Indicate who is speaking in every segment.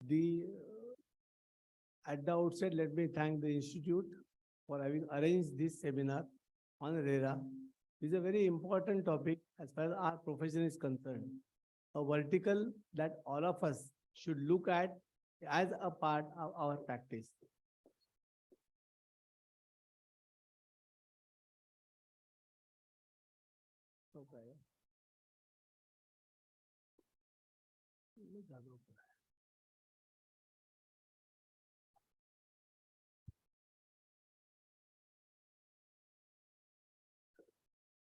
Speaker 1: The At the outset, let me thank the Institute for having arranged this seminar on RERA. It is a very important topic as far as our profession is concerned. A vertical that all of us should look at as a part of our practice. Okay.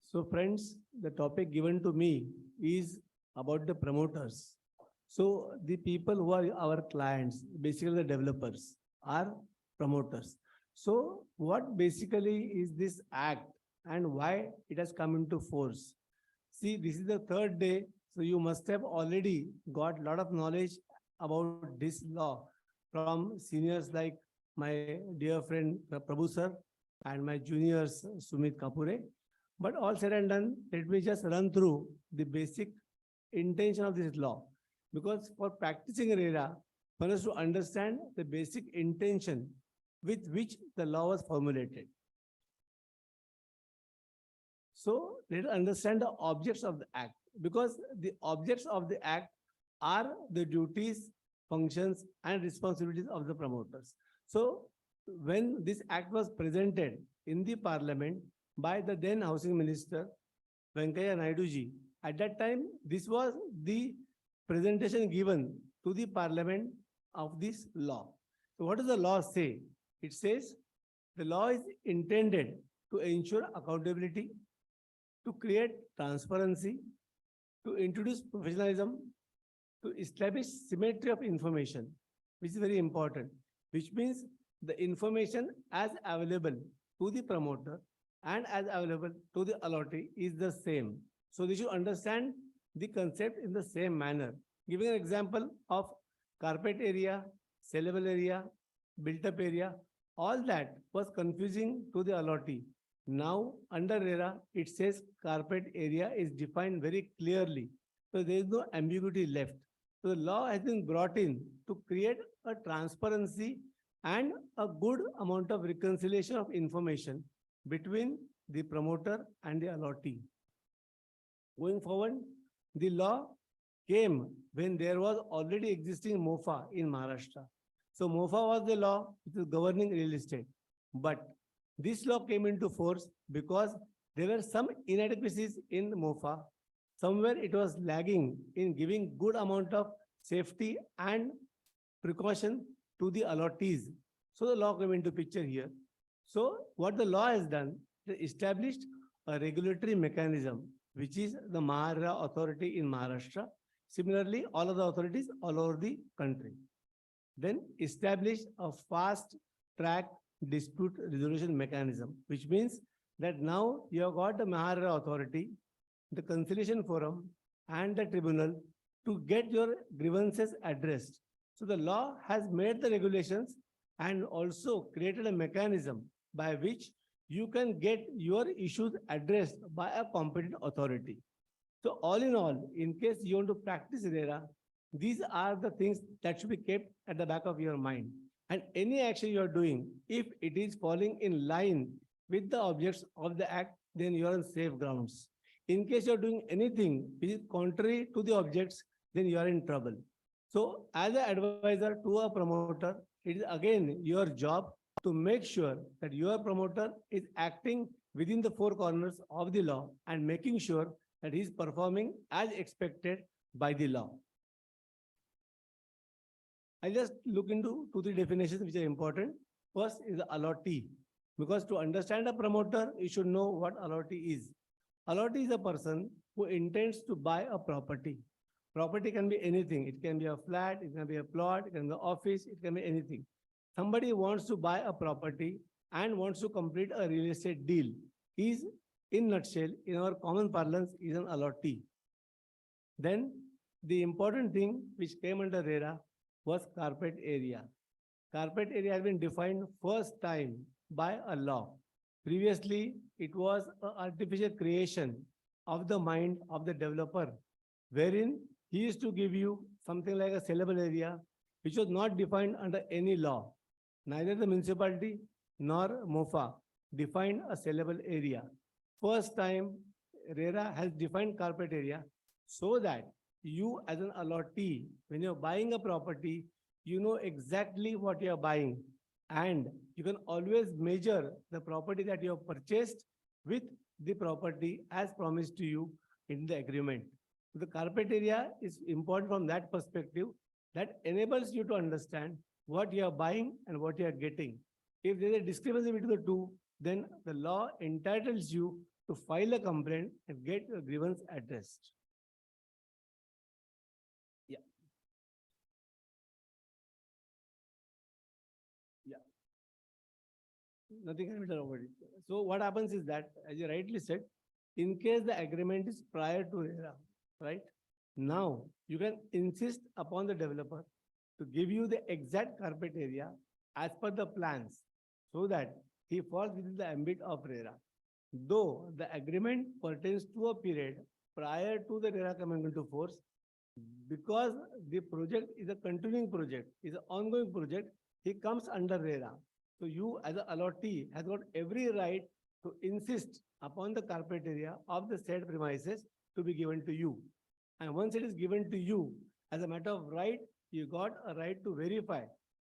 Speaker 1: So friends, the topic given to me is about the promoters. So the people who are our clients, basically the developers, are promoters. So what basically is this act and why it has come into force? See, this is the third day, so you must have already got a lot of knowledge about this law from seniors like my dear friend Prabhu sir and my juniors Sumit Kapure. But all said and done, let me just run through the basic intention of this law. Because for practicing RERA, one has to understand the basic intention with which the law was formulated. So let us understand the objects of the act, because the objects of the act are the duties, functions, and responsibilities of the promoters. So when this act was presented in the parliament by the then housing minister, Venkaiah Naidu ji, at that time, this was the presentation given to the parliament of this law. So what does the law say? It says the law is intended to ensure accountability, to create transparency, to introduce professionalism, to establish symmetry of information, which is very important, which means the information as available to the promoter and as available to the allottee is the same. So they should understand the concept in the same manner. Giving an example of carpet area, sellable area, built-up area, all that was confusing to the allottee. Now, under RERA, it says carpet area is defined very clearly. So there is no ambiguity left. So the law has been brought in to create a transparency and a good amount of reconciliation of information between the promoter and the allottee. Going forward, the law came when there was already existing MOFA in Maharashtra. So MOFA was the law which is governing real estate. But this law came into force because there were some inadequacies in MOFA. Somewhere it was lagging in giving good amount of safety and precaution to the allottees. So the law came into picture here. So what the law has done, it established a regulatory mechanism, which is the RERA authority in Maharashtra. Similarly, all of the authorities all over the country. Then established a fast track dispute resolution mechanism, which means that now you have got the RERA authority, the conciliation forum, and the tribunal to get your grievances addressed. So the law has made the regulations and also created a mechanism by which you can get your issues addressed by a competent authority. So all in all, in case you want to practice RERA, these are the things that should be kept at the back of your mind. And any action you are doing, if it is falling in line with the objects of the act, then you are on safe grounds. In case you are doing anything which is contrary to the objects, then you are in trouble. So as an advisor to a promoter, it is again your job to make sure that your promoter is acting within the four corners of the law and making sure that he is performing as expected by the law. I just look into 2-3 definitions which are important. First is the allottee. Because to understand a promoter, you should know what allottee is. Allottee is a person who intends to buy a property. Property can be anything. It can be a flat, it can be a plot, it can be an office, it can be anything. Somebody wants to buy a property and wants to complete a real estate deal. Is, in nutshell, in our common parlance, is an allottee. Then the important thing which came under RERA was carpet area. Carpet area has been defined first time by a law. Previously, it was an artificial creation of the mind of the developer, wherein he used to give you something like a sellable area. which was not defined under any law. Neither the municipality nor MOFA defined a sellable area. First time, RERA has defined carpet area so that you as an allottee, when you're buying a property, you know exactly what you're buying, and you can always measure the property that you have purchased with the property as promised to you in the agreement. The carpet area is important from that perspective, that enables you to understand what you are buying and what you are getting. If there is a discrepancy between the two, then the law entitles you to file a complaint and get your grievance addressed. Yeah. Yeah. Nothing can be done about it. So what happens is that, as you rightly said, in case the agreement is prior to RERA, right? Now you can insist upon the developer to give you the exact carpet area as per the plans, so that he falls within the ambit of RERA. Though the agreement pertains to a period prior to the RERA coming into force, because the project is a continuing project, is an ongoing project, he comes under RERA. So you as an allottee has got every right to insist upon the carpet area of the said premises to be given to you. And once it is given to you, as a matter of right, you got a right to verify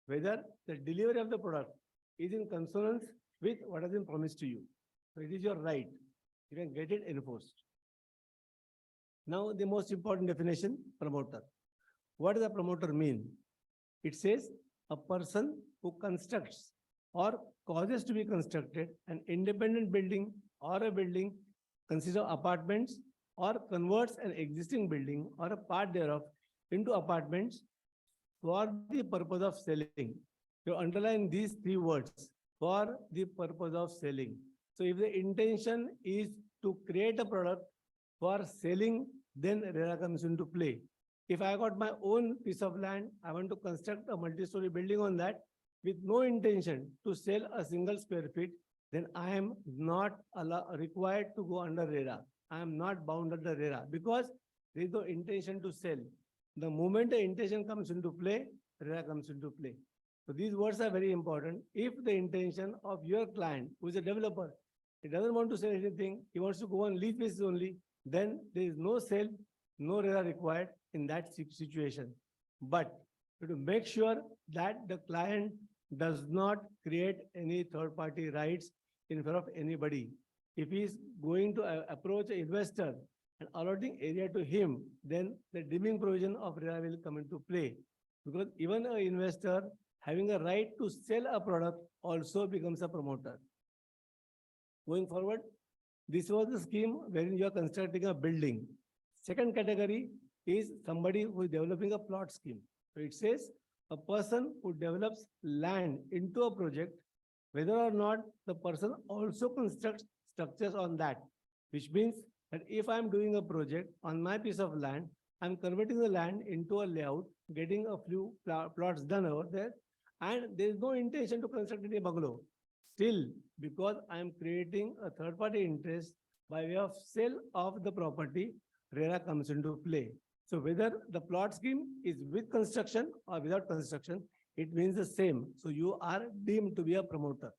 Speaker 1: whether the delivery of the product is in consonance with what has been promised to you. So it is your right. You can get it enforced. Now, the most important definition, promoter. What does a promoter mean? It says a person who constructs or causes to be constructed an independent building or a building consists of apartments, or converts an existing building or a part thereof into apartments for the purpose of selling. You underline these three words, for the purpose of selling. So if the intention is to create a product for selling, then RERA comes into play. If I got my own piece of land, I want to construct a multi-story building on that with no intention to sell a single square feet, then I am not required to go under RERA. I am not bound under RERA because there is no intention to sell. The moment the intention comes into play, RERA comes into play. So these words are very important. If the intention of your client, who is a developer, he doesn't want to sell anything, he wants to go on lease basis only, then there is no sale, no RERA required in that situation. But to make sure that the client does not create any third-party rights in front of anybody. If he is going to approach an investor and allotting area to him, then the deeming provision of RERA will come into play. Because even an investor having a right to sell a product also becomes a promoter. Going forward, this was the scheme wherein you are constructing a building. Second category is somebody who is developing a plot scheme. So it says a person who develops land into a project, whether or not the person also constructs structures on that, which means that if I'm doing a project on my piece of land, I'm converting the land into a layout, getting a few plots done over there, and there is no intention to construct any bungalow. Still, because I am creating a third-party interest by way of sale of the property, RERA comes into play. So whether the plot scheme is with construction or without construction, it means the same. So you are deemed to be a promoter.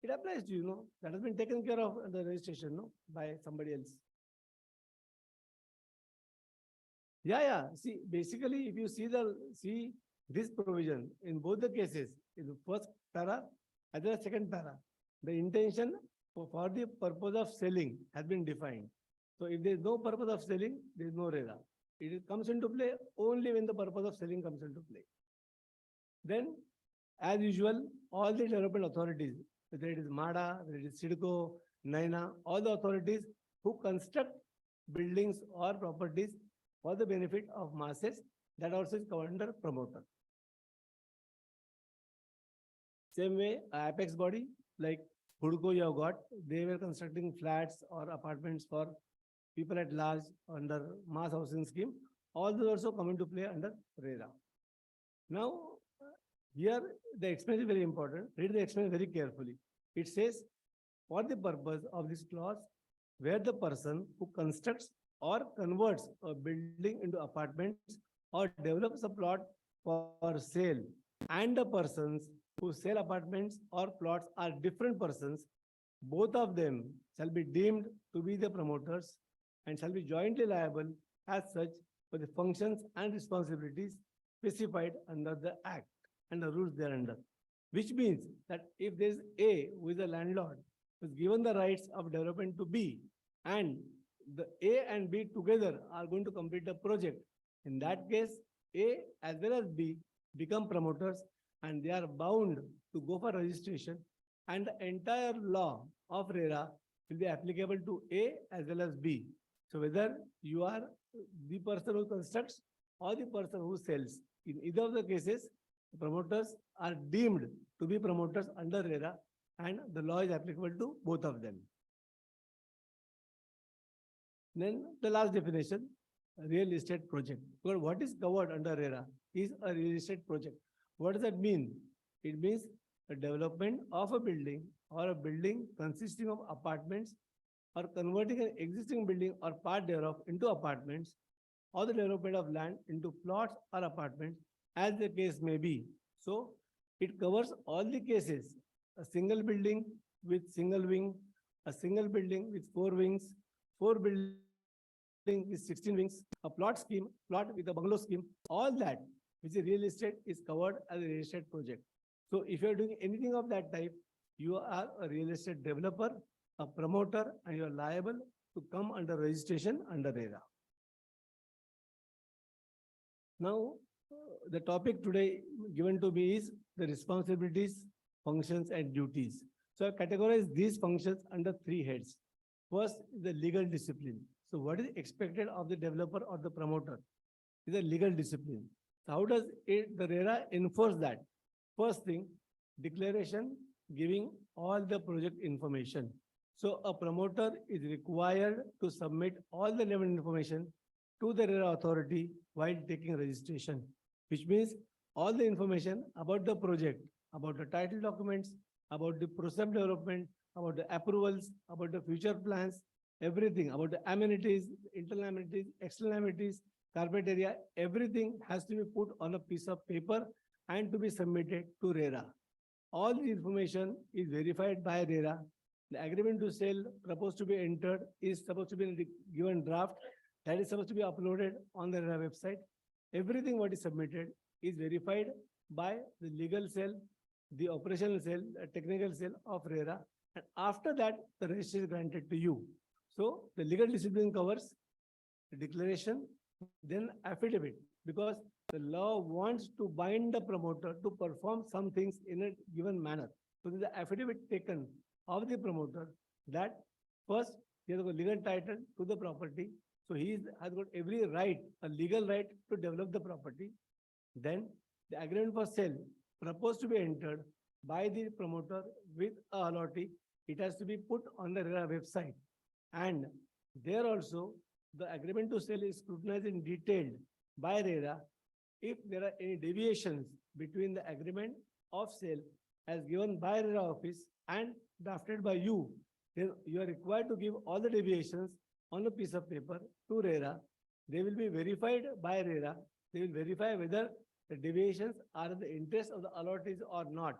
Speaker 1: It applies to you, that has been taken care of the registration, by somebody else. Yeah. See, basically, if you see this provision in both the cases, in the first para as well as second para, the intention for the purpose of selling has been defined. So if there is no purpose of selling, there is no RERA. It comes into play only when the purpose of selling comes into play. Then, as usual, all the development authorities, whether it is MADA, whether it is CIDCO, NAINA, all the authorities who construct buildings or properties for the benefit of masses, that also is covered under promoter. Same way, apex body, like HUDCO you have got, they were constructing flats or apartments for people at large under mass housing scheme. All those also come into play under RERA. Now, here the explanation is very important. Read the explanation very carefully. It says, for the purpose of this clause, where the person who constructs or converts a building into apartments or develops a plot for sale and the persons who sell apartments or plots are different persons, both of them shall be deemed to be the promoters and shall be jointly liable as such for the functions and responsibilities specified under the Act and the rules thereunder. Which means that if there is A who is a landlord, who is given the rights of development to B, and the A and B together are going to complete the project, in that case, A as well as B become promoters and they are bound to go for registration, and the entire law of RERA will be applicable to A as well as B. So whether you are the person who constructs or the person who sells, in either of the cases, promoters are deemed to be promoters under RERA and the law is applicable to both of them. Then the last definition, real estate project. Because what is covered under RERA is a real estate project. What does that mean? It means the development of a building or a building consisting of apartments or converting an existing building or part thereof into apartments or the development of land into plots or apartments as the case may be. So it covers all the cases, a single building with single wing, a single building with 4 wings, 4 buildings with 16 wings, a plot scheme, plot with a bungalow scheme, all that which is real estate is covered as a real estate project. So if you are doing anything of that type, you are a real estate developer, a promoter, and you are liable to come under registration under RERA. Now, the topic today given to me is the responsibilities, functions, and duties. So I categorize these functions under 3 heads. First is the legal discipline. So what is expected of the developer or the promoter is a legal discipline. So how does the RERA enforce that? First thing, declaration giving all the project information. So a promoter is required to submit all the relevant information to the RERA authority while taking registration, which means all the information about the project, about the title documents, about the process development, about the approvals, about the future plans, everything about the amenities, internal amenities, external amenities, carpet area, everything has to be put on a piece of paper and to be submitted to RERA. All the information is verified by RERA. The agreement to sell proposed to be entered is supposed to be in the given draft that is supposed to be uploaded on the RERA website. Everything what is submitted is verified by the legal cell, the operational cell, the technical cell of RERA, and after that the registration is granted to you. So the legal discipline covers the declaration, then affidavit, because the law wants to bind the promoter to perform some things in a given manner. So there's an affidavit taken of the promoter that first he has got legal title to the property. So he has got every right, a legal right to develop the property. Then the agreement for sale proposed to be entered by the promoter with a allotee. It has to be put on the RERA website. And there also the agreement to sell is scrutinized in detail by RERA. If there are any deviations between the agreement of sale as given by RERA office and drafted by you, then you are required to give all the deviations on a piece of paper to RERA. They will be verified by RERA. They will verify whether the deviations are in the interest of the allottees or not.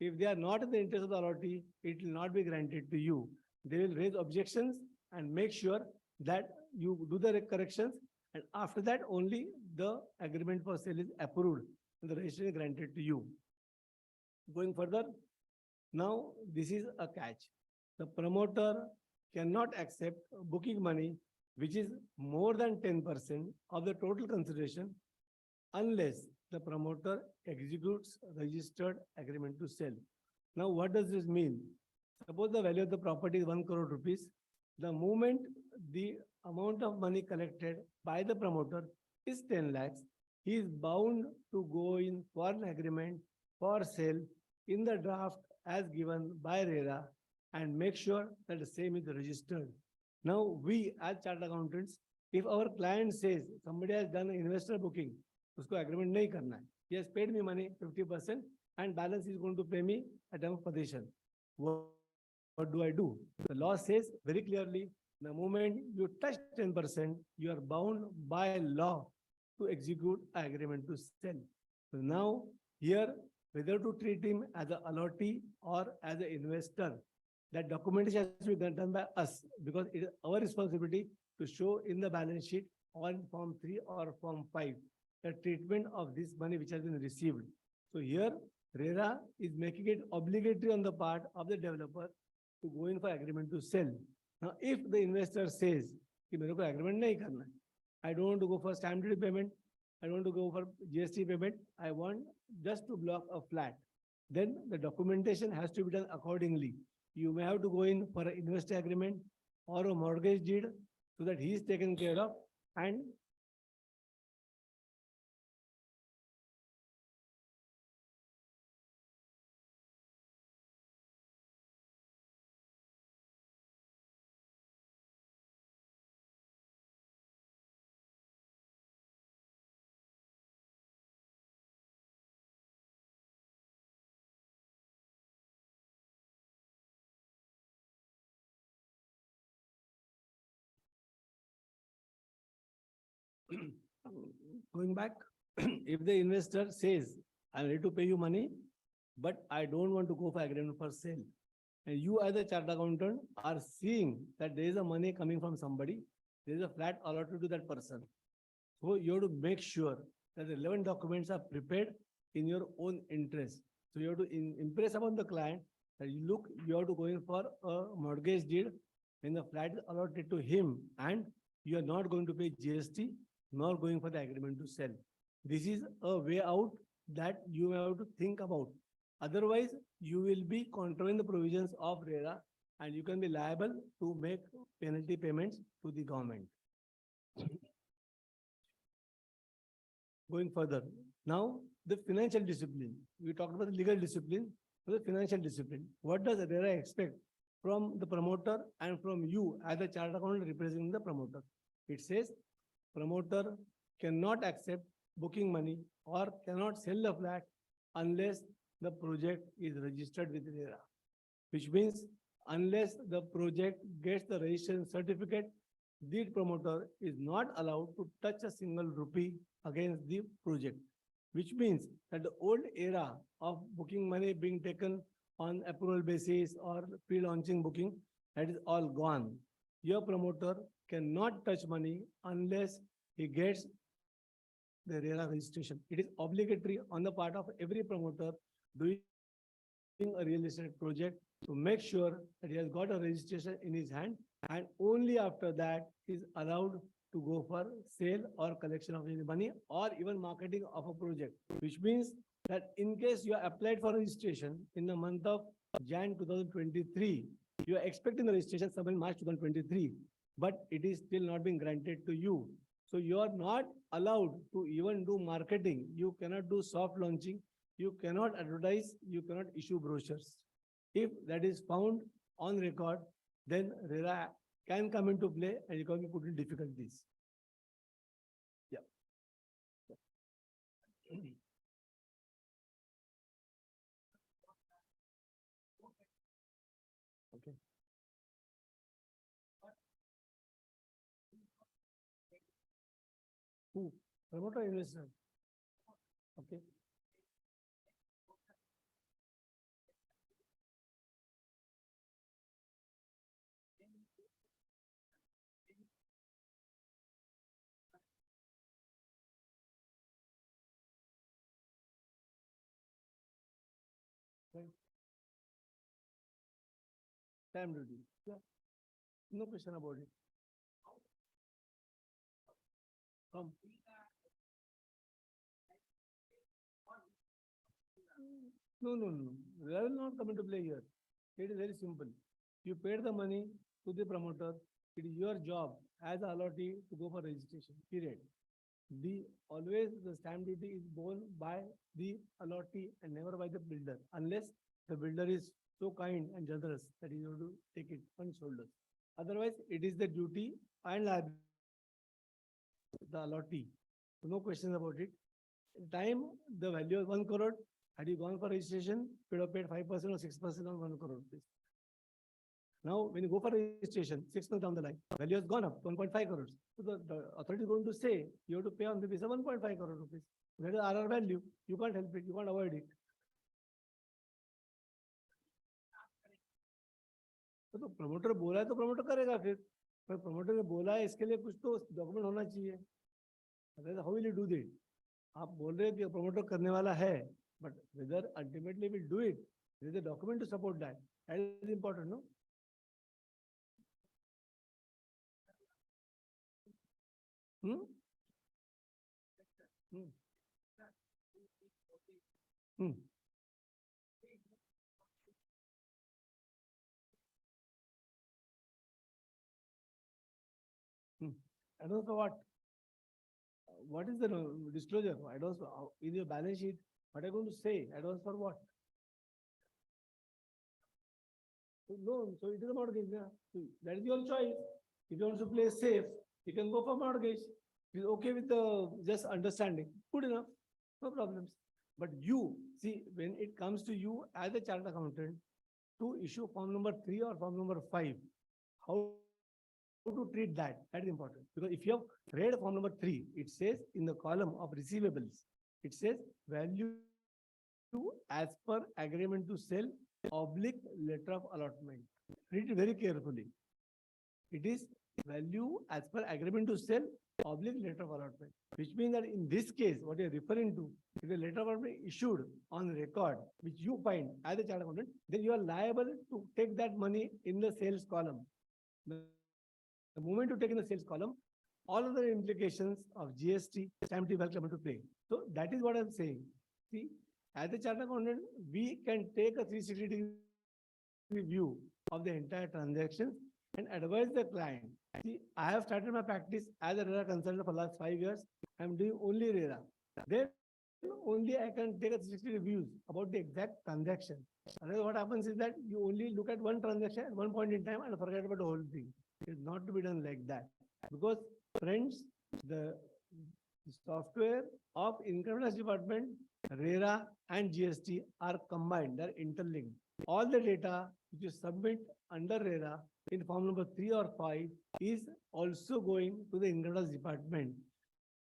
Speaker 1: If they are not in the interest of the allottee, it will not be granted to you. They will raise objections and make sure that you do the corrections, and after that only the agreement for sale is approved and the registration is granted to you. Going further, now this is a catch. The promoter cannot accept booking money which is more than 10% of the total consideration unless the promoter executes registered agreement to sell. Now what does this mean? Suppose the value of the property is 1 crore rupees. The moment the amount of money collected by the promoter is 10 lakhs, he is bound to go in for an agreement for sale in the draft as given by RERA and make sure that the same is registered. Now we as chartered accountants, if our client says somebody has done an investor booking, usko agreement nahi karna hai. He has paid me money 50% and balance is going to pay me at time of possession. What do I do? The law says very clearly The moment you touch 10%, you are bound by law to execute an agreement to sell. So now, here, whether to treat him as an allottee or as an investor, that documentation has to be done by us because it is our responsibility to show in the balance sheet on Form 3 or Form 5 the treatment of this money which has been received. So here, RERA is making it obligatory on the part of the developer to go in for agreement to sell. Now, if the investor says, कि मेरे को agreement नहीं करना है, I don't want to go for stamp duty payment, I don't want to go for GST payment, I want just to block a flat, then the documentation has to be done accordingly. You may have to go in for an investor agreement or a mortgage deed so that he is taken care of and going back, if the investor says, I'm ready to pay you money, but I don't want to go for agreement for sale. And you as a chartered accountant are seeing that there is a money coming from somebody, there is a flat allotted to that person. So you have to make sure that the relevant documents are prepared in your own interest. So you have to impress upon the client that you have to go in for a mortgage deed when the flat is allotted to him and you are not going to pay GST nor going for the agreement to sell. This is a way out that you have to think about. Otherwise, you will be contravening the provisions of RERA and you can be liable to make penalty payments to the government. Going further, now the financial discipline. We talked about the legal discipline, the financial discipline. What does RERA expect from the promoter and from you as a chartered accountant representing the promoter? It says promoter cannot accept booking money or cannot sell the flat unless the project is registered with RERA, which means unless the project gets the registration certificate, the promoter is not allowed to touch a single rupee against the project, which means that the old era of booking money being taken on approval basis or pre-launching booking, that is all gone. Your promoter cannot touch money unless he gets the RERA registration. It is obligatory on the part of every promoter doing a real estate project to make sure that he has got a registration in his hand, and only after that is allowed to go for sale or collection of any money or even marketing of a project, which means that in case you are applied for registration in the month of Jan 2023, you are expecting the registration somewhere in March 2023, but it is still not being granted to you. So you are not allowed to even do marketing. You cannot do soft launching. You cannot advertise. You cannot issue brochures. If that is found on record, then RERA can come into play and you can be put in difficulties. Yeah. Okay. Who? Promoter, investor. Okay. Right. Stamp duty. Yeah. No question about it. Come. No, no, no. That will not come into play here. It is very simple. You paid the money to the promoter. It is your job as a allottee to go for registration. Period. Always the stamp duty is borne by the allottee and never by the builder, unless the builder is so kind and generous that he will to take it on his shoulders. Otherwise, it is the duty and liability of the allottee. So no questions about it. Time the value is 1 crore. Had you gone for registration, you would have paid 5% or 6% on 1 crore rupees. Now, when you go for registration, 6 months down the line, value has gone up 1.5 crores. So the authority is going to say you have to pay on the basis of 1.5 crore rupees. That is RR value. You can't help it. You can't avoid it. तो promoter बोला है तो promoter करेगा फिर, पर promoter ने बोला है इसके लिए कुछ तो डॉक्यूमेंट होना चाहिए. How will you do that? आप बोल रहे हो कि प्रमोटर करने वाला है, but whether ultimately will do it, there is a document to support that. That is important, no? Hmm? Hmm. Hmm. Hmm. And also what is the disclosure? I don't know. In your balance sheet, what are you going to say? Advance for what? Loan. So it is a mortgage. Yeah? So that is your choice. If you want to play safe, you can go for mortgage. It's okay with the just understanding. Good enough. No problems. But you, see, when it comes to you as a chartered accountant to issue form number 3 or form number 5, how to treat that? That is important. Because if you have read form number 3, it says in the column of receivables, it says value as per agreement to sell oblique letter of allotment. Read it very carefully. It is value as per agreement to sell oblique letter of allotment, which means that in this case, what you are referring to is a letter of allotment issued on record, which you find as a chartered accountant, then you are liable to take that money in the sales column. The moment you take in the sales column, all of the implications of GST, stamp duty will come into play. So that is what I'm saying. See, as a chartered accountant, we can take a 360-degree view of the entire transaction and advise the client. See, I have started my practice as a RERA consultant for the last 5 years. I'm doing only RERA. Then only I can take a 360 views about the exact transaction. Otherwise, what happens is that you only look at one transaction at one point in time and forget about the whole thing. It's not to be done like that. Because friends, the software of Income Tax Department, RERA and GST are combined, they're interlinked. All the data which you submit under RERA in form number 3 or 5 is also going to the Income Tax Department.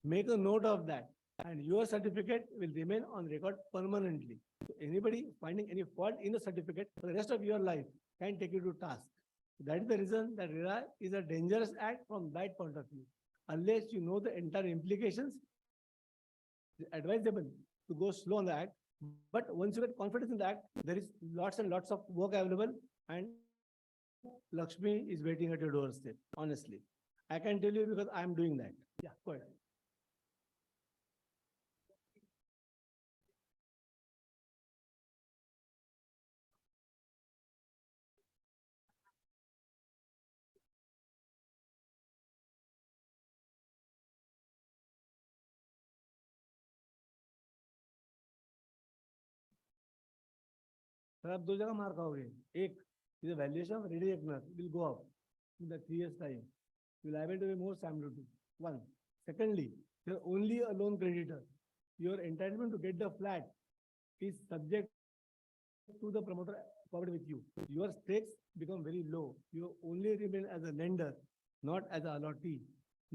Speaker 1: Make a note of that, and your certificate will remain on record permanently. So anybody finding any fault in the certificate for the rest of your life can take you to task. That is the reason that RERA is a dangerous act from that point of view. Unless you know the entire implications, it's advisable to go slow on the act. But once you get confidence in the act, there is lots and lots of work available, and Lakshmi is waiting at your doorstep. Honestly, I can tell you because I am doing that. Yeah, go ahead. Sir आप दो जगह मार खाओगे. एक, the valuation of ready reckoner will go up in the 3 years time. You will able to be more stamp duty. One. Secondly, you are only a loan creditor. Your entitlement to get the flat is subject to the promoter covered with you. Your stakes become very low. You only remain as a lender, not as a allottee.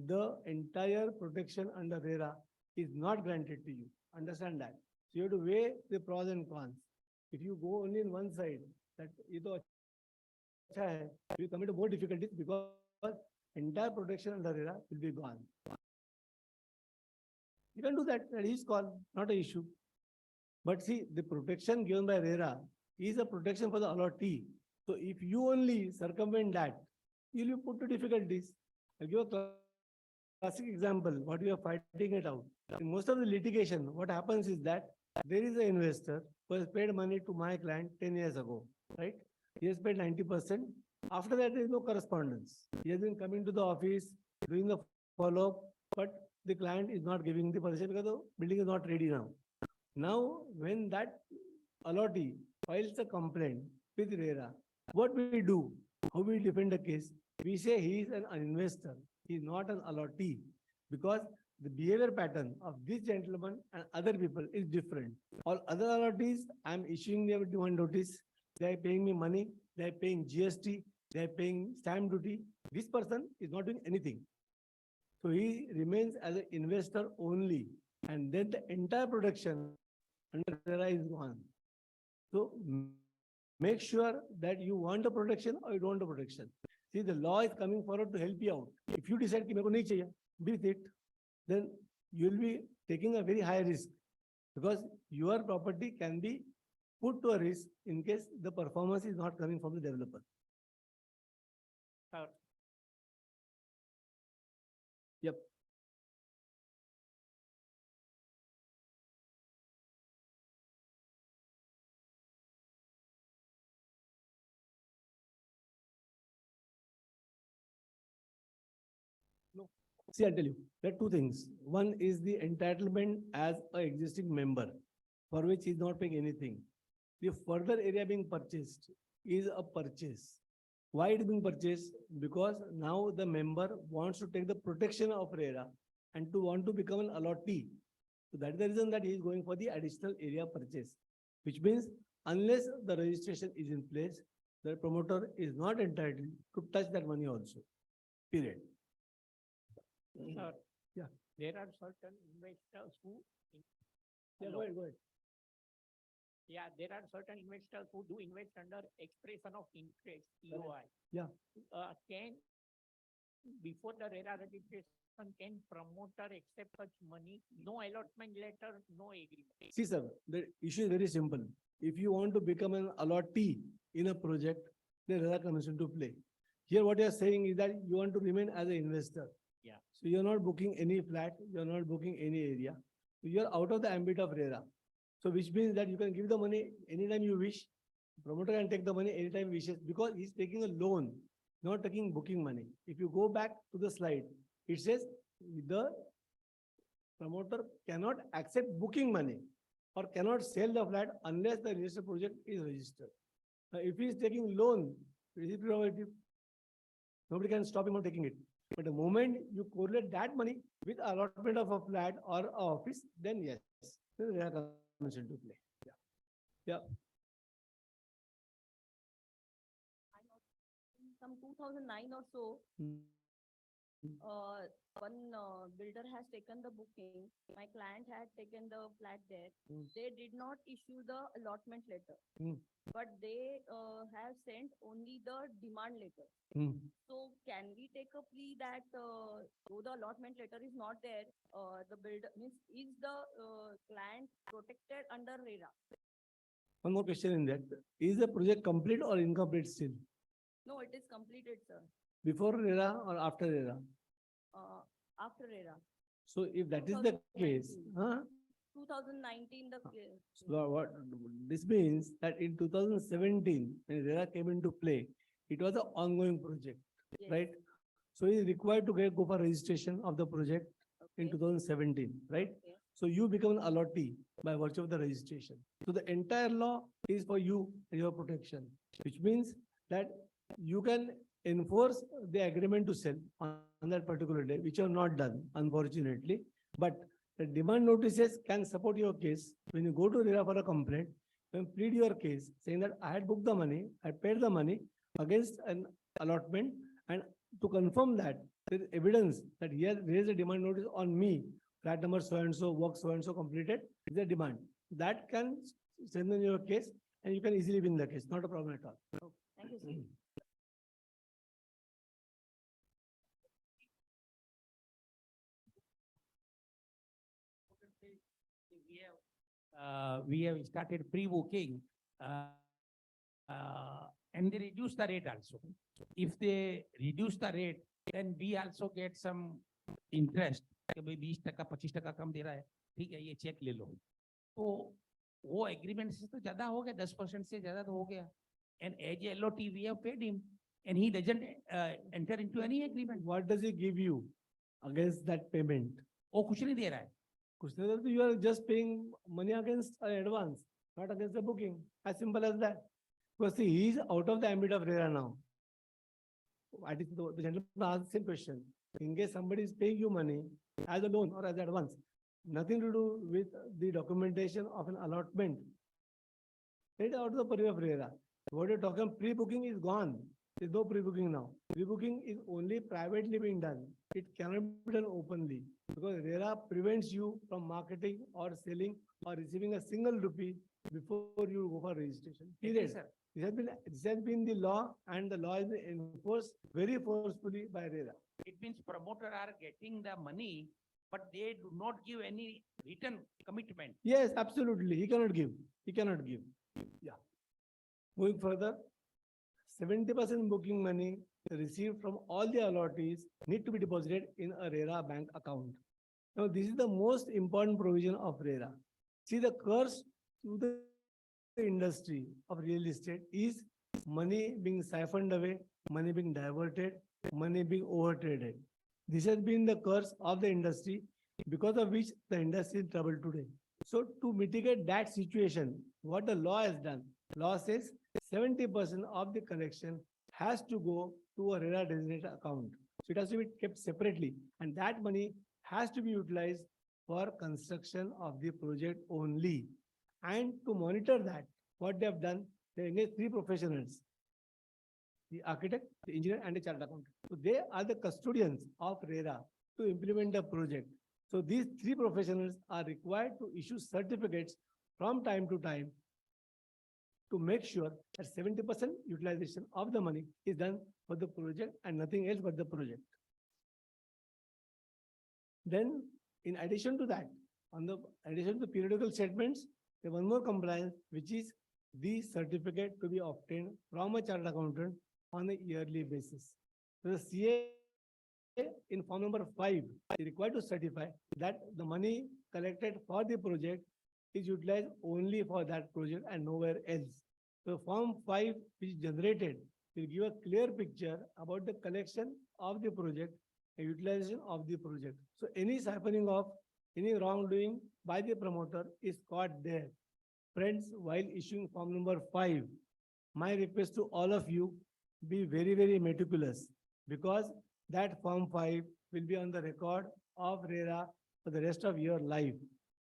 Speaker 1: The entire protection under RERA is not granted to you. Understand that. So you have to weigh the pros and cons. If you go only in one side, that you come into more difficulties because entire protection under RERA will be gone. You can do that. That is called not an issue. But see, the protection given by RERA is a protection for the allottee. So if you only circumvent that, you'll be put to difficulties. I'll give a classic example, what we are fighting it out. In most of the litigation, what happens is that there is an investor who has paid money to my client 10 years ago, right? He has paid 90%. After that, there is no correspondence. He has been coming to the office, doing the follow-up, but the client is not giving the possession because the building is not ready now. Now, when that allottee files a complaint with RERA, what we do, how we defend the case? We say he is an investor, he is not an allottee, because the behavior pattern of this gentleman and other people is different. All other allottees, I am issuing them one notice, they are paying me money, they are paying GST, they are paying stamp duty. This person is not doing anything. So he remains as an investor only. And then the entire production under RERA is gone. So make sure that you want the protection or you don't want the protection. See, the law is coming forward to help you out. If you decide कि मेरे को नहीं चाहिए, be with it, then you will be taking a very high risk because your property can be put to a risk in case the performance is not coming from the developer. Yep. No. See, I'll tell you, there are two things. One is the entitlement as an existing member for which he is not paying anything. The further area being purchased is a purchase. Why it is being purchased? Because now the member wants to take the protection of RERA and to want to become an allottee. So that is the reason that he is going for the additional area purchase, which means unless the registration is in place, the promoter is not entitled to touch that money also. Period.
Speaker 2: Sir,
Speaker 1: Yeah.
Speaker 2: there are certain investors who.
Speaker 1: Yeah,
Speaker 2: Hello.
Speaker 1: go ahead.
Speaker 2: Yeah, there are certain investors who do invest under expression of interest, EOI.
Speaker 1: Yeah.
Speaker 2: Can, before the RERA registration, can promoter accept such money? No allotment letter, no agreement.
Speaker 1: See, sir, the issue is very simple. If you want to become an allottee in a project, then RERA comes into play. Here, what you are saying is that you want to remain as an investor.
Speaker 2: Yeah.
Speaker 1: So you are not booking any flat, you are not booking any area. So you are out of the ambit of RERA. So which means that you can give the money anytime you wish. Promoter can take the money anytime he wishes because he's taking a loan, not taking booking money. If you go back to the slide, it says the promoter cannot accept booking money or cannot sell the flat unless the registered project is registered. Now, if he is taking loan, it is prerogative. Nobody can stop him from taking it. But the moment you correlate that money with allotment of a flat or a office, then yes, then RERA comes into play. Yeah. Yeah.
Speaker 3: Some 2009 or so, one builder has taken the booking. My client had taken the flat there. They did not issue the allotment letter, but they have sent only the demand letter. So can we take a plea that though the allotment letter is not there, the builder means is the client protected under RERA?
Speaker 1: One more question in that. Is the project complete or incomplete still?
Speaker 3: No, it is completed, sir.
Speaker 1: Before RERA or after RERA?
Speaker 3: After RERA.
Speaker 1: So if that is the case,
Speaker 3: 2019, the
Speaker 1: so what this means that in 2017, when RERA came into play, it was an ongoing project,
Speaker 3: yes.
Speaker 1: right? So he is required to go for registration of the project in 2017, right?
Speaker 3: Okay.
Speaker 1: So you become an allottee by virtue of the registration. So the entire law is for you and your protection, which means that you can enforce the agreement to sell on that particular day, which you have not done, unfortunately. But the demand notices can support your case. When you go to RERA for a complaint, you plead your case saying that I had booked the money, I paid the money against an allotment, and to confirm that there is evidence that he has raised a demand notice on me, flat number so and so, work so and so completed, is a demand. That can strengthen your case and you can easily win the case. Not a problem at all.
Speaker 3: Thank you, sir.
Speaker 2: We have started pre-booking, and they reduce the rate also. If they reduce the rate, then we also get some interest. कि भाई 20% 25% कम दे रहा है, ठीक है, ये check ले लो. तो वो एग्रीमेंट से तो ज्यादा हो गया, 10% से ज्यादा तो हो गया. And as a LOT, we have paid him, and he doesn't enter into any agreement.
Speaker 1: What does he give you against that payment?
Speaker 2: वो कुछ नहीं दे रहा है.
Speaker 1: You are just paying money against an advance, not against the booking. As simple as that. Because see, he is out of the ambit of RERA now. I think the gentleman asked the same question. In case somebody is paying you money as a loan or as advance, nothing to do with the documentation of an allotment. It is out of the purview of RERA. What you're talking pre-booking is gone. There's no pre-booking now. Pre-booking is only privately being done. It cannot be done openly because RERA prevents you from marketing or selling or receiving a single rupee before you go for registration.
Speaker 2: Agree,
Speaker 1: Period.
Speaker 2: sir.
Speaker 1: This has been the law, and the law is enforced very forcefully by RERA.
Speaker 2: It means promoter are getting the money, but they do not give any written commitment.
Speaker 1: Yes, absolutely. He cannot give. He cannot give. Yeah. Moving further, 70% booking money received from all the allottees need to be deposited in a RERA bank account. Now, this is the most important provision of RERA. See, the curse to the industry of real estate is money being siphoned away, money being diverted, money being overtraded. This has been the curse of the industry, because of which the industry is in trouble today. So to mitigate that situation, what the law has done, law says 70% of the collection has to go to a RERA designated account. So it has to be kept separately, and that money has to be utilized for construction of the project only. And to monitor that, what they have done, they engaged three professionals: the architect, the engineer, and the chartered accountant. So they are the custodians of RERA to implement the project. So these three professionals are required to issue certificates from time to time to make sure that 70% utilization of the money is done for the project and nothing else but the project. Then, in addition to that, in addition to periodical statements, there is one more compliance, which is the certificate to be obtained from a chartered accountant on a yearly basis. So the CA in form number 5 is required to certify that the money collected for the project is utilized only for that project and nowhere else. So form 5 which is generated will give a clear picture about the collection of the project and utilization of the project. So any siphoning of any wrongdoing by the promoter is caught there. Friends, while issuing form number 5, my request to all of you, be very, very meticulous, because that form 5 will be on the record of RERA for the rest of your life.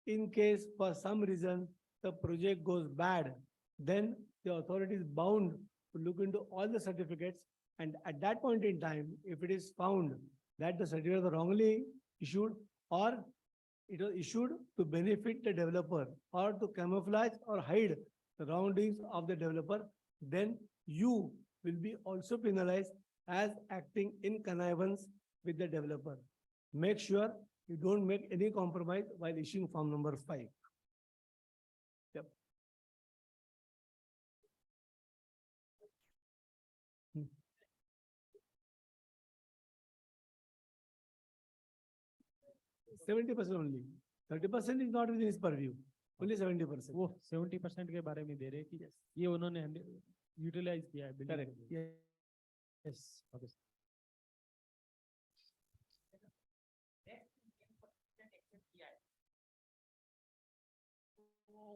Speaker 1: In case for some reason the project goes bad, then the authority is bound to look into all the certificates, and at that point in time, if it is found that the certificate was wrongly issued, or it was issued to benefit the developer or to camouflage or hide the wrongdoings of the developer, then you will be also penalized as acting in connivance with the developer. Make sure you don't make any compromise while issuing form number 5. Yep. 70% only. 30% is not within his purview. Only 70%.
Speaker 4: वो 70% के बारे में दे रहे हैं कि ये उन्होंने utilise किया है.
Speaker 1: Correct. Yes.
Speaker 4: Okay.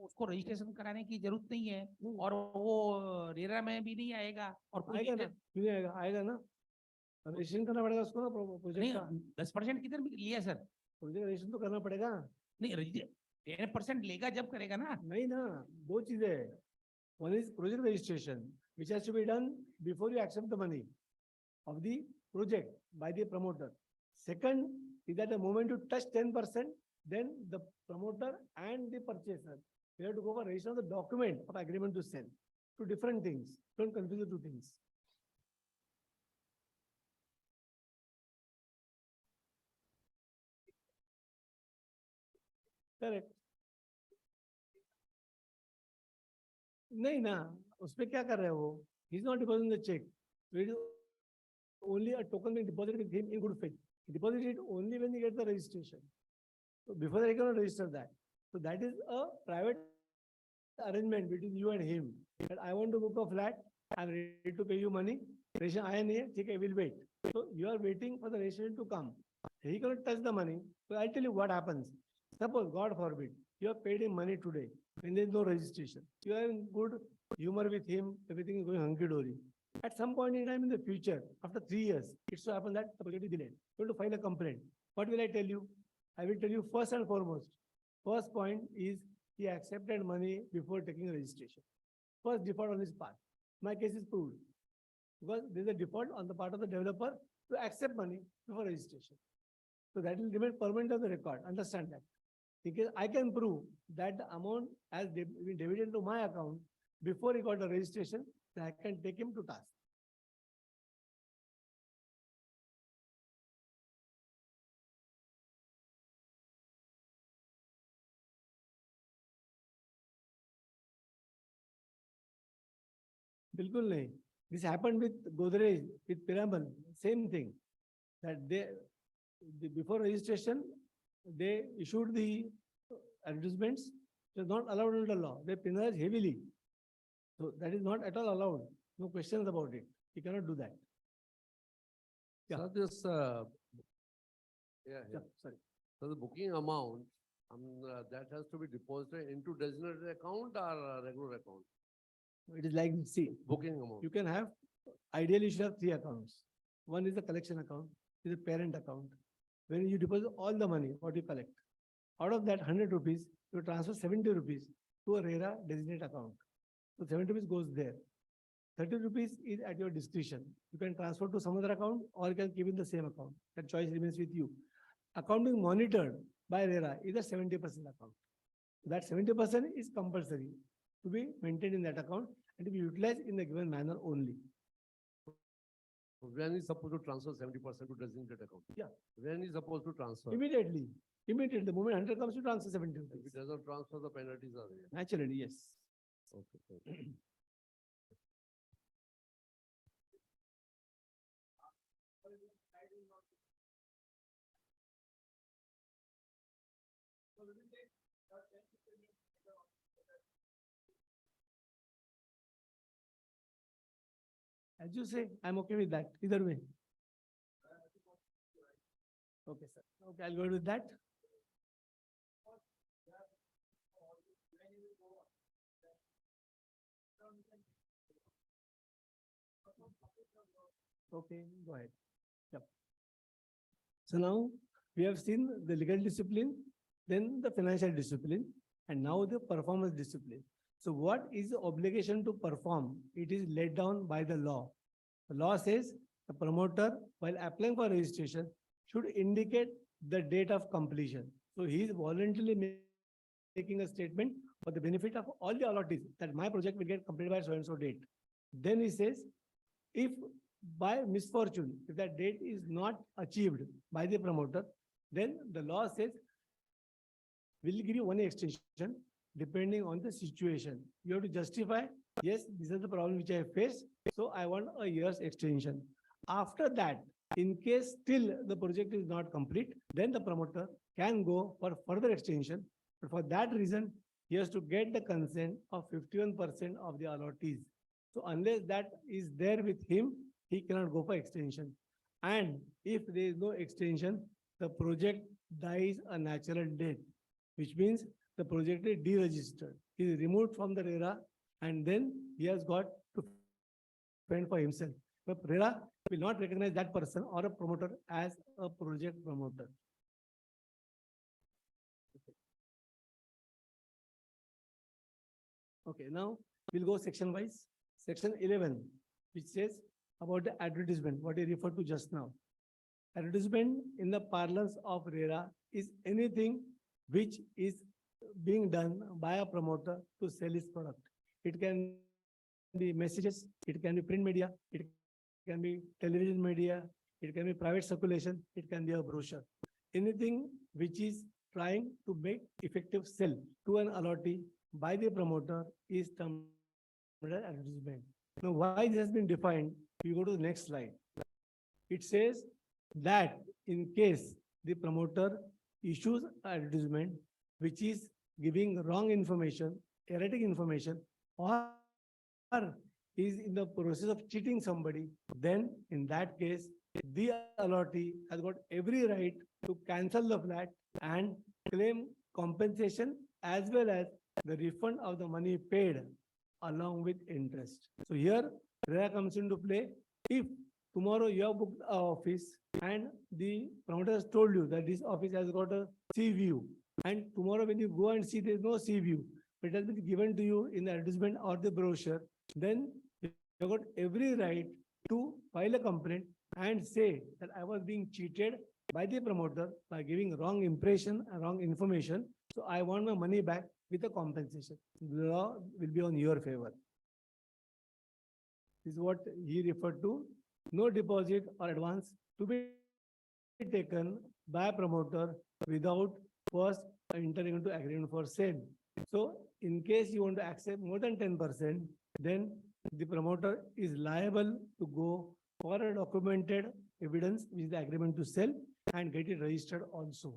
Speaker 2: उसको रजिस्ट्रेशन कराने की जरूरत नहीं है, और वो रेरा में भी नहीं आएगा, और कोई
Speaker 1: आएगा ना, क्यों नहीं आएगा? आएगा ना, रजिस्ट्रेशन करना पड़ेगा उसको ना, प्रोजेक्ट का
Speaker 2: 10% किधर लिया सर?
Speaker 1: प्रोजेक्ट रजिस्ट्रेशन तो करना पड़ेगा.
Speaker 2: नहीं, 10% लेगा जब करेगा ना.
Speaker 1: नहीं ना, दो चीजें है. One is project registration, which has to be done before you accept the money of the project by the promoter. Second is that the moment you touch 10%, then the promoter and the purchaser, they have to go for registration of the document of agreement to sell. Two different things. Don't confuse the two things. Correct. नहीं ना, उसपे क्या कर रहे हो वो? He's not depositing the check. So it is only a token being deposited with him in good faith. He deposits it only when he gets the registration. So before that, he cannot register that. So that is a private arrangement between you and him. That I want to book a flat, I'm ready to pay you money. Registration आया नहीं है, ठीक है, we'll wait. So you are waiting for the registration to come. He cannot touch the money. So I'll tell you what happens. Suppose, God forbid, you have paid him money today when there is no registration. You are in good humor with him, everything is going hunky-dory. At some point in time in the future, after 3 years, it so happens that the project is delayed. You have to file a complaint. What will I tell you? I will tell you first and foremost. First point is he accepted money before taking registration. First default on his part. My case is proved. because there is a default on the part of the developer to accept money before registration. So that will remain permanent on the record. Understand that. Because I can prove that the amount has been debited to my account before he got the registration, then I can take him to task. बिल्कुल नहीं. This happened with Godrej, with Piramal, same thing. That before registration, they issued the advertisements. It was not allowed under law. They penalized heavily. So that is not at all allowed. No questions about it. You cannot do that. Yeah.
Speaker 5: So this,
Speaker 1: Yeah, sorry.
Speaker 5: so the booking amount, that has to be deposited into designated account or a regular account?
Speaker 1: It is like, see,
Speaker 5: Booking amount.
Speaker 1: you can have, ideally you should have three accounts. One is the collection account, is a parent account. When you deposit all the money, what you collect, out of that 100 rupees, you transfer 70 rupees to a RERA designated account. So 70 rupees goes there. 30 rupees is at your discretion. You can transfer to some other account or you can keep in the same account. That choice remains with you. Account being monitored by RERA is a 70% account. That 70% is compulsory to be maintained in that account and to be utilized in the given manner only.
Speaker 5: When is supposed to transfer 70% to designated account?
Speaker 1: Yeah.
Speaker 5: When is supposed to transfer?
Speaker 1: Immediately, the moment 100 comes to transfer 70
Speaker 5: If it
Speaker 1: rupees.
Speaker 5: doesn't transfer, the penalties are there.
Speaker 1: Naturally, yes.
Speaker 5: Okay.
Speaker 1: As you say, I'm okay with that, either way. Okay, sir. Okay, I'll go with that. Okay, go ahead. Yep. So now we have seen the legal discipline, then the financial discipline, and now the performance discipline. So what is the obligation to perform? It is laid down by the law. The law says the promoter, while applying for registration, should indicate the date of completion. So he is voluntarily making a statement for the benefit of all the allottees that my project will get completed by so and so date. Then he says, if by misfortune, if that date is not achieved by the promoter, then the law says, we'll give you one extension depending on the situation. You have to justify, yes, this is the problem which I have faced, so I want a year's extension. After that, in case still the project is not complete, then the promoter can go for further extension. But for that reason, he has to get the consent of 51% of the allottees. So unless that is there with him, he cannot go for extension. And if there is no extension, the project dies a natural death, which means the project is deregistered. He is removed from the RERA and then he has got to fend for himself. But RERA will not recognize that person or a promoter as a project promoter. Okay, now we'll go section wise. Section 11, which says about the advertisement, what I referred to just now. Advertisement in the parlance of RERA is anything which is being done by a promoter to sell his product. It can be messages, it can be print media, it can be television media, it can be private circulation, it can be a brochure. Anything which is trying to make effective sell to an allottee by the promoter is termed as advertisement. Now, why this has been defined, we go to the next slide. It says that in case the promoter issues advertisement which is giving wrong information, erratic information, or is in the process of cheating somebody, then in that case, the allottee has got every right to cancel the flat and claim compensation as well as the refund of the money paid along with interest. So here, RERA comes into play. If tomorrow you have booked an office and the promoter has told you that this office has got a sea view, and tomorrow when you go and see there is no sea view, but it has been given to you in the advertisement or the brochure, then you have got every right to file a complaint and say that I was being cheated by the promoter by giving wrong impression and wrong information. So I want my money back with a compensation. The law will be on your favor. This is what he referred to. No deposit or advance to be taken by promoter without first entering into agreement for sale. So in case you want to accept more than 10%, then the promoter is liable to go for a documented evidence which is the agreement to sell and get it registered also.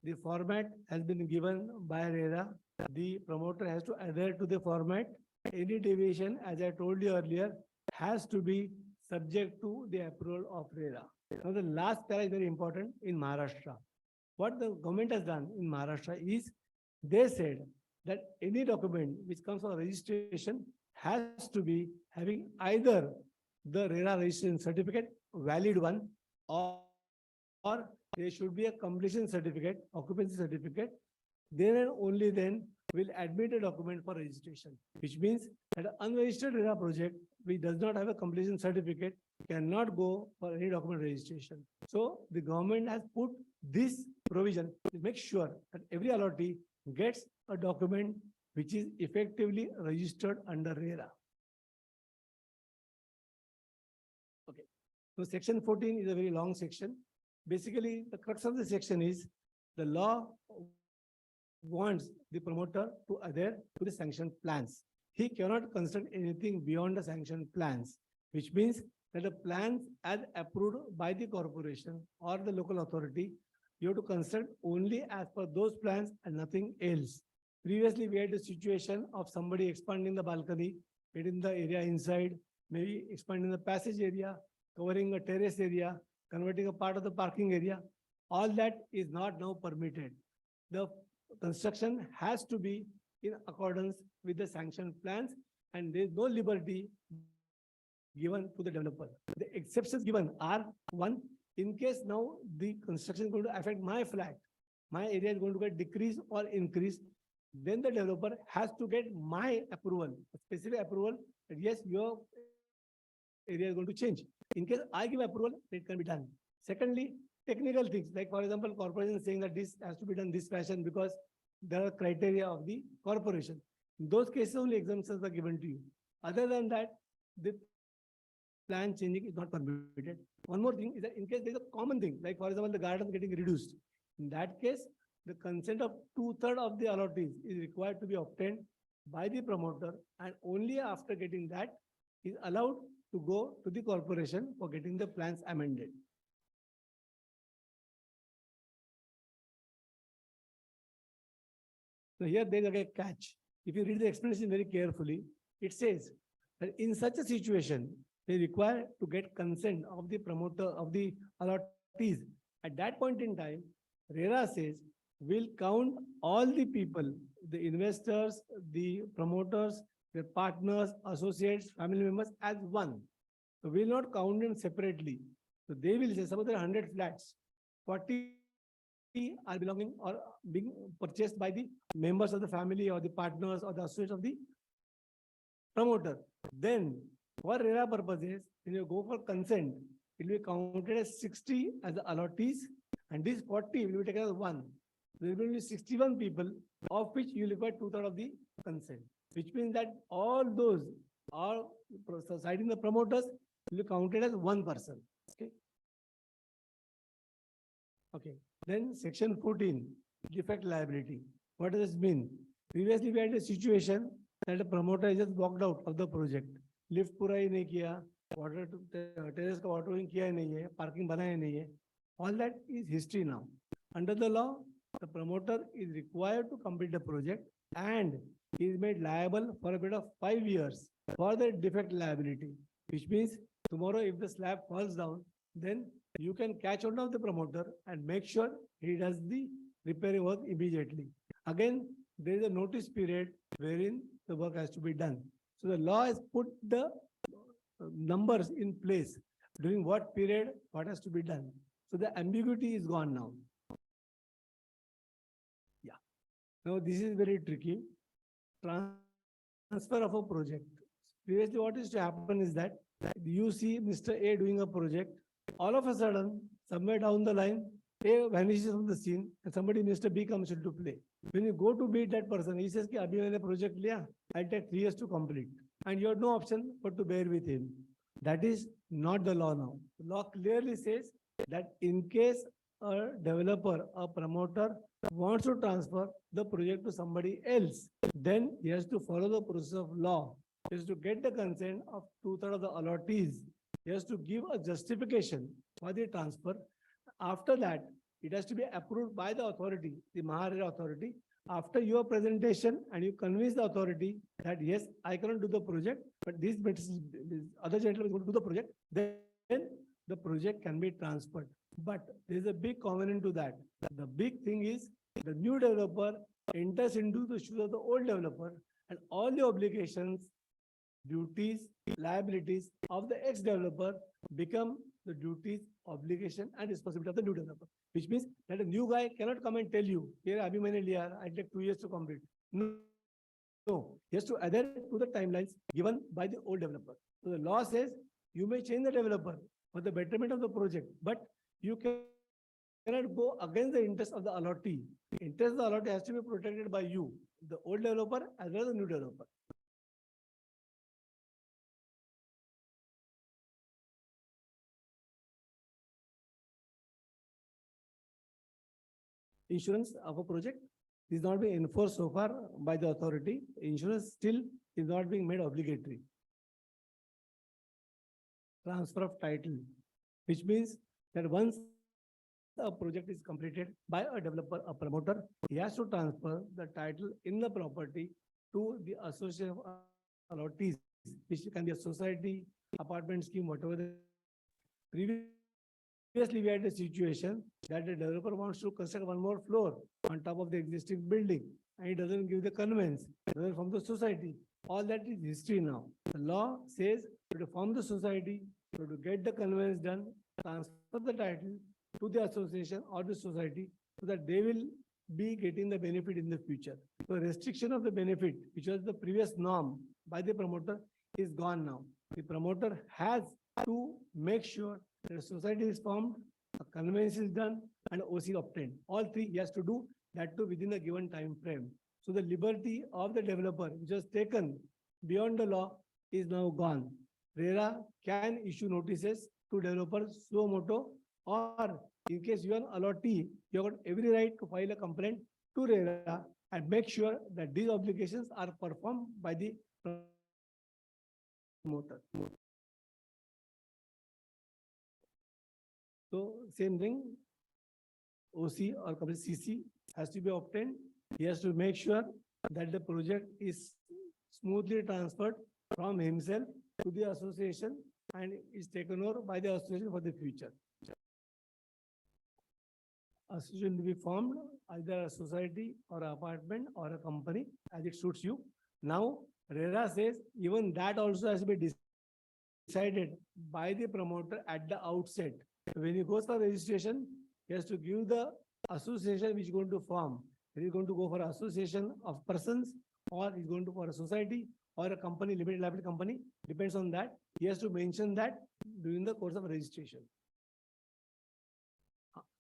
Speaker 1: The format has been given by RERA. The promoter has to adhere to the format. Any deviation, as I told you earlier, has to be subject to the approval of RERA. Now the last para is very important in Maharashtra. What the government has done in Maharashtra is they said that any document which comes for registration has to be having either the RERA registration certificate, valid one, or there should be a completion certificate, occupancy certificate. Then and only then will admit a document for registration, which means that an unregistered RERA project which does not have a completion certificate cannot go for any document registration. So the government has put this provision to make sure that every allottee gets a document which is effectively registered under RERA. Okay. So section 14 is a very long section. Basically, the crux of the section is the law wants the promoter to adhere to the sanctioned plans. He cannot construct anything beyond the sanctioned plans, which means that the plans as approved by the corporation or the local authority, you have to construct only as per those plans and nothing else. Previously, we had a situation of somebody expanding the balcony, getting the area inside, maybe expanding the passage area, covering a terrace area, converting a part of the parking area. All that is not now permitted. The construction has to be in accordance with the sanctioned plans, and there is no liberty given to the developer. The exceptions given are: one, in case now the construction is going to affect my flat, my area is going to get decreased or increased, then the developer has to get my approval, a specific approval that yes, your area is going to change. In case I give approval, it can be done. Secondly, technical things, like for example, corporation saying that this has to be done this fashion because there are criteria of the corporation. In those cases, only exemptions are given to you. Other than that, the plan changing is not permitted. One more thing is that in case there is a common thing, like for example, the garden getting reduced. In that case, the consent of 2/3 of the allottees is required to be obtained by the promoter, and only after getting that is allowed to go to the corporation for getting the plans amended. So here there is a catch. If you read the explanation very carefully, it says that in such a situation, they require to get consent of the promoter of the allottees. At that point in time, RERA says will count all the people, the investors, the promoters, their partners, associates, family members as one. So we will not count them separately. So they will say suppose there are 100 flats, 40 are belonging or being purchased by the members of the family or the partners or the associates of the promoter. Then for RERA purposes, when you go for consent, it will be counted as 60 as the allottees, and this 40 will be taken as one. There will be 61 people, of which you require 2/3 of the consent, which means that all those are citing the promoters will be counted as one person. Okay. Okay. Then section 14, defect liability. What does this mean? Previously, we had a situation that the promoter just walked out of the project. Lift पूरा ही नहीं किया, water terrace का watering किया ही नहीं है, parking बनाया नहीं है. All that is history now. Under the law, the promoter is required to complete the project and is made liable for a period of 5 years for the defect liability, which means tomorrow if the slab falls down, then you can catch hold of the promoter and make sure he does the repairing work immediately. Again, there is a notice period wherein the work has to be done. So the law has put the numbers in place during what period what has to be done. So the ambiguity is gone now. Yeah. Now this is very tricky. Transfer of a project. Previously what used to happen is that you see Mr. A doing a project, all of a sudden, somewhere down the line, A vanishes from the scene and somebody, Mr. B, comes into play. When you go to meet that person, he says, "Ki abhi maine project liya, I'll take 3 years to complete." And you have no option but to bear with him. That is not the law now. The law clearly says that in case a developer, a promoter wants to transfer the project to somebody else, then he has to follow the process of law. He has to get the consent of 2/3 of the allottees. He has to give a justification for the transfer. After that, it has to be approved by the authority, the RERA authority. After your presentation and you convince the authority that yes, I cannot do the project, but this other gentleman is going to do the project, then the project can be transferred. But there is a big covenant to that. The big thing is the new developer enters into the shoes of the old developer, and all the obligations, duties, liabilities of the ex-developer become the duties, obligation and responsibility of the new developer. Which means that a new guy cannot come and tell you, "Here, abhi maine liya, I'll take 2 years to complete." No, he has to adhere to the timelines given by the old developer. So the law says you may change the developer for the betterment of the project, but you cannot go against the interest of the allottee. Interest of the allottee has to be protected by you, the old developer as well as the new developer. Insurance of a project is not being enforced so far by the authority. Insurance still is not being made obligatory. Transfer of title, which means that once a project is completed by a developer, a promoter, he has to transfer the title in the property to the association of allottees, which can be a society, apartment scheme, whatever. Previously, we had a situation that the developer wants to construct one more floor on top of the existing building, and he doesn't give the conveyance from the society. All that is history now. The law says to form the society, to get the conveyance done, transfer the title to the association or the society, so that they will be getting the benefit in the future. So restriction of the benefit, which was the previous norm by the promoter, is gone now. The promoter has to make sure that a society is formed, a conveyance is done, and OC obtained. All three he has to do that too within a given time frame. So the liberty of the developer, which was taken beyond the law, is now gone. RERA can issue notices to developers suo moto, or in case you are an allottee, you have got every right to file a complaint to RERA and make sure that these obligations are performed by the promoter. So same thing, OC or CC has to be obtained. He has to make sure that the project is smoothly transferred from himself to the association and is taken over by the association for the future. Association will be formed, either a society or an apartment or a company, as it suits you. Now, RERA says even that also has to be decided by the promoter at the outset. When he goes for registration, he has to give the association which is going to form. He is going to go for an association of persons, or he's going to for a society or a company, limited liability company, depends on that. He has to mention that during the course of registration.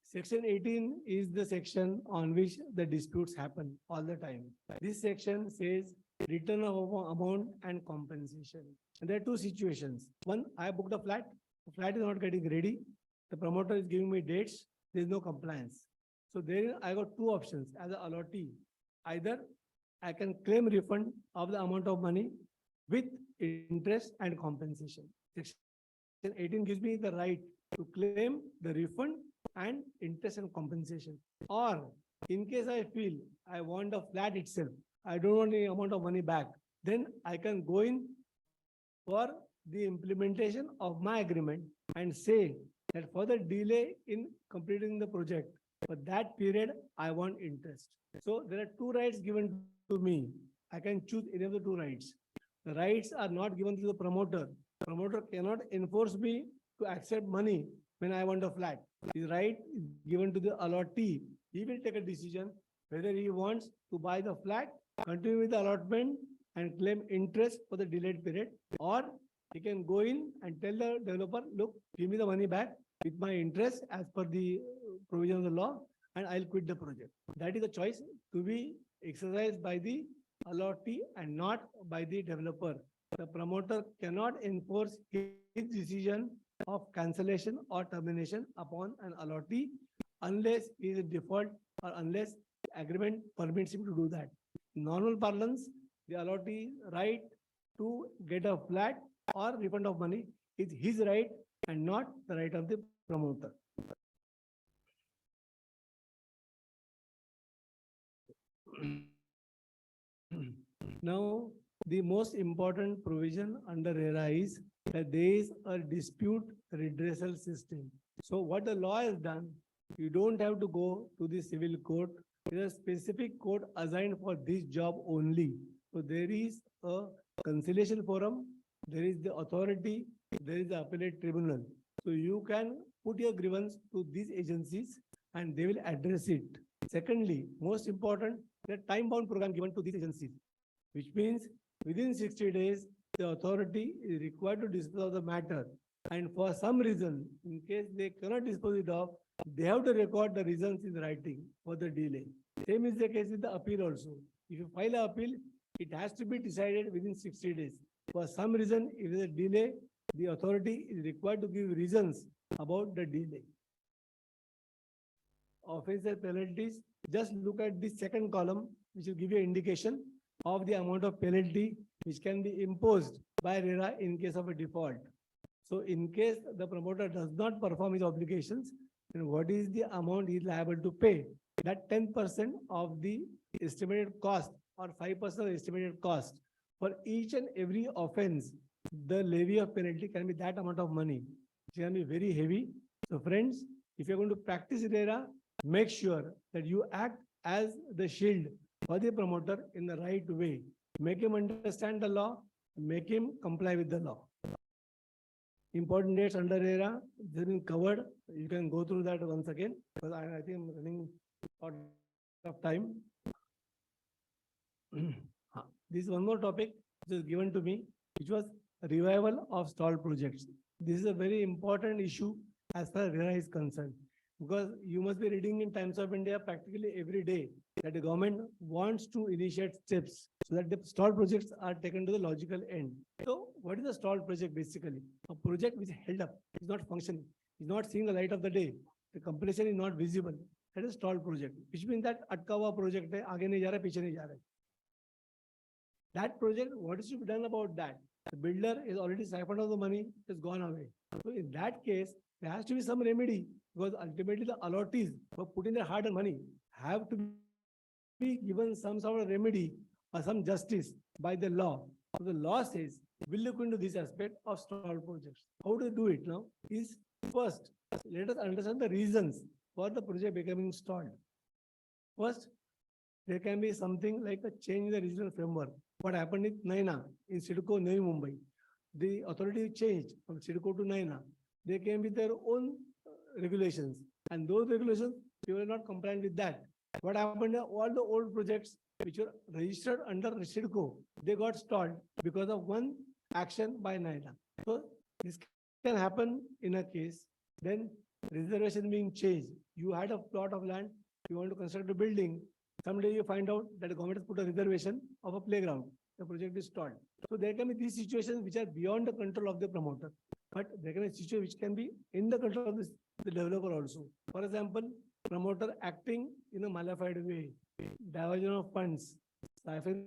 Speaker 1: Section 18 is the section on which the disputes happen all the time. This section says return of amount and compensation. And there are two situations. One, I booked a flat. The flat is not getting ready. The promoter is giving me dates. There is no compliance. So there I got two options as an allottee. Either I can claim refund of the amount of money with interest and compensation. Section 18 gives me the right to claim the refund and interest and compensation. Or in case I feel I want the flat itself, I don't want any amount of money back, then I can go in for the implementation of my agreement and say that for the delay in completing the project, for that period, I want interest. So there are two rights given to me. I can choose any of the two rights. The rights are not given to the promoter. Promoter cannot enforce me to accept money when I want a flat. His right is given to the allottee. He will take a decision whether he wants to buy the flat, continue with the allotment and claim interest for the delayed period, or he can go in and tell the developer, look, give me the money back with my interest as per the provision of the law, and I'll quit the project. That is the choice to be exercised by the allottee and not by the developer. The promoter cannot enforce his decision of cancellation or termination upon an allottee unless he is in default or unless agreement permits him to do that. In normal parlance, the allottee right to get a flat or refund of money is his right and not the right of the promoter. Now, the most important provision under RERA is that there is a dispute redressal system. So what the law has done, you don't have to go to the civil court. There is a specific court assigned for this job only. So there is a conciliation forum, there is the authority, there is the appellate tribunal. So you can put your grievance to these agencies and they will address it. Secondly, most important, the time-bound program given to these agencies, which means within 60 days, the authority is required to dispose of the matter. And for some reason, in case they cannot dispose it of, they have to record the reasons in writing for the delay. Same is the case with the appeal also. If you file an appeal, it has to be decided within 60 days. For some reason, if there is a delay, the authority is required to give reasons about the delay. Offense and penalties, just look at the second column, which will give you an indication of the amount of penalty which can be imposed by RERA in case of a default. So in case the promoter does not perform his obligations, then what is the amount he is liable to pay? That 10% of the estimated cost or 5% of the estimated cost for each and every offense, the levy of penalty can be that amount of money. It can be very heavy. So friends, if you're going to practice RERA, make sure that you act as the shield for the promoter in the right way. Make him understand the law, make him comply with the law. Important dates under RERA, they've been covered. You can go through that once again, because I think I'm running out of time. This is one more topic which is given to me, which was revival of stalled projects. This is a very important issue as far as RERA is concerned, because you must be reading in Times of India practically every day that the government wants to initiate steps so that the stalled projects are taken to the logical end. So what is a stalled project basically? A project which is held up, is not functioning, is not seeing the light of the day, the completion is not visible. That is a stalled project, which means that atka hua project hai, aage nahi ja raha, piche nahi ja raha. That project, what is to be done about that? The builder is already siphoned off the money, it has gone away. So in that case, there has to be some remedy, because ultimately the allottees who have put in their hard-earned money have to be given some sort of remedy or some justice by the law. So the law says, we'll look into this aspect of stalled projects. How to do it now is, first, let us understand the reasons for the project becoming stalled. First, there can be something like a change in the regional framework. What happened with Naina in Sidco, Navi Mumbai? The authority changed from Sidco to Naina. They came with their own regulations, and those regulations, they were not compliant with that. What happened? All the old projects which were registered under Sidco, they got stalled because of one action by Naina. So this can happen in a case, then reservation being changed. You had a plot of land, you want to construct a building. Someday you find out that the government has put a reservation of a playground. The project is stalled. So there can be these situations which are beyond the control of the promoter. But there can be a situation which can be in the control of the developer also. For example, promoter acting in a malified way, diversion of funds, siphoning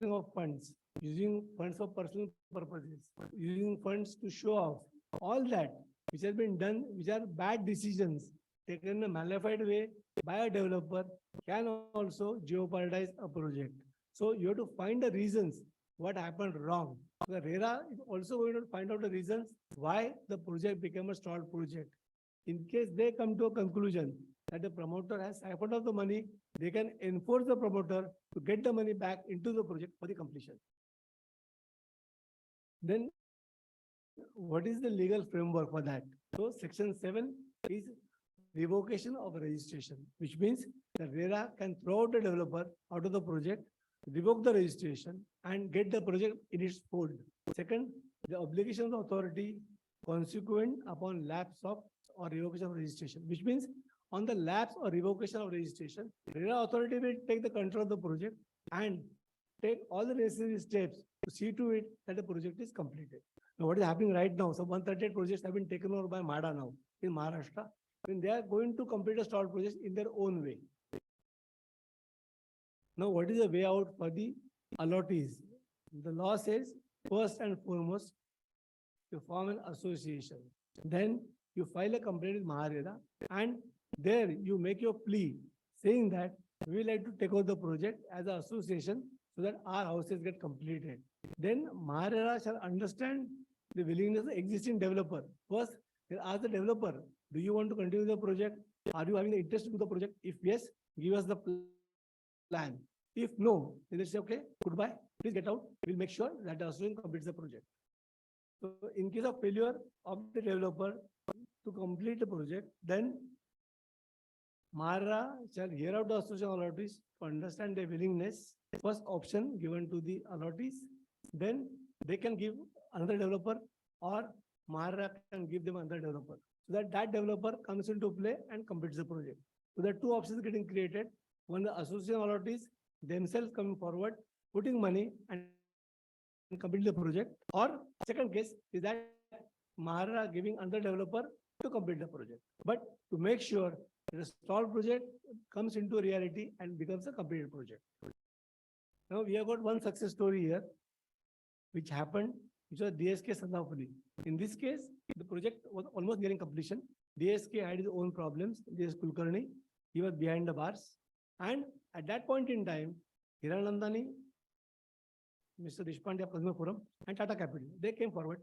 Speaker 1: of funds, using funds for personal purposes, using funds to show off. All that which has been done, which are bad decisions taken in a malified way by a developer, can also jeopardize a project. So you have to find the reasons what happened wrong. The RERA is also going to find out the reasons why the project became a stalled project. In case they come to a conclusion that the promoter has siphoned off the money, they can enforce the promoter to get the money back into the project for the completion. Then what is the legal framework for that? So section 7 is revocation of registration, which means the RERA can throw out the developer out of the project, revoke the registration, and get the project in its fold. Second, the obligation of the authority consequent upon lapse of or revocation of registration, which means on the lapse or revocation of registration, RERA authority will take the control of the project and take all the necessary steps to see to it that the project is completed. Now, what is happening right now? So 138 projects have been taken over by MADA now in Maharashtra. When they are going to complete a stalled project in their own way. Now, what is the way out for the allottees? The law says, first and foremost, you form an association. Then you file a complaint with RERA, and there you make your plea saying that we would like to take over the project as an association so that our houses get completed. Then RERA shall understand the willingness of the existing developer. First, they ask the developer, do you want to continue the project? Are you having the interest to do the project? If yes, give us the plan. If no, then they say, okay, goodbye, please get out. We'll make sure that the association completes the project. So in case of failure of the developer to complete the project, then RERA shall hear out the association allottees to understand their willingness. First option given to the allottees, then they can give another developer or RERA can give them another developer. So that developer comes into play and completes the project. So there are two options getting created. One, the association allottees themselves coming forward, putting money and complete the project. Or second case is that RERA giving another developer to complete the project. But to make sure the stalled project comes into reality and becomes a completed project. Now we have got one success story here, which happened, which was DSK Sandapuli. In this case, the project was almost nearing completion. DSK had his own problems. DS Kulkarni, he was behind the bars. And at that point in time, Hiranandani, Mr. Deshpande of Consumer Forum, and Tata Capital, they came forward.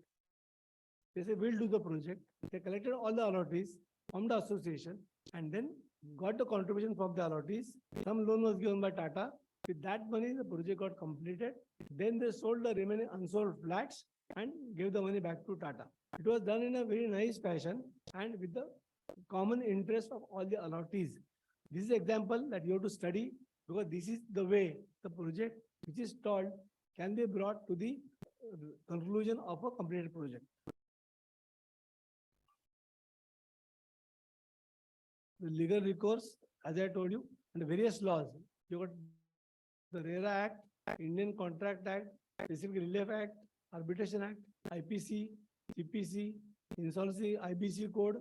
Speaker 1: They said, we'll do the project. They collected all the allottees, formed the association, and then got the contribution from the allottees. Some loan was given by Tata. With that money, the project got completed. Then they sold the remaining unsold flats and gave the money back to Tata. It was done in a very nice fashion and with the common interest of all the allottees. This is an example that you have to study because this is the way the project which is stalled can be brought to the conclusion of a completed project. The legal recourse, as I told you, and the various laws. You got the RERA Act, Indian Contract Act, Basic Relief Act, Arbitration Act, IPC, CPC, Insolvency, IBC Code,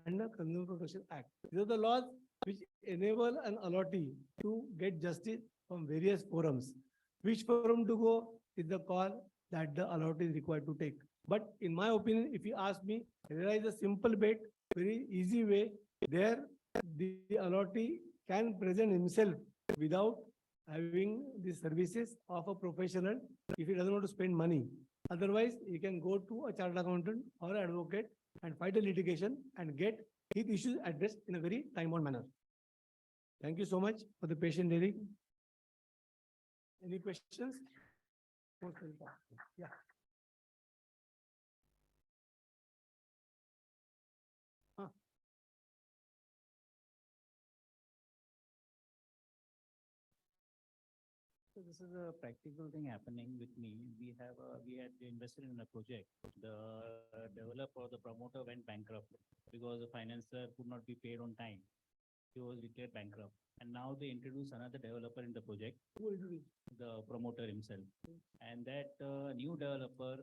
Speaker 1: and the Consumer Protection Act. These are the laws which enable an allottee to get justice from various forums. Which forum to go is the call that the allottee is required to take. But in my opinion, if you ask me, RERA is a simple bet, very easy way. There, the allottee can present himself without having the services of a professional if he doesn't want to spend money. Otherwise, he can go to a chartered accountant or an advocate and fight a litigation and get his issues addressed in a very time-bound manner. Thank you so much for the patient hearing. Any questions? Yeah.
Speaker 6: So this is a practical thing happening with me. We had invested in a project. The developer, the promoter went bankrupt because the financer could not be paid on time. He was declared bankrupt. And now they introduce another developer in the project, the promoter himself. And that new developer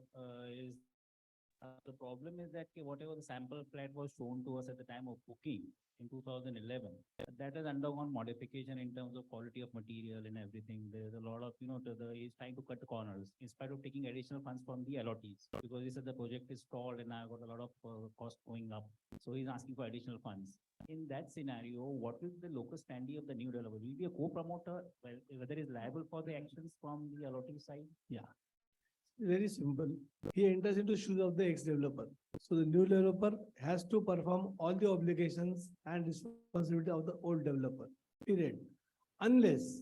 Speaker 6: the problem is that whatever the sample flat was shown to us at the time of booking in 2011, that has undergone modification in terms of quality of material and everything. There's a lot of, he's trying to cut the corners in spite of taking additional funds from the allottees because he said the project is stalled and I've got a lot of cost going up. So he's asking for additional funds. In that scenario, what is the locus standi of the new developer? Will he be a co-promoter, whether he's liable for the actions from the allottee side? Yeah.
Speaker 1: Very simple. He enters into shoes of the ex-developer. So the new developer has to perform all the obligations and responsibility of the old developer. Period. Unless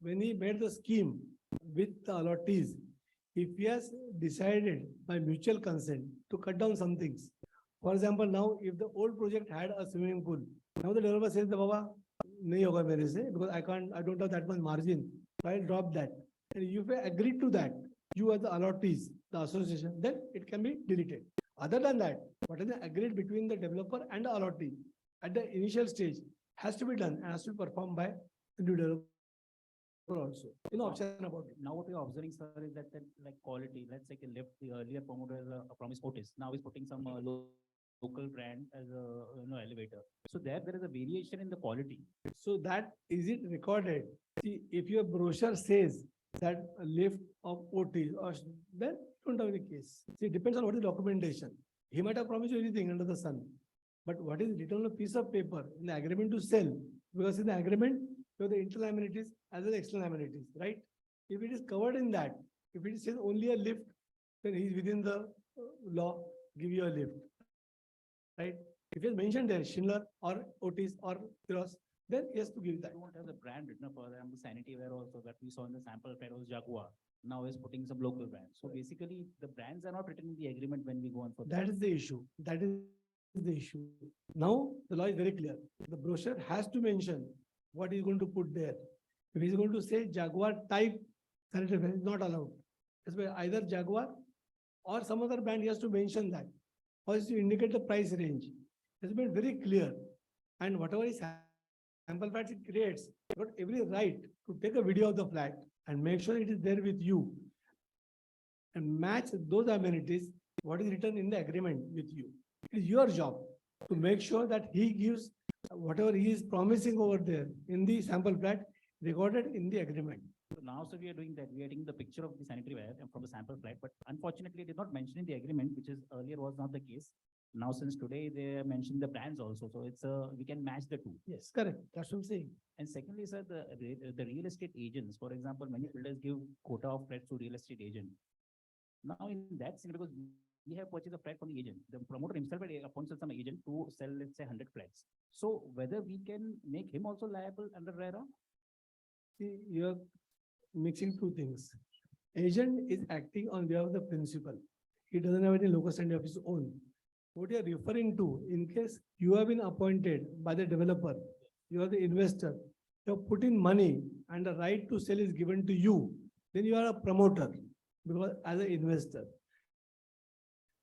Speaker 1: when he made the scheme with the allottees, if he has decided by mutual consent to cut down some things. For example, now if the old project had a swimming pool, now the developer says, Baba, nahi hoga mere se, because I don't have that much margin. So I'll drop that. And if you agree to that, you as the allottees, the association, then it can be deleted. Other than that, what is agreed between the developer and the allottee at the initial stage has to be done and has to be performed by the new developer also. No option about it.
Speaker 6: Now what we are observing, sir, is that like quality, let's say left the earlier promoter as a promise Otis. Now he's putting some local brand as a elevator. So there is a variation in the quality.
Speaker 1: So that is it recorded? See, if your brochure says that a lift of OT, or then you don't have any case. See, it depends on what is documentation. He might have promised you anything under the sun. But what is written on a piece of paper in the agreement to sell? Because in the agreement, you have the internal amenities as well as external amenities, right? If it is covered in that, if it says only a lift, then he is within the law, give you a lift, right? If it's mentioned there, Schindler or Otis or Cross, then he has to give that.
Speaker 6: You won't have the brand written up for them, the sanity ware also that we saw in the sample pad was Jaguar. Now he's putting some local brands. So basically the brands are not written in the agreement when we go on for
Speaker 1: That is the issue. That is the issue. Now the law is very clear. The brochure has to mention what he's going to put there. If he's going to say Jaguar type sanitary ware, it's not allowed. It's by either Jaguar or some other brand, he has to mention that. Or is to indicate the price range. It's been very clear. And whatever is sample flats it creates, you got every right to take a video of the flat and make sure it is there with you and match those amenities, what is written in the agreement with you. It is your job to make sure that he gives whatever he is promising over there in the sample flat recorded in the agreement.
Speaker 6: So now, so we are doing that. We are taking the picture of the sanitary ware and from the sample flat, but unfortunately, it is not mentioned in the agreement, which is earlier was not the case. Now, since today they are mentioning the brands also, so it's we can match the two.
Speaker 1: Yes, correct. That's what I'm saying.
Speaker 6: And secondly, sir, the real estate agents, for example, many builders give quota of flats to real estate agent. Now, in that scenario, because we have purchased a flat from the agent, the promoter himself appoints some agent to sell, let's say, 100 flats. So whether we can make him also liable under RERA?
Speaker 1: See, you're mixing two things. Agent is acting on behalf of the principal. He doesn't have any locus standi of his own. What you are referring to, in case you have been appointed by the developer, you are the investor, you have put in money and the right to sell is given to you, then you are a promoter because as an investor.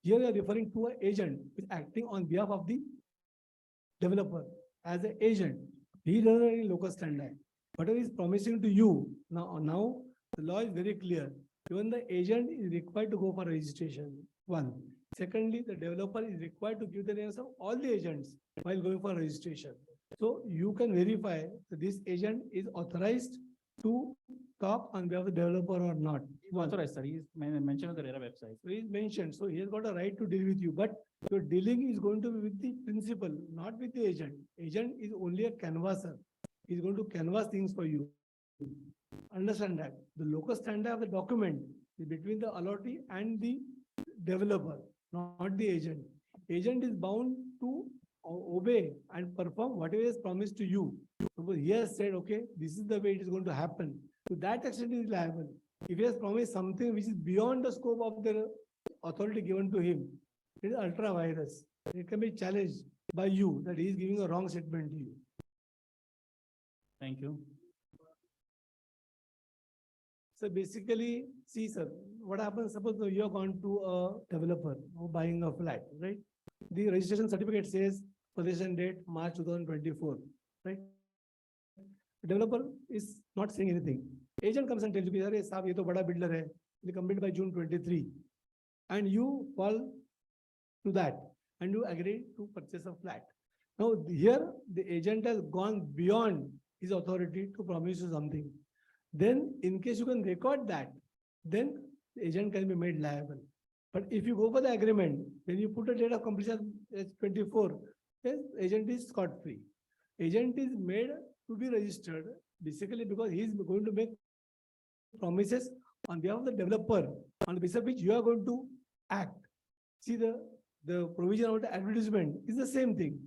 Speaker 1: Here you are referring to an agent who is acting on behalf of the developer as an agent. He doesn't have any locus standi. Whatever he is promising to you, now the law is very clear. Even the agent is required to go for registration. One. Secondly, the developer is required to give the names of all the agents while going for registration. So you can verify that this agent is authorized to talk on behalf of the developer or not.
Speaker 6: Authorized, sir. He is mentioned on the RERA website.
Speaker 1: So he is mentioned. So he has got a right to deal with you, but your dealing is going to be with the principal, not with the agent. Agent is only a canvasser. He is going to canvass things for you. Understand that. The locus standi of the document is between the allottee and the developer, not the agent. Agent is bound to obey and perform whatever is promised to you. Suppose he has said, okay, this is the way it is going to happen. To that extent, he is liable. If he has promised something which is beyond the scope of the authority given to him, it is ultra virus. It can be challenged by you that he is giving a wrong statement to you.
Speaker 6: Thank you.
Speaker 1: So basically, see, sir, what happens? Suppose you have gone to a developer who buying a flat, right? The registration certificate says possession date March 2024, right? The developer is not saying anything. Agent comes and tells you, "Arey saab, ye to bada builder hai. Will complete by June 23," and you fall to that and you agree to purchase a flat. Now here the agent has gone beyond his authority to promise you something. Then in case you can record that, then the agent can be made liable. But if you go for the agreement, then you put a date of completion as 24, then agent is scot-free. Agent is made to be registered basically because he is going to make promises on behalf of the developer on the basis of which you are going to act. See, the provision of the advertisement is the same thing.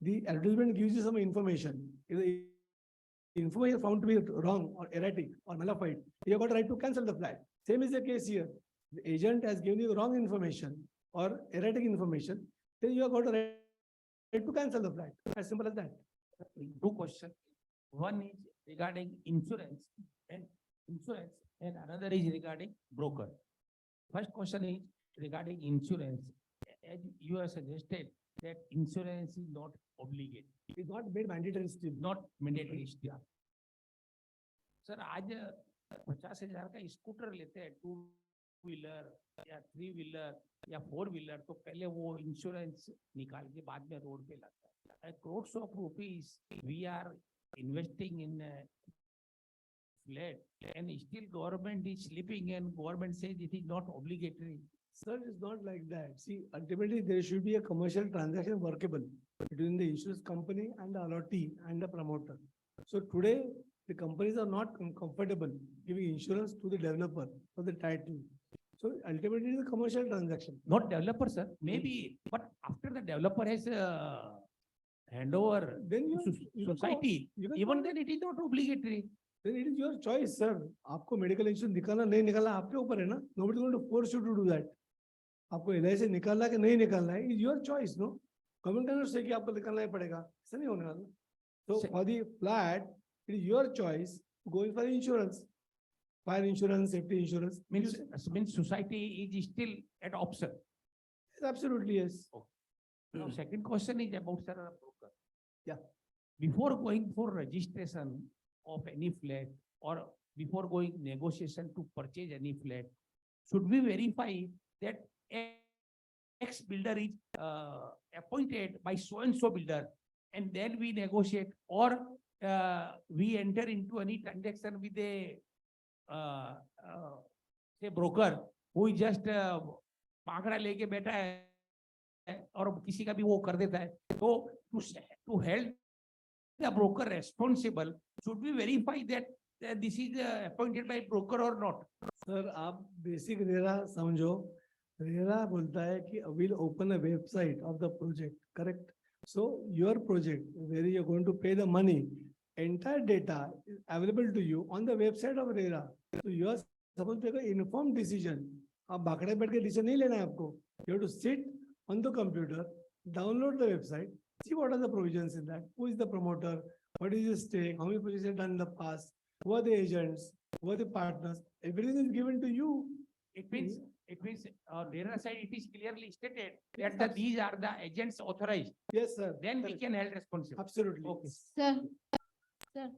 Speaker 1: The advertisement gives you some information. If the information is found to be wrong or erratic or nullified, you have got the right to cancel the flat. Same is the case here. The agent has given you the wrong information or erratic information, then you have got the right to cancel the flat. As simple as that.
Speaker 2: Two questions. One is regarding insurance and another is regarding broker. First question is regarding insurance. As you have suggested that insurance is not obligate,
Speaker 1: It's not made mandatory still.
Speaker 2: not mandatory still. Sir आज 50,000 का scooter लेते हैं, 2 wheeler या 3 wheeler या 4 wheeler, तो पहले वो insurance निकाल के बाद में रोड पे लाता है. crores of rupees we are investing in flat, and still government is sleeping and government says it is not obligatory.
Speaker 1: Sir, it's not like that. See, ultimately, there should be a commercial transaction workable between the insurance company and the allottee and the promoter. So today, the companies are not comfortable giving insurance to the developer for the title. So ultimately, it's a commercial transaction.
Speaker 2: Not developer, sir, maybe, but after the developer has handover
Speaker 1: Then you,
Speaker 2: to
Speaker 1: you can
Speaker 2: society,
Speaker 1: you can
Speaker 2: even
Speaker 1: call-
Speaker 2: then it is not obligatory.
Speaker 1: then it is your choice, sir. आपको medical insurance निकालना नहीं निकालना आपके ऊपर है ना. Nobody is going to force you to do that. आपको LIC निकालना है कि नहीं निकालना है, is your choice, no? Government cannot say कि आपको निकालना ही पड़ेगा. ऐसा नहीं होने वाला. So
Speaker 2: Se-
Speaker 1: for the flat, it is your choice going for insurance, fire insurance, safety insurance.
Speaker 2: Means society is still at option.
Speaker 1: Absolutely yes.
Speaker 2: Now, second question is about, sir, broker.
Speaker 1: Yeah.
Speaker 2: Before going for registration of any flat or before going negotiation to purchase any flat, should we verify that X builder is appointed by so and so builder, and then we negotiate, or we enter into any transaction with a say broker who is just पाकड़ा लेके बैठा है और किसी का भी वो कर देता है. तो to hold the broker responsible, should we verify that this is appointed by broker or not?
Speaker 1: Sir, आप basic RERA समझो. RERA बोलता है कि will open a website of the project, correct? So your project where you are going to pay the money, entire data is available to you on the website of RERA. So you are supposed to take an informed decision. आप बाकड़े बैठ के decision नहीं लेना है आपको. You have to sit on the computer, download the website, see what are the provisions in that, who is the promoter, what is the stake, how many projects are done in the past, who are the agents, who are the partners, everything is given to you.
Speaker 2: It means RERA side it is clearly stated that these are the agents authorized.
Speaker 1: Yes, sir.
Speaker 2: Then we
Speaker 1: Correct.
Speaker 2: can held responsible.
Speaker 1: Absolutely.
Speaker 2: Okay.
Speaker 7: Sir, sir.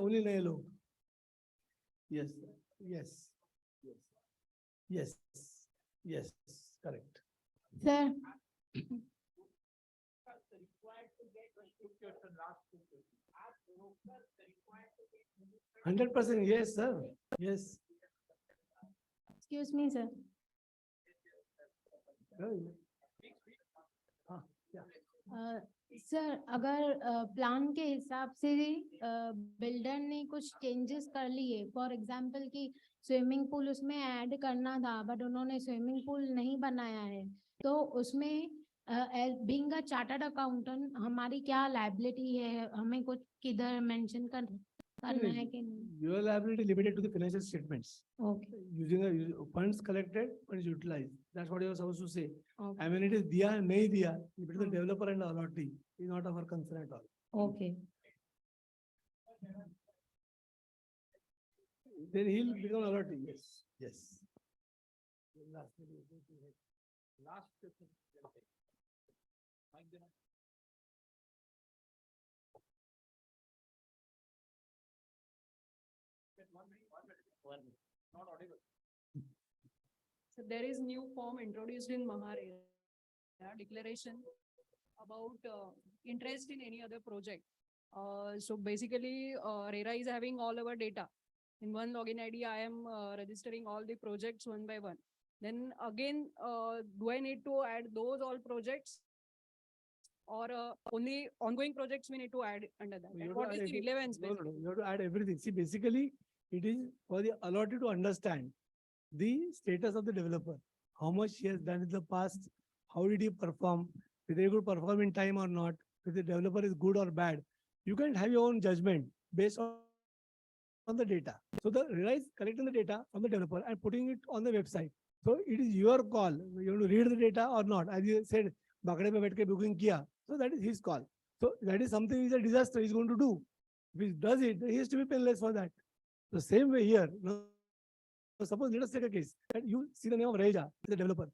Speaker 1: Only नए लोग. Yes, yes, yes, yes, correct.
Speaker 7: Sir,
Speaker 1: 100% yes, sir. Yes.
Speaker 7: excuse me, sir.
Speaker 1: हाँ,
Speaker 7: sir, अगर plan के हिसाब से builder ने कुछ changes कर लिए, फॉर एग्जांपल कि स्विमिंग पूल उसमें ऐड करना था बट उन्होंने स्विमिंग पूल नहीं बनाया है, तो उसमें बीइंग अ चार्टर्ड अकाउंटेंट हमारी क्या लायबिलिटी है, हमें कुछ किधर मेंशन करना है कि नहीं?
Speaker 1: Your liability limited to the financial statements.
Speaker 7: Okay
Speaker 1: Using the funds collected, funds utilized. That's what you are supposed to say.
Speaker 7: Okay
Speaker 1: Amenities दिया है नहीं दिया, between the developer and the allottee is not our concern at all.
Speaker 7: Okay
Speaker 1: Then he'll become allottee. Yes, yes.
Speaker 2: Last question. Not audible.
Speaker 8: So there is new form introduced in Mohare declaration about interest in any other project. So basically, RERA is having all our data. In one login ID, I am registering all the projects one by one. Then again, do I need to add those all projects? Or only ongoing projects we need to add under that?
Speaker 1: You
Speaker 8: And
Speaker 1: have
Speaker 8: what
Speaker 1: to
Speaker 8: is
Speaker 1: add
Speaker 8: the
Speaker 1: every-
Speaker 8: relevance?
Speaker 1: No, you have to add everything. See, basically, it is for the allottee to understand the status of the developer, how much he has done in the past, how did he perform, whether he could perform in time or not, whether the developer is good or bad. You can have your own judgment based on the data. So the RERA is collecting the data from the developer and putting it on the website. So it is your call. You have to read the data or not. As you said, Bakade mein baith ke booking kiya. So that is his call. So that is something is a disaster he's going to do. If he does it, he has to be penalized for that. The same way here. Now, suppose let us take a case that you see the name of Reja, the developer.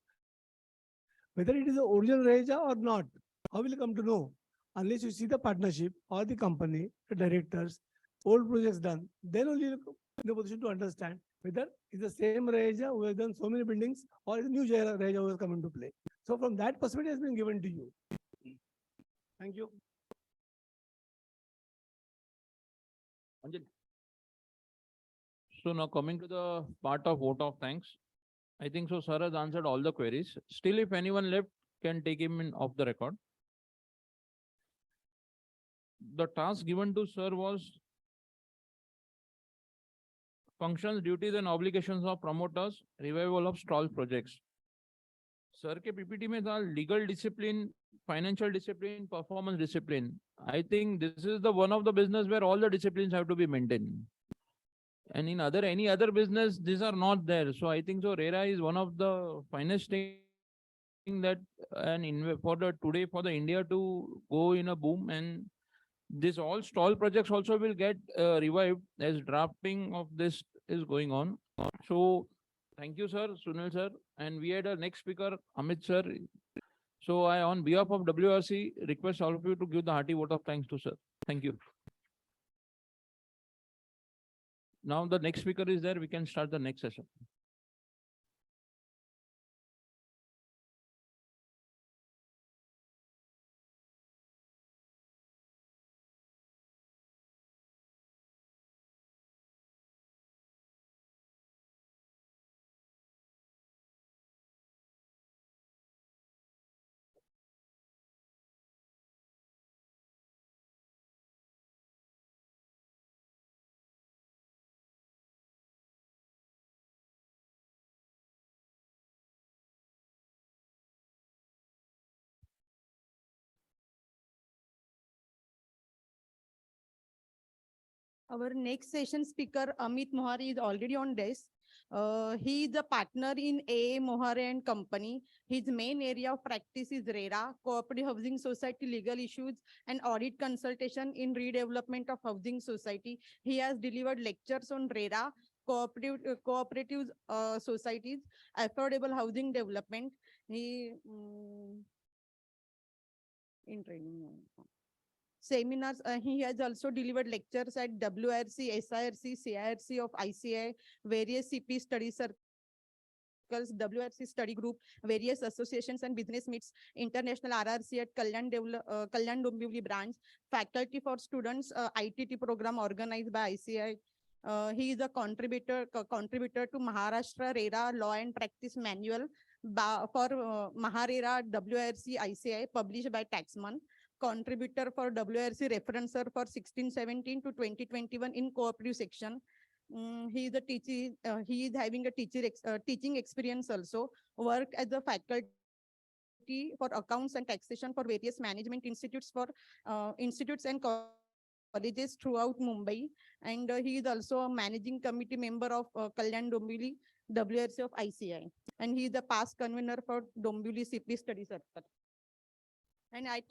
Speaker 1: Whether it is the original Reja or not, how will you come to know? Unless you see the partnership or the company, the directors, old projects done, then only you in a position to understand whether it's the same Reja who has done so many buildings or is a new Reja who has come into play. So from that perspective has been given to you. Thank you.
Speaker 9: So now coming to the part of vote of thanks, I think so sir has answered all the queries. Still, if anyone left, can take him in off the record. The task given to sir was functions, duties and obligations of promoters, revival of stalled projects. Sir के PPT में था legal discipline, financial discipline, performance discipline. I think this is the one of the business where all the disciplines have to be maintained. And in any other business, these are not there. So I think so RERA is one of the finest thing that for the India to go in a boom, and this all stall projects also will get revived as drafting of this is going on. So thank you, sir, Sunil sir. And we had a next speaker, Amit sir. So I, on behalf of WRC, request all of you to give the hearty vote of thanks to sir. Thank you. Now the next speaker is there. We can start the next session.
Speaker 10: Our next session speaker, Amit Mohare, is already on desk. He is a partner in A. Mohare and Company. His main area of practice is RERA, Cooperative Housing Society legal issues, and audit consultation in redevelopment of housing society. He has delivered lectures on RERA, cooperative societies, affordable housing development. He in training. Seminars. He has also delivered lectures at WRC, SIRC, CIRC of ICI, various CP study circles, WRC study group, various associations and business meets, international RRC at Kalyan Dombivli branch, faculty for students, ITT program organized by ICI. He is a contributor to Maharashtra RERA Law and Practice Manual for Maharera WRC ICI, published by Taxman. Contributor for WRC referencer for 1617 to 2021 in cooperative section. He is a teacher. He is having a teaching experience also. Worked as a faculty for accounts and taxation for various management institutes and colleges throughout Mumbai. And he is also a managing committee member of Kalyan Dombivli WRC of ICI. And he is the past convener for Dombivli CP Study Circle. And I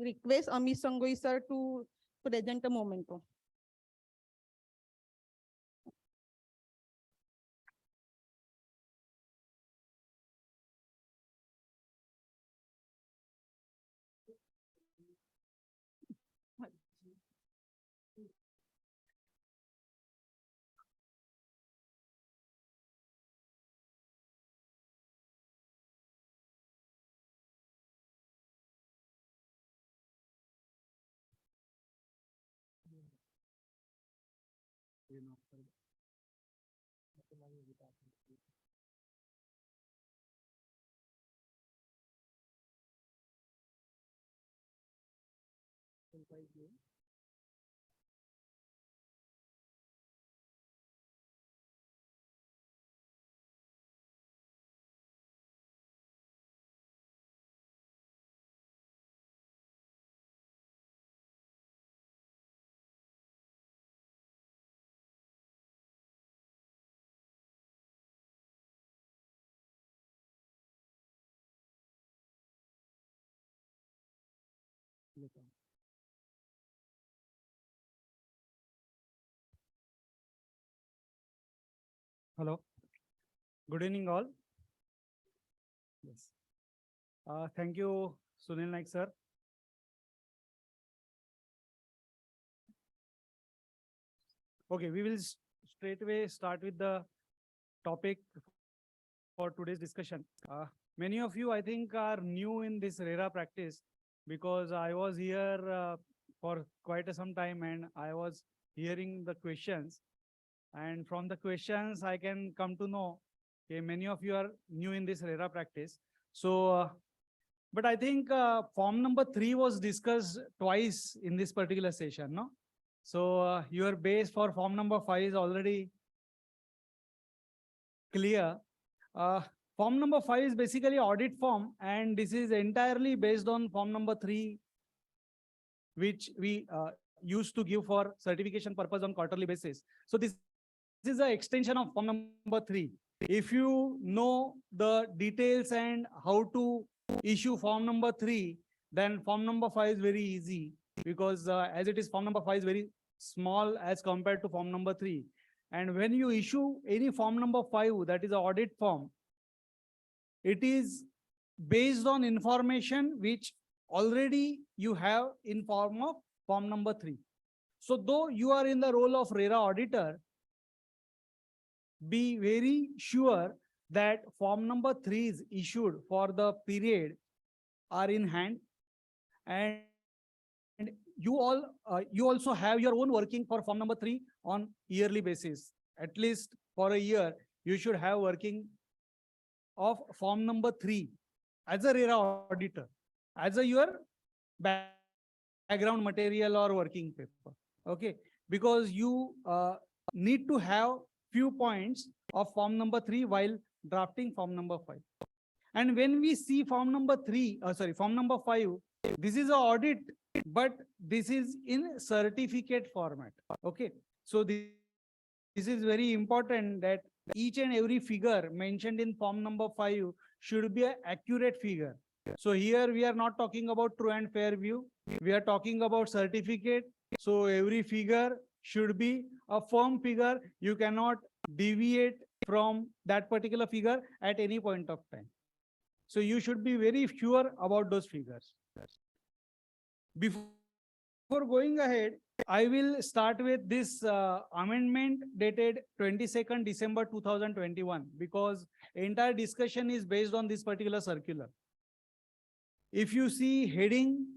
Speaker 10: request Amit Sangoi sir to present a memento.
Speaker 11: Hello, good evening all. Yes. Thank you, Sunil Naik sir. Okay, we will straight away start with the topic for today's discussion. Many of you, I think, are new in this RERA practice because I was here for quite some time and I was hearing the questions. And from the questions, I can come to know, okay, many of you are new in this RERA practice. So, but I think form number 3 was discussed twice in this particular session, no? So your base for form number 5 is already clear. Form number 5 is basically audit form, and this is entirely based on form number 3, which we used to give for certification purpose on quarterly basis. So this is an extension of form number 3. If you know the details and how to issue form number 3, then form number 5 is very easy because as it is form number 5 is very small as compared to form number 3. And when you issue any form number 5, that is an audit form, it is based on information which already you have in form of form number 3. So though you are in the role of RERA auditor, be very sure that form number 3 is issued for the period are in hand, and you also have your own working for form number 3 on yearly basis. At least for a year, you should have working of form number 3 as a RERA auditor, as a your background material or working paper. Okay, because you need to have few points of form number 3 while drafting form number 5. And when we see form number 5, this is an audit, but this is in certificate format. Okay, so this is very important that each and every figure mentioned in form number 5 should be an accurate figure. So here we are not talking about true and fair view. We are talking about certificate. So every figure should be a firm figure. You cannot deviate from that particular figure at any point of time. So you should be very sure about those figures. Before going ahead, I will start with this amendment dated 22nd December 2021 because entire discussion is based on this particular circular. If you see heading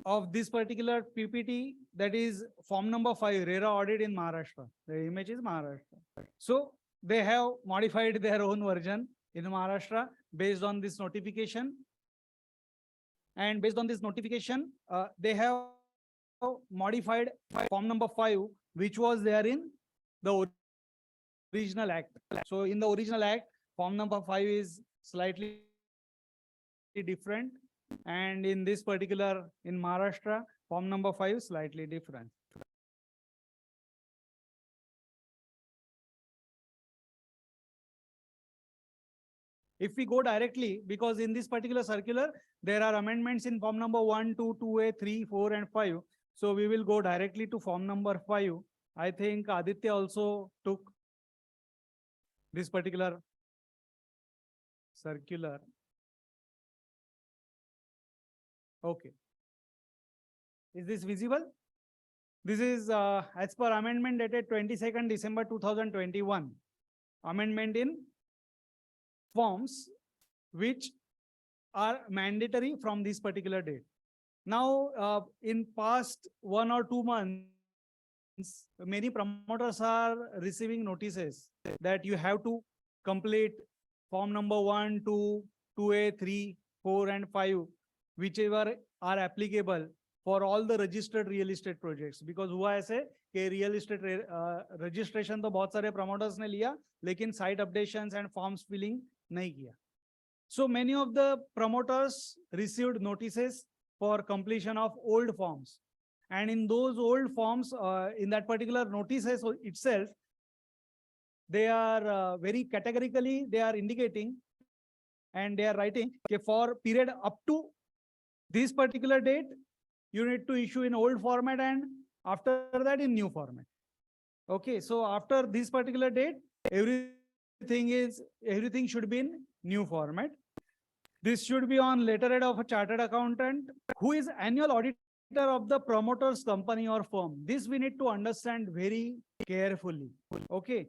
Speaker 11: of this particular PPT, that is form number 5, RERA audit in Maharashtra. The image is Maharashtra. So they have modified their own version in Maharashtra based on this notification. And based on this notification, they have modified form number 5, which was there in the original act. So in the original act, form number 5 is slightly different. And in this particular, in Maharashtra, form number 5 is slightly different. If we go directly, because in this particular circular, there are amendments in form number 1, 2, 2A, 3, 4, and 5. So we will go directly to form number 5. I think Aditya also took this particular circular. Okay. Is this visible? This is as per amendment dated 22nd December 2021. Amendment in forms which are mandatory from this particular date. Now, in past 1 or 2 months, many promoters are receiving notices that you have to complete form number 1, 2, 2A, 3, 4, and 5, whichever are applicable for all the registered real estate projects. Because हुआ ऐसे कि real estate registration तो बहुत सारे promoters ने लिया, लेकिन site updations and forms filling नहीं किया. So many of the promoters received notices for completion of old forms. And in those old forms, in that particular notices itself, they are very categorically, they are indicating and they are writing okay, for period up to this particular date, you need to issue in old format, and after that in new format. Okay, so after this particular date, everything should be in new format. This should be on letterhead of a chartered accountant who is annual auditor of the promoter's company or firm. This we need to understand very carefully. Okay.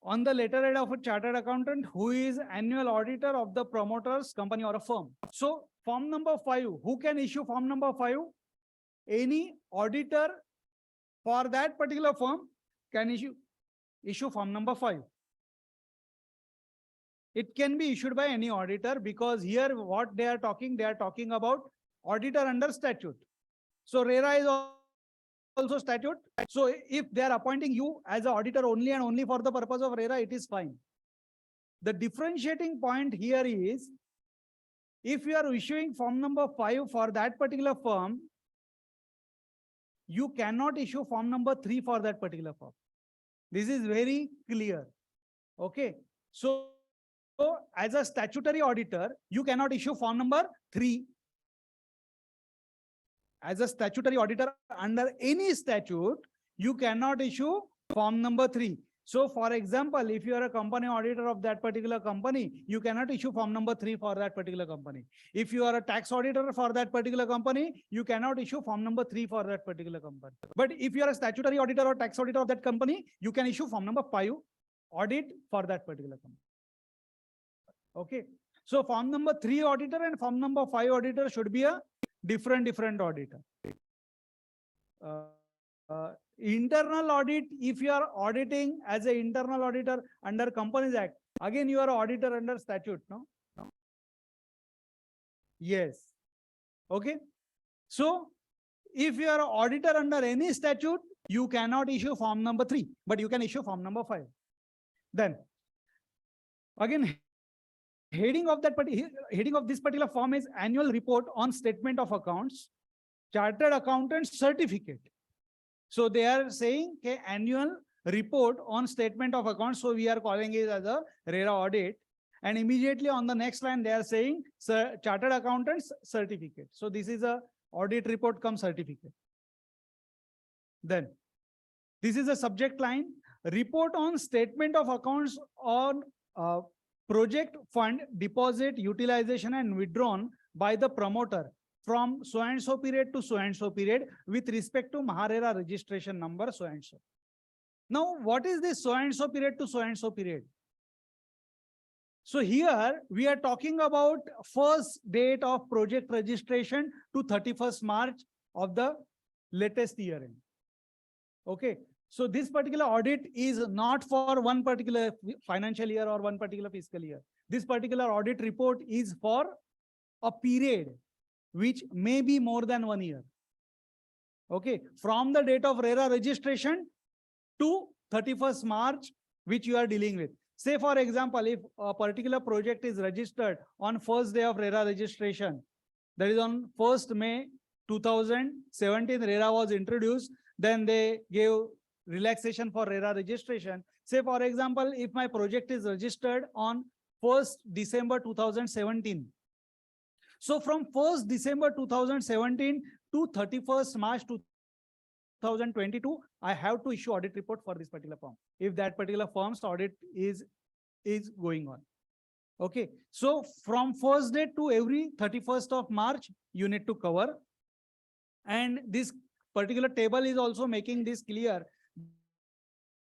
Speaker 11: On the letterhead of a chartered accountant who is annual auditor of the promoter's company or a firm. So form number 5, who can issue form number 5? Any auditor for that particular firm can issue form number 5. It can be issued by any auditor, because here what they are talking about auditor under statute. So RERA is also statute. So if they are appointing you as an auditor only and only for the purpose of RERA, it is fine. The differentiating point here is, if you are issuing form number 5 for that particular firm, you cannot issue form number 3 for that particular firm. This is very clear. Okay. So as a statutory auditor, you cannot issue form number 3. As a statutory auditor under any statute, you cannot issue form number 3. So for example, if you are a company auditor of that particular company, you cannot issue form number 3 for that particular company. If you are a tax auditor for that particular company, you cannot issue form number 3 for that particular company. But if you are a statutory auditor or tax auditor of that company, you can issue form number 5, audit for that particular company. Okay. So form number 3 auditor and form number 5 auditor should be a different auditor. Internal audit, if you are auditing as an internal auditor under Companies Act, again you are an auditor under statute, no? Yes. Okay. So if you are an auditor under any statute, you cannot issue form number 3, but you can issue form number 5. Then again, heading of this particular form is annual report on statement of accounts, chartered accountant certificate. So they are saying okay, annual report on statement of accounts. So we are calling it as a RERA audit. And immediately on the next line, they are saying chartered accountant's certificate. So this is a audit report cum certificate. Then this is a subject line, report on statement of accounts on project fund deposit, utilization and withdrawn by the promoter from so and so period to so and so period with respect to RERA registration number so and so. Now, what is this so and so period to so and so period? So here we are talking about first date of project registration to 31st March of the latest year end. Okay. So this particular audit is not for one particular financial year or one particular fiscal year. This particular audit report is for a period which may be more than 1 year. Okay. From the date of RERA registration to 31st March, which you are dealing with. Say, for example, if a particular project is registered on first day of RERA registration, that is on 1st May 2017, RERA was introduced, then they gave relaxation for RERA registration. Say, for example, if my project is registered on 1st December 2017. So from 1st December 2017 to 31st March 2022, I have to issue audit report for this particular firm, if that particular firm's audit is going on. Okay. So from first day to every 31st of March, you need to cover. And this particular table is also making this clear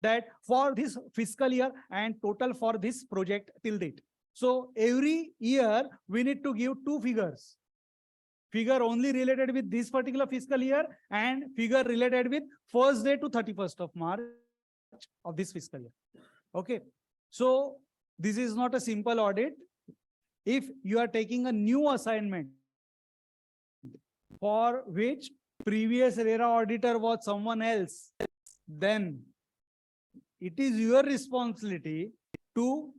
Speaker 11: that for this fiscal year and total for this project till date. So every year we need to give 2 figures. Figure only related with this particular fiscal year and figure related with first day to 31st of March of this fiscal year. Okay. So this is not a simple audit. If you are taking a new assignment for which previous RERA auditor was someone else, then it is your responsibility to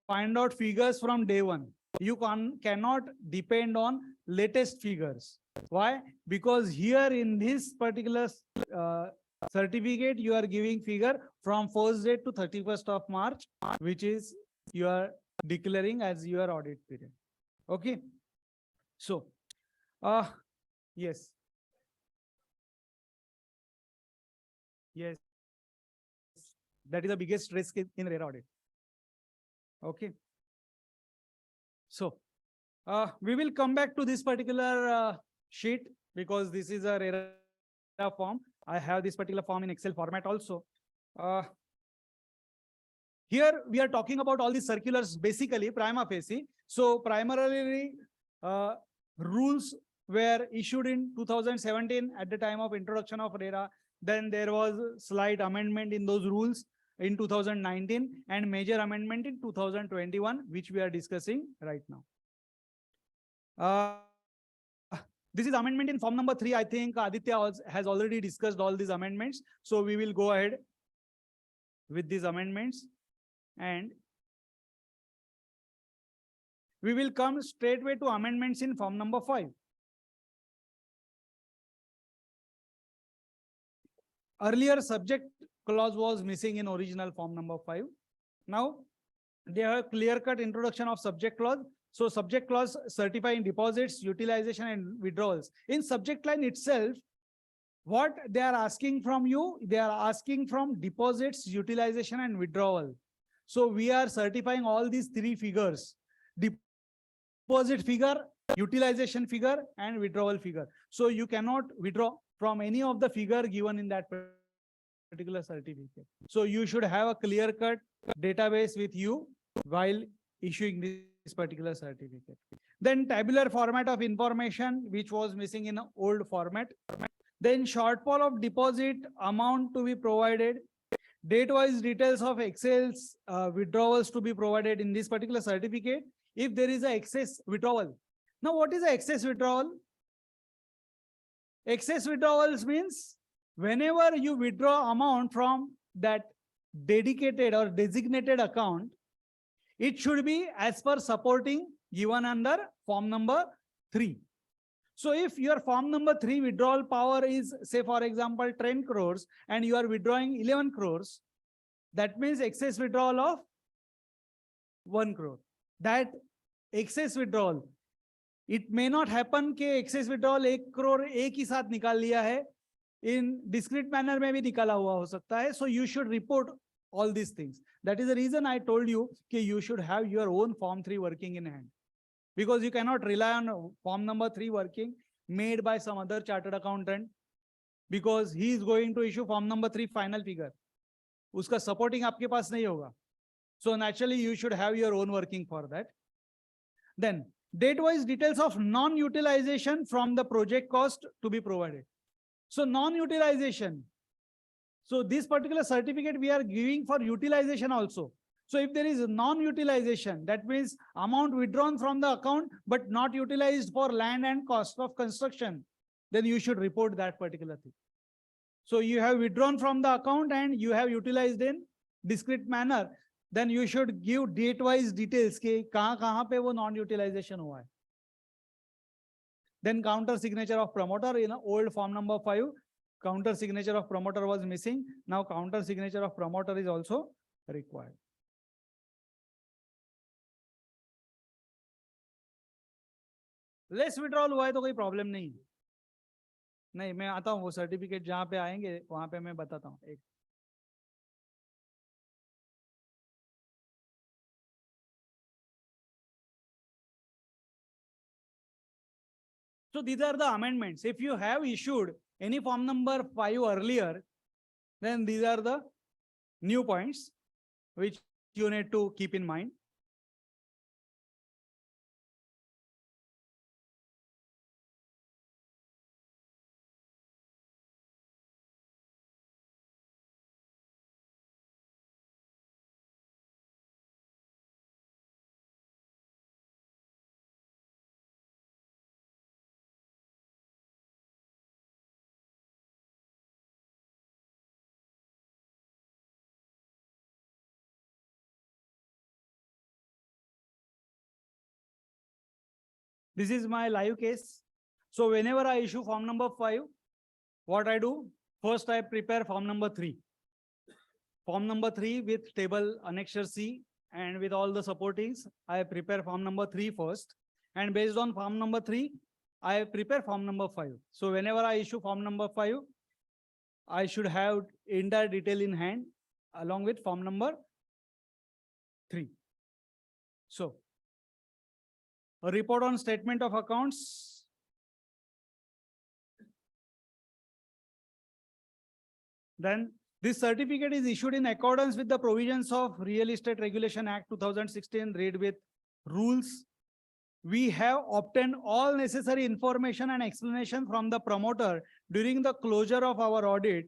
Speaker 11: find out figures from day one. You cannot depend on latest figures. Why? Because here in this particular certificate, you are giving figure from first day to 31st of March, which is you are declaring as your audit period. Okay. So, yes. Yes. That is the biggest risk in RERA audit. Okay. So, we will come back to this particular sheet because this is a RERA form. I have this particular form in Excel format also. Here we are talking about all these circulars basically prima facie. So primarily rules were issued in 2017 at the time of introduction of RERA. Then there was slight amendment in those rules in 2019 and major amendment in 2021, which we are discussing right now. This is amendment in form number 3. I think Aditya has already discussed all these amendments. So we will go ahead with these amendments and we will come straightway to amendments in form number 5. Earlier subject clause was missing in original form number 5. Now they have clear-cut introduction of subject clause. So subject clause certifying deposits, utilization and withdrawals. In subject line itself, what they are asking from you, they are asking from deposits, utilization and withdrawal. So we are certifying all these 3 figures: deposit figure, utilization figure and withdrawal figure. So you cannot withdraw from any of the figure given in that particular certificate. So you should have a clear-cut database with you while issuing this particular certificate. Then tabular format of information, which was missing in an old format. Then shortfall of deposit amount to be provided. Date-wise details of excess withdrawals to be provided in this particular certificate if there is an excess withdrawal. Now, what is an excess withdrawal? Excess withdrawals means whenever you withdraw amount from that dedicated or designated account, it should be as per supporting given under form number 3. So if your form number 3 withdrawal power is, say for example, 10 crores and you are withdrawing 11 crores, that means excess withdrawal of 1 crore. That excess withdrawal, it may not happen कि excess withdrawal 1 crore एक ही साथ निकाल लिया है, in discrete manner में भी निकाला हुआ हो सकता है. So you should report all these things. That is the reason I told you कि you should have your own form 3 working in hand. Because you cannot rely on form number 3 working made by some other chartered accountant, because he is going to issue form number 3 final figure. Uska supporting आपके पास नहीं होगा. So naturally you should have your own working for that. Then date-wise details of non-utilization from the project cost to be provided. So non-utilization. So this particular certificate we are giving for utilization also. So if there is non-utilization, that means amount withdrawn from the account but not utilized for land and cost of construction, then you should report that particular thing. So you have withdrawn from the account and you have utilized in discrete manner, then you should give date-wise details कि कहाँ पे वो non-utilization हुआ है. Then counter signature of promoter in old form number 5, counter signature of promoter was missing. Now counter signature of promoter is also required. Less withdrawal हुआ है तो कोई प्रॉब्लम नहीं. नहीं, मैं आता हूँ वो सर्टिफिकेट जहां पे आएंगे वहां पे मैं बताता हूँ. एक So these are the amendments. If you have issued any form number 5 earlier, then these are the new points which you need to keep in mind. This is my live case. So whenever I issue form number 5, what I do? First, I prepare form number 3. Form number 3 with table annexure C and with all the supportings, I prepare form number 3 first. And based on form number 3, I prepare form number 5. So whenever I issue form number 5, I should have entire detail in hand along with form number 3. So, a report on statement of accounts. Then this certificate is issued in accordance with the provisions of Real Estate Regulation Act 2016, read with rules. We have obtained all necessary information and explanation from the promoter during the closure of our audit,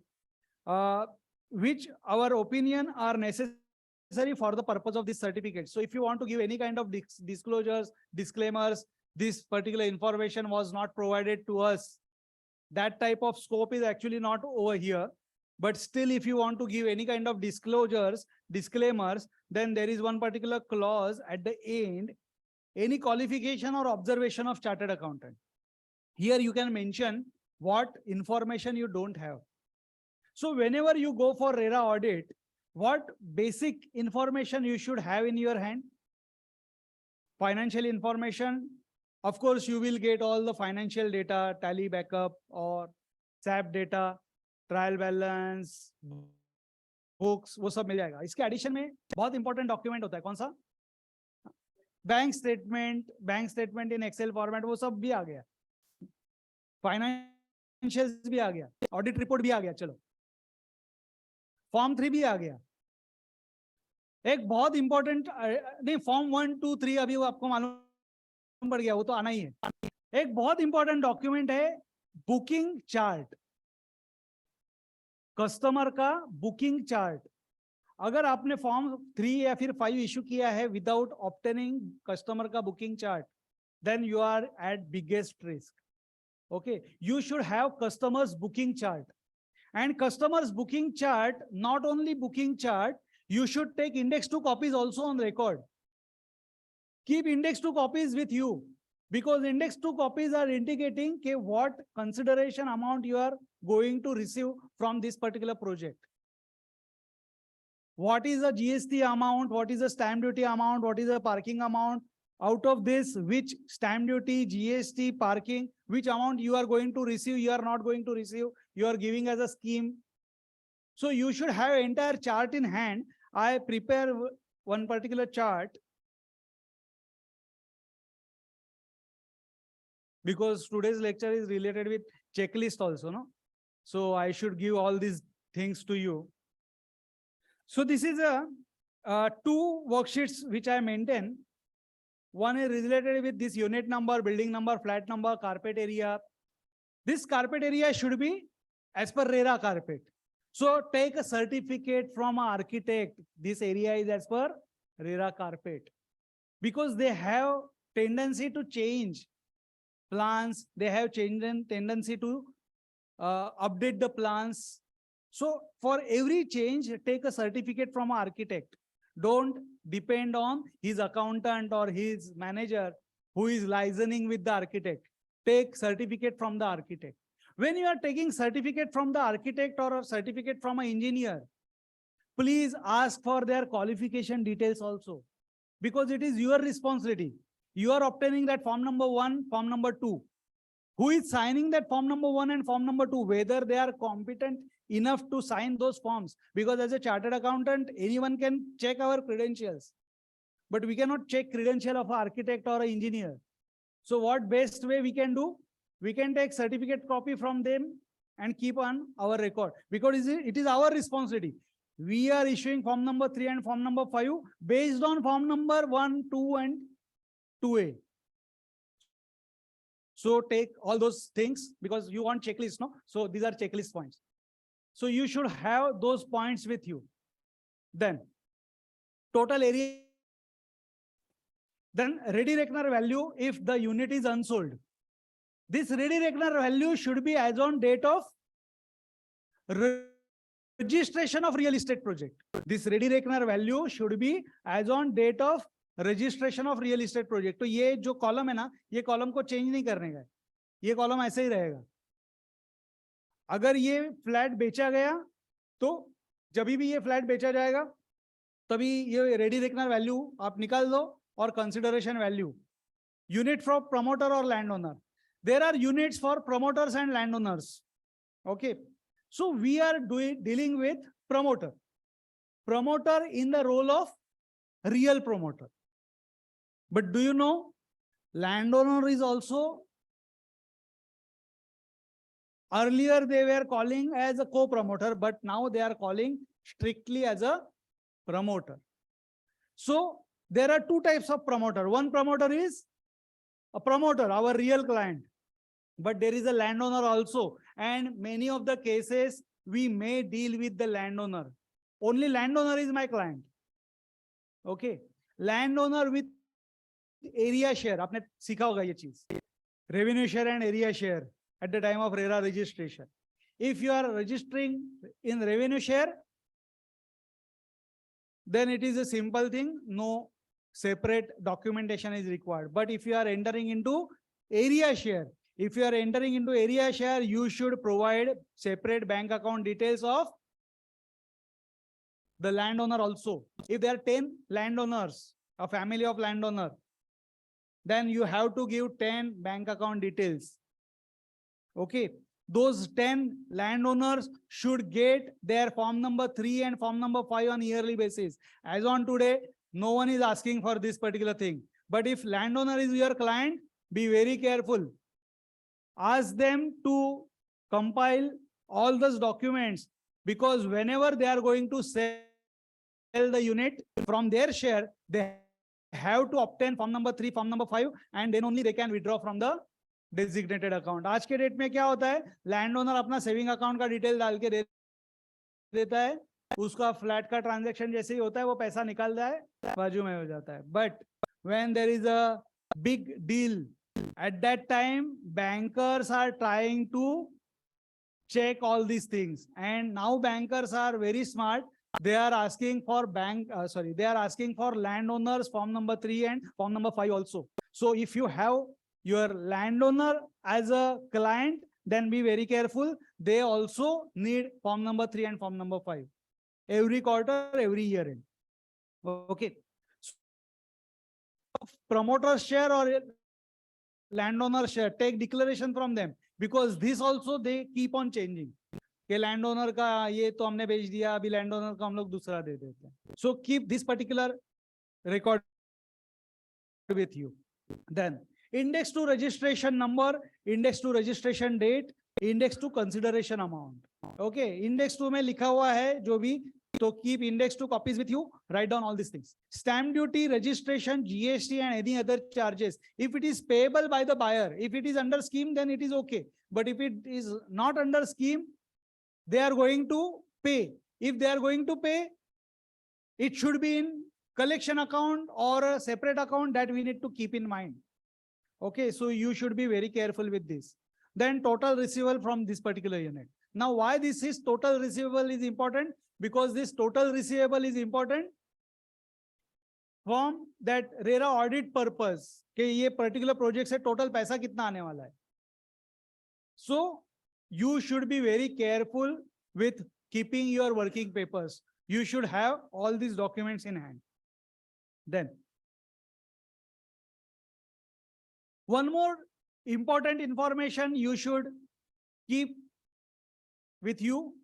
Speaker 11: which our opinion are necessary for the purpose of this certificate. So if you want to give any kind of disclosures, disclaimers, this particular information was not provided to us, that type of scope is actually not over here. But still, if you want to give any kind of disclosures, disclaimers, then there is one particular clause at the end, any qualification or observation of chartered accountant. Here you can mention what information you don't have. So whenever you go for RERA audit, what basic information you should have in your hand? Financial information. Of course, you will get all the financial data, tally backup or SAP data, trial balance, books, वो सब मिल जाएगा. इसके addition में बहुत important document होता है. कौन सा? Bank statement in Excel format, वो सब भी आ गया. फाइनेंशियल्स भी आ गया, ऑडिट रिपोर्ट भी आ गया. चलो, फॉर्म 3 भी आ गया. एक बहुत इंपॉर्टेंट नहीं, फॉर्म 1, 2, 3 अभी वो आपको मालूम पड़ गया, वो तो आना ही है. एक बहुत इंपॉर्टेंट डॉक्यूमेंट है बुकिंग चार्ट. कस्टमर का बुकिंग चार्ट. अगर आपने फॉर्म 3 या फिर 5 इशू किया है विदाउट ऑब्टेनिंग कस्टमर का booking chart, then you are at biggest risk. Okay, you should have customers booking chart. And customers booking chart, not only booking chart, you should take index 2 copies also on record. Keep index 2 copies with you, because index 2 copies are indicating what consideration amount you are going to receive from this particular project. What is the GST amount? What is the stamp duty amount? What is the parking amount? Out of this, which stamp duty, GST, parking, which amount you are going to receive, you are not going to receive, you are giving as a scheme. So you should have entire chart in hand. I prepare one particular chart because today's lecture is related with checklist also, no? So I should give all these things to you. So this is a 2 worksheets which I maintain. One is related with this unit number, building number, flat number, carpet area. This carpet area should be as per RERA carpet. So take a certificate from an architect. This area is as per RERA carpet, because they have tendency to change plans. They have tendency to update the plans. So for every change, take a certificate from an architect. Don't depend on his accountant or his manager who is liaising with the architect. Take certificate from the architect. When you are taking certificate from the architect or a certificate from an engineer, please ask for their qualification details also, because it is your responsibility. You are obtaining that form number 1, form number 2. Who is signing that form number 1 and form number 2? Whether they are competent enough to sign those forms, because as a chartered accountant, anyone can check our credentials, but we cannot check credential of an architect or an engineer. So what best way we can do? We can take certificate copy from them and keep on our record, because it is our responsibility. We are issuing form number 3 and form number 5 based on form number 1, 2 and 2A. So take all those things, because you want checklist, no? So these are checklist points. So you should have those points with you. Then total area. Then ready reckoner value if the unit is unsold. This ready reckoner value should be as on date of registration of real estate project. This ready reckoner value should be as on date of registration of real estate project. तो ये जो column है ना, ये column को change नहीं करने का है. ये कॉलम ऐसे ही रहेगा. अगर ये फ्लैट बेचा गया, तो जब भी ये फ्लैट बेचा जाएगा, तभी ये रेडी रेकनर वैल्यू आप निकाल दो, और consideration value. Unit for promoter और land owner. There are units for promoters and landowners. Okay. So we are dealing with promoter. Promoter in the role of real promoter. But do you know, landowner is also, earlier they were calling as a co-promoter, but now they are calling strictly as a promoter. So there are two types of promoter. One promoter is a promoter, our real client, but there is a landowner also. And many of the cases we may deal with the landowner. Only landowner is my client. Okay. Landowner with area share. आपने सीखा होगा ये चीज. Revenue share and area share at the time of RERA registration. If you are registering in revenue share, then it is a simple thing. No separate documentation is required. But if you are entering into area share, you should provide separate bank account details of the landowner also. If there are 10 landowners, a family of landowner, then you have to give 10 bank account details. Okay. Those 10 landowners should get their form number 3 and form number 5 on yearly basis. As on today, no one is asking for this particular thing. But if landowner is your client, be very careful. Ask them to compile all those documents, because whenever they are going to sell the unit from their share, they have to obtain form number 3, form number 5, and then only they can withdraw from the designated account. आज के date में क्या होता है, land owner अपना saving account का detail डाल के देता है, उसका फ्लैट का ट्रांजैक्शन जैसे ही होता है वो पैसा निकाल जाए बाजू में हो जाता है. But when there is a big deal, at that time bankers are trying to check all these things, and now bankers are very smart. They are asking for they are asking for landowners form number 3 and form number 5 also. So if you have your landowner as a client, then be very careful. They also need form number 3 and form number 5 every quarter, every year end. Okay. So promoter share or landowner share, take declaration from them, because this also they keep on changing. कि लैंडओनर का ये तो हमने बेच दिया, अभी लैंडओनर का हम लोग दूसरा दे देते हैं. So keep this particular record with you. Then index to registration number, index to registration date, index to consideration amount. Okay, index to में लिखा हुआ है जो भी, तो keep index to copies with you. Write down all these things. Stamp duty, registration, GST, and any other charges. If it is payable by the buyer, if it is under scheme, then it is okay. But if it is not under scheme, they are going to pay. If they are going to pay, it should be in collection account or a separate account that we need to keep in mind. Okay, so you should be very careful with this. Then total receivable from this particular unit. Now, why this is total receivable is important? Because this total receivable is important from that RERA audit purpose. कि ये particular project से total पैसा कितना आने वाला है. So you should be very careful with keeping your working papers. You should have all these documents in hand. Then one more important information you should keep with you,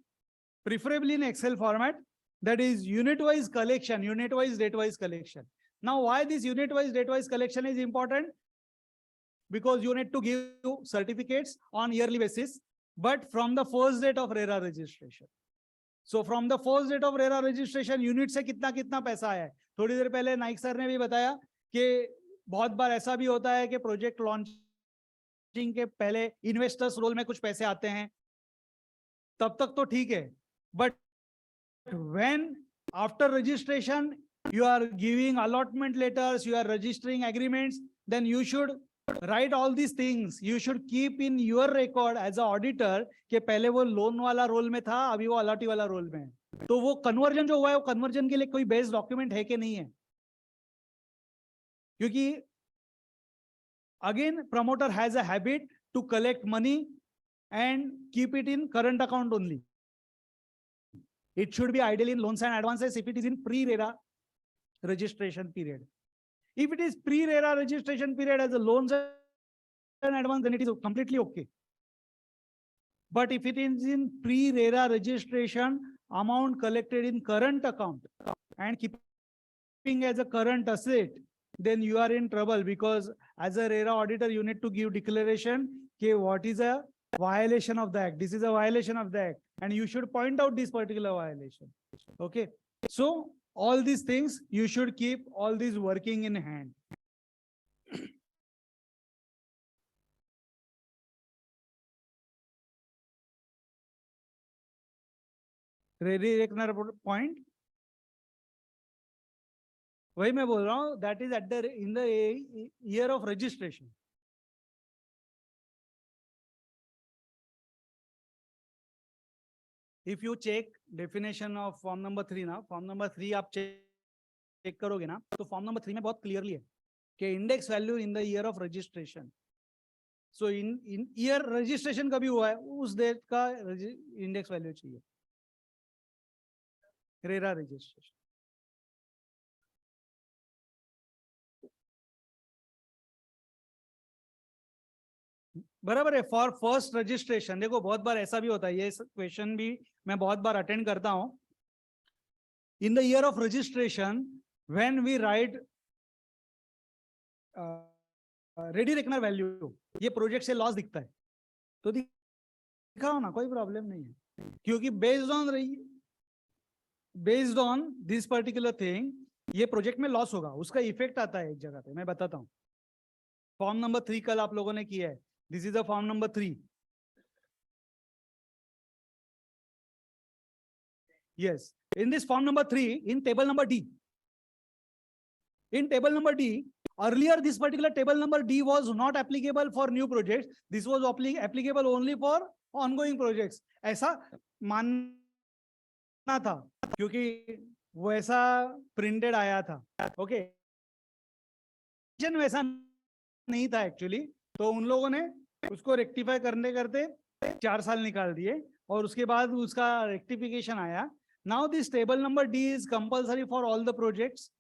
Speaker 11: preferably in Excel format, that is unit-wise collection, unit-wise, date-wise collection. Now, why this unit-wise, date-wise collection is important? Because you need to give certificates on yearly basis, but from the first date of RERA registration. So from the first date of RERA registration, unit से कितना कितना पैसा आया है. थोड़ी देर पहले Naik sir ने भी बताया कि बहुत बार ऐसा भी होता है कि प्रोजेक्ट लॉन्चिंग के पहले इन्वेस्टर्स रोल में कुछ पैसे आते हैं, तब तक तो ठीक है. But when after registration you are giving allotment letters, you are registering agreements, then you should write all these things. You should keep in your record as an auditor कि पहले वो लोन वाला रोल में था, अभी वो allottee वाला role में है. तो वो कन्वर्जन जो हुआ है, वो कन्वर्जन के लिए कोई बेस्ड डॉक्यूमेंट है कि नहीं है. क्योंकि again promoter has a habit to collect money and keep it in current account only. It should be ideally in loans and advances if it is in pre-RERA registration period. If it is pre-RERA registration period as a loans and advance, then it is completely okay. But if it is in pre-RERA registration, amount collected in current account and keeping as a current asset, then you are in trouble, because as a RERA auditor, you need to give declaration, okay, what is a violation of the act. This is a violation of the act, and you should point out this particular violation. Okay. So all these things, you should keep all these working in hand. Ready point? वही मैं बोल रहा हूँ, that is at the in the year of registration. If you check definition of form number 3 ना, form number 3 आप check करोगे ना, तो form number 3 में बहुत clearly है कि index value in the year of registration. So in year registration कभी हुआ है, उस date का index value चाहिए. RERA registration. बराबर है. फॉर फर्स्ट रजिस्ट्रेशन, देखो बहुत बार ऐसा भी होता है, ये क्वेश्चन भी मैं बहुत बार अटेंड करता हूं. In the year of registration, when we write ready reckoner value, ये प्रोजेक्ट से लॉस दिखता है तो दिखाओ ना, कोई प्रॉब्लम नहीं है, क्योंकि based on this particular thing ये प्रोजेक्ट में लॉस होगा, उसका इफेक्ट आता है एक जगह पे. मैं बताता हूं. फॉर्म नंबर 3 कल आप लोगों ने किया है. This is the form number 3. Yes. In this form number 3, in table number D. In table number D, earlier this particular table number D was not applicable for new projects. This was applicable only for ongoing projects. ऐसा मानना था क्योंकि वो ऐसा printed आया था. Okay. वैसा नहीं था एक्चुअली, तो उन लोगों ने उसको रेक्टिफाई करने करते 4 साल निकाल दिए और उसके बाद उसका रेक्टिफिकेशन आया. Now this table number D is compulsory for all the projects.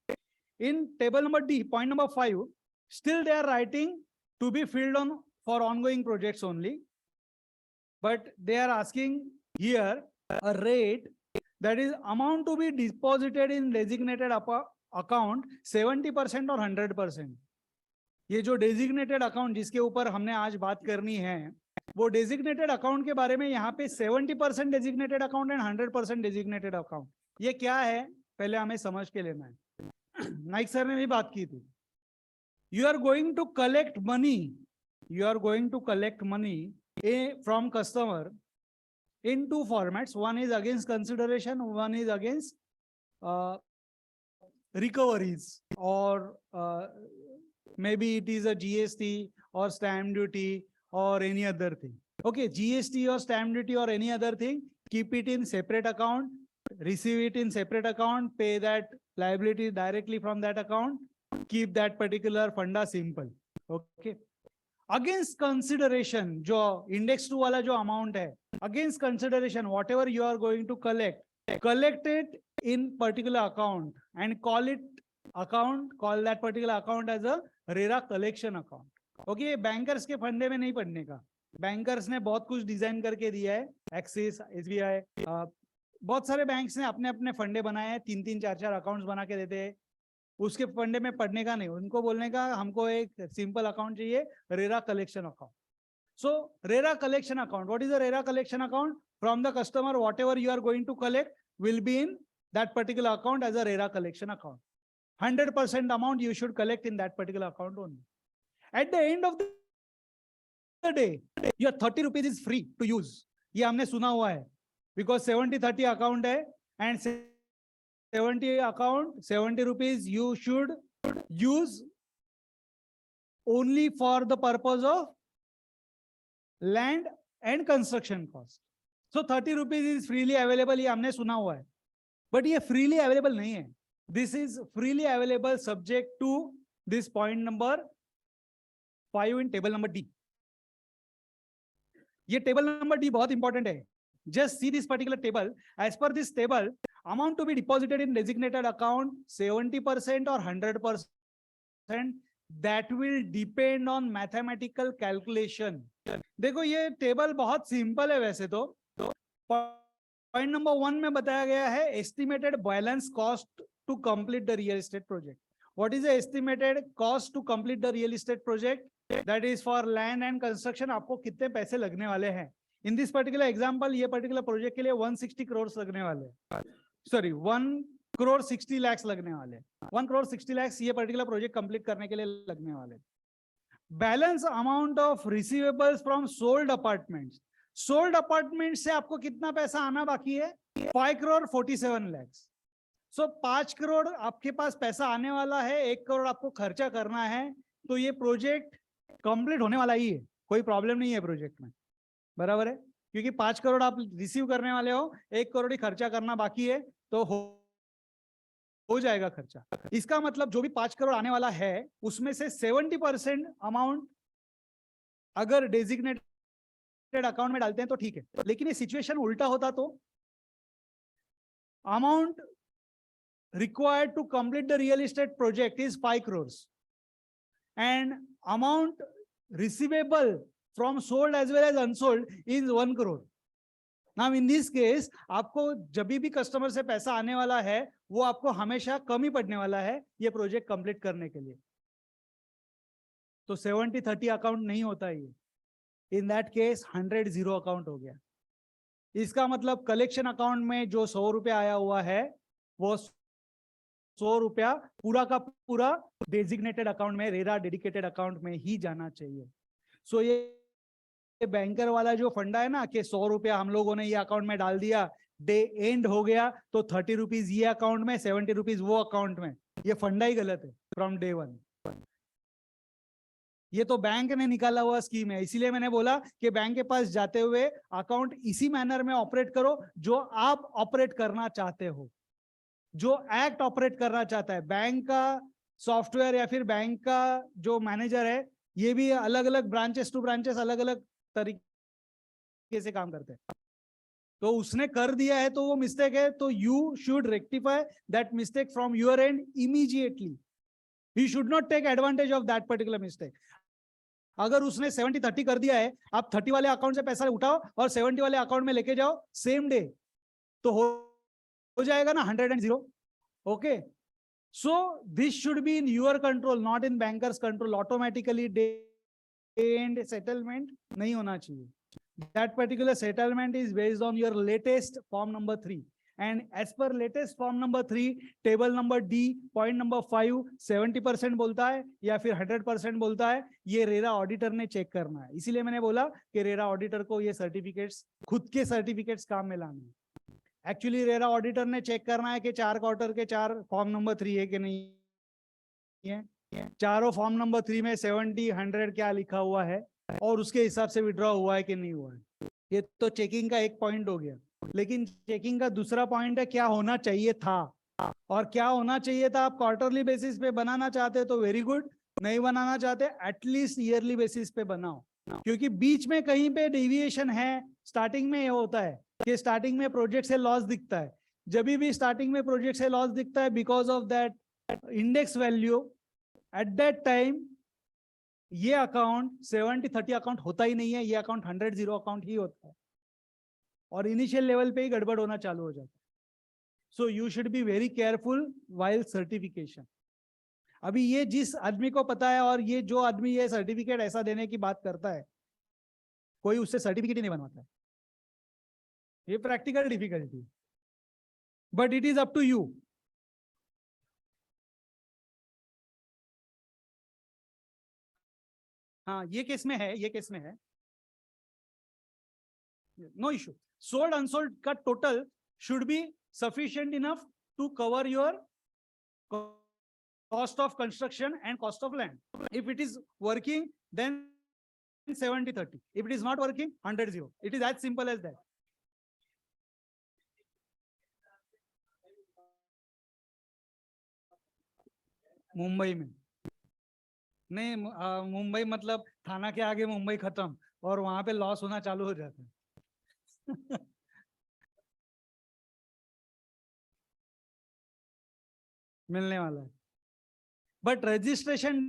Speaker 11: In table number D point number 5, still they are writing to be filled on for ongoing projects only, but they are asking here a rate that is amount to be deposited in designated account 70% और 100%. ये जो designated account जिसके ऊपर हमने आज बात करनी है, वो डेजिग्नेटेड अकाउंट के बारे में यहाँ पे 70% designated account and 100% designated account, ये क्या है पहले हमें समझ के लेना है. नाइक सर ने भी बात की थी. You are going to collect money from customer in 2 formats. One is against consideration, one is against recoveries, or maybe it is a GST or stamp duty or any other thing. Okay, GST or stamp duty or any other thing, keep it in separate account, receive it in separate account, pay that liability directly from that account, keep that particular funda simple. Okay. Against consideration, जो index 2 वाला जो amount है, against consideration, whatever you are going to collect it in particular account and call that particular account as a RERA collection account. Okay, bankers के फंडे में नहीं पढ़ने का. Bankers ने बहुत कुछ डिजाइन करके दिया है. Axis, SBI, बहुत सारे बैंक्स ने अपने अपने फंडे बनाए हैं, 3-3, 4-4 अकाउंट्स बना के देते हैं. उसके फंडे में पढ़ने का नहीं, उनको बोलने का हमको एक सिंपल अकाउंट चाहिए, RERA collection account. So RERA collection account, what is a RERA collection account? From the customer, whatever you are going to collect will be in that particular account as a RERA collection account. 100% amount you should collect in that particular account only. At the end of the day, your 30 rupees is free to use. ये हमने सुना हुआ है, because 70-30 account है, and 70 rupees you should use only for the purpose of land and construction cost. So 30 rupees is freely available, ये हमने सुना हुआ है, but ये freely available नहीं है. This is freely available subject to this point number 5 in table number D. ये table number D बहुत important है. Just see this particular table. As per this table, amount to be deposited in designated account 70% or 100%. that will depend on mathematical calculation. देखो ये table बहुत simple है वैसे तो. Point number 1 में बताया गया है estimated balance cost to complete the real estate project. What is the estimated cost to complete the real estate project? That is for land and construction. आपको कितने पैसे लगने वाले हैं? इन दिस पर्टिकुलर एग्जांपल ये पर्टिकुलर प्रोजेक्ट के लिए 160 करोड़ लगने वाले हैं. सॉरी 1 करोड़ 60 लाख लगने वाले. 1 करोड़ 60 लाख ये पर्टिकुलर प्रोजेक्ट कंप्लीट करने के लिए लगने वाले. Balance amount of receivables from sold apartments. Sold apartment से आपको कितना पैसा आना बाकी है? 5 करोड़ 47 लाख. सो 5 करोड़ आपके पास पैसा आने वाला है, 1 करोड़ आपको खर्चा करना है. तो ये प्रोजेक्ट कंप्लीट होने वाला ही है, कोई प्रॉब्लम नहीं है प्रोजेक्ट में. बराबर है, क्योंकि 5 करोड़ आप रिसीव करने वाले हो, 1 करोड़ ही खर्चा करना बाकी है, तो हो जाएगा खर्चा. इसका मतलब जो भी 5 करोड़ आने वाला है उसमें से 70% अमाउंट अगर डेजिग्नेटेड अकाउंट में डालते हैं तो ठीक है. लेकिन ये सिचुएशन उल्टा होता तो amount required to complete the real estate project is 5 crores and amount receivable from sold as well as unsold is 1 crore. Now in this case आपको जब भी कस्टमर से पैसा आने वाला है वो आपको हमेशा कम ही पड़ने वाला है ये प्रोजेक्ट कंप्लीट करने के लिए. तो 70-30 अकाउंट नहीं होता ये. इन दैट केस 100-0 अकाउंट हो गया. इसका मतलब कलेक्शन अकाउंट में जो 100 रुपया आया हुआ है वो 100 रुपया पूरा का पूरा डेजिग्नेटेड अकाउंट में, रेरा डेडिकेटेड अकाउंट में ही जाना चाहिए. सो ये बैंकर वाला जो फंडा है ना कि 100 रुपया हम लोगों ने ये अकाउंट में डाल दिया, डे एंड हो गया तो 30 रुपीज ये अकाउंट में, 70 रुपीज वो अकाउंट में, ये फंडा ही गलत है फ्रॉम डे 1. ये तो बैंक ने निकाला हुआ स्कीम है. इसीलिए मैंने बोला कि बैंक के पास जाते हुए अकाउंट इसी मैनर में ऑपरेट करो जो आप ऑपरेट करना चाहते हो, जो एक्ट ऑपरेट करना चाहता है. बैंक का सॉफ्टवेयर या फिर बैंक का जो मैनेजर है ये भी अलग अलग ब्रांचेस टू ब्रांचेस अलग अलग तरीके से काम करते हैं. तो उसने कर दिया है तो वो मिस्टेक है, तो you should rectify that mistake from your end immediately. You should not take advantage of that particular mistake. अगर उसने 70-30 कर दिया है, आप 30 वाले अकाउंट से पैसा उठाओ और 70 वाले अकाउंट में लेके जाओ सेम डे, तो हो जाएगा ना 100-0. Okay, so this should be in your control, not in bankers control. Automatically day and settlement नहीं होना चाहिए. That particular settlement is based on your latest form number 3 and as per latest form number 3 table number D point number 5 70% बोलता है या फिर 100% बोलता है. ये रेरा ऑडिटर ने चेक करना है. इसीलिए मैंने बोला कि रेरा ऑडिटर को ये सर्टिफिकेट्स, खुद के सर्टिफिकेट्स काम में लाने. एक्चुअली रेरा ऑडिटर ने चेक करना है कि 4 क्वार्टर के 4 फॉर्म नंबर 3 है कि नहीं है. चारों फॉर्म नंबर 3 में 70, 100 क्या लिखा हुआ है और उसके हिसाब से विड्रॉ हुआ है कि नहीं हुआ है. ये तो चेकिंग का एक पॉइंट हो गया. लेकिन चेकिंग का दूसरा पॉइंट है क्या होना चाहिए था. और क्या होना चाहिए था, आप क्वार्टरली बेसिस पे बनाना चाहते तो वेरी गुड, नहीं बनाना चाहते एटलीस्ट ईयरली बेसिस पे बनाओ. क्योंकि बीच में कहीं पे डेविएशन है. स्टार्टिंग में ये होता है कि स्टार्टिंग में प्रोजेक्ट से लॉस दिखता है. जब भी स्टार्टिंग में प्रोजेक्ट से लॉस दिखता है because of that index value, at that time ये अकाउंट 70-30 अकाउंट होता ही नहीं है. ये अकाउंट 100-0 अकाउंट ही होता है और इनिशियल लेवल पे ही गड़बड़ होना चालू हो जाता है. So you should be very careful while certification. अभी ये जिस आदमी को पता है और ये जो आदमी ये सर्टिफिकेट ऐसा देने की बात करता है, कोई उससे सर्टिफिकेट ही नहीं बनवाता है. ये practical difficulty, but it is up to you. हाँ, ये केस में है, ये केस में है, नो इश्यू. सोल्ड अनसोल्ड का total should be sufficient enough to cover your cost of construction and cost of land. If it is working, then 70-30. If it is not working, 100-0. It is as simple as that. Mumbai में नहीं, मुंबई मतलब थाना के आगे मुंबई खत्म और वहां पे लॉस होना चालू हो जाता है. मिलने वाला है. बट रजिस्ट्रेशन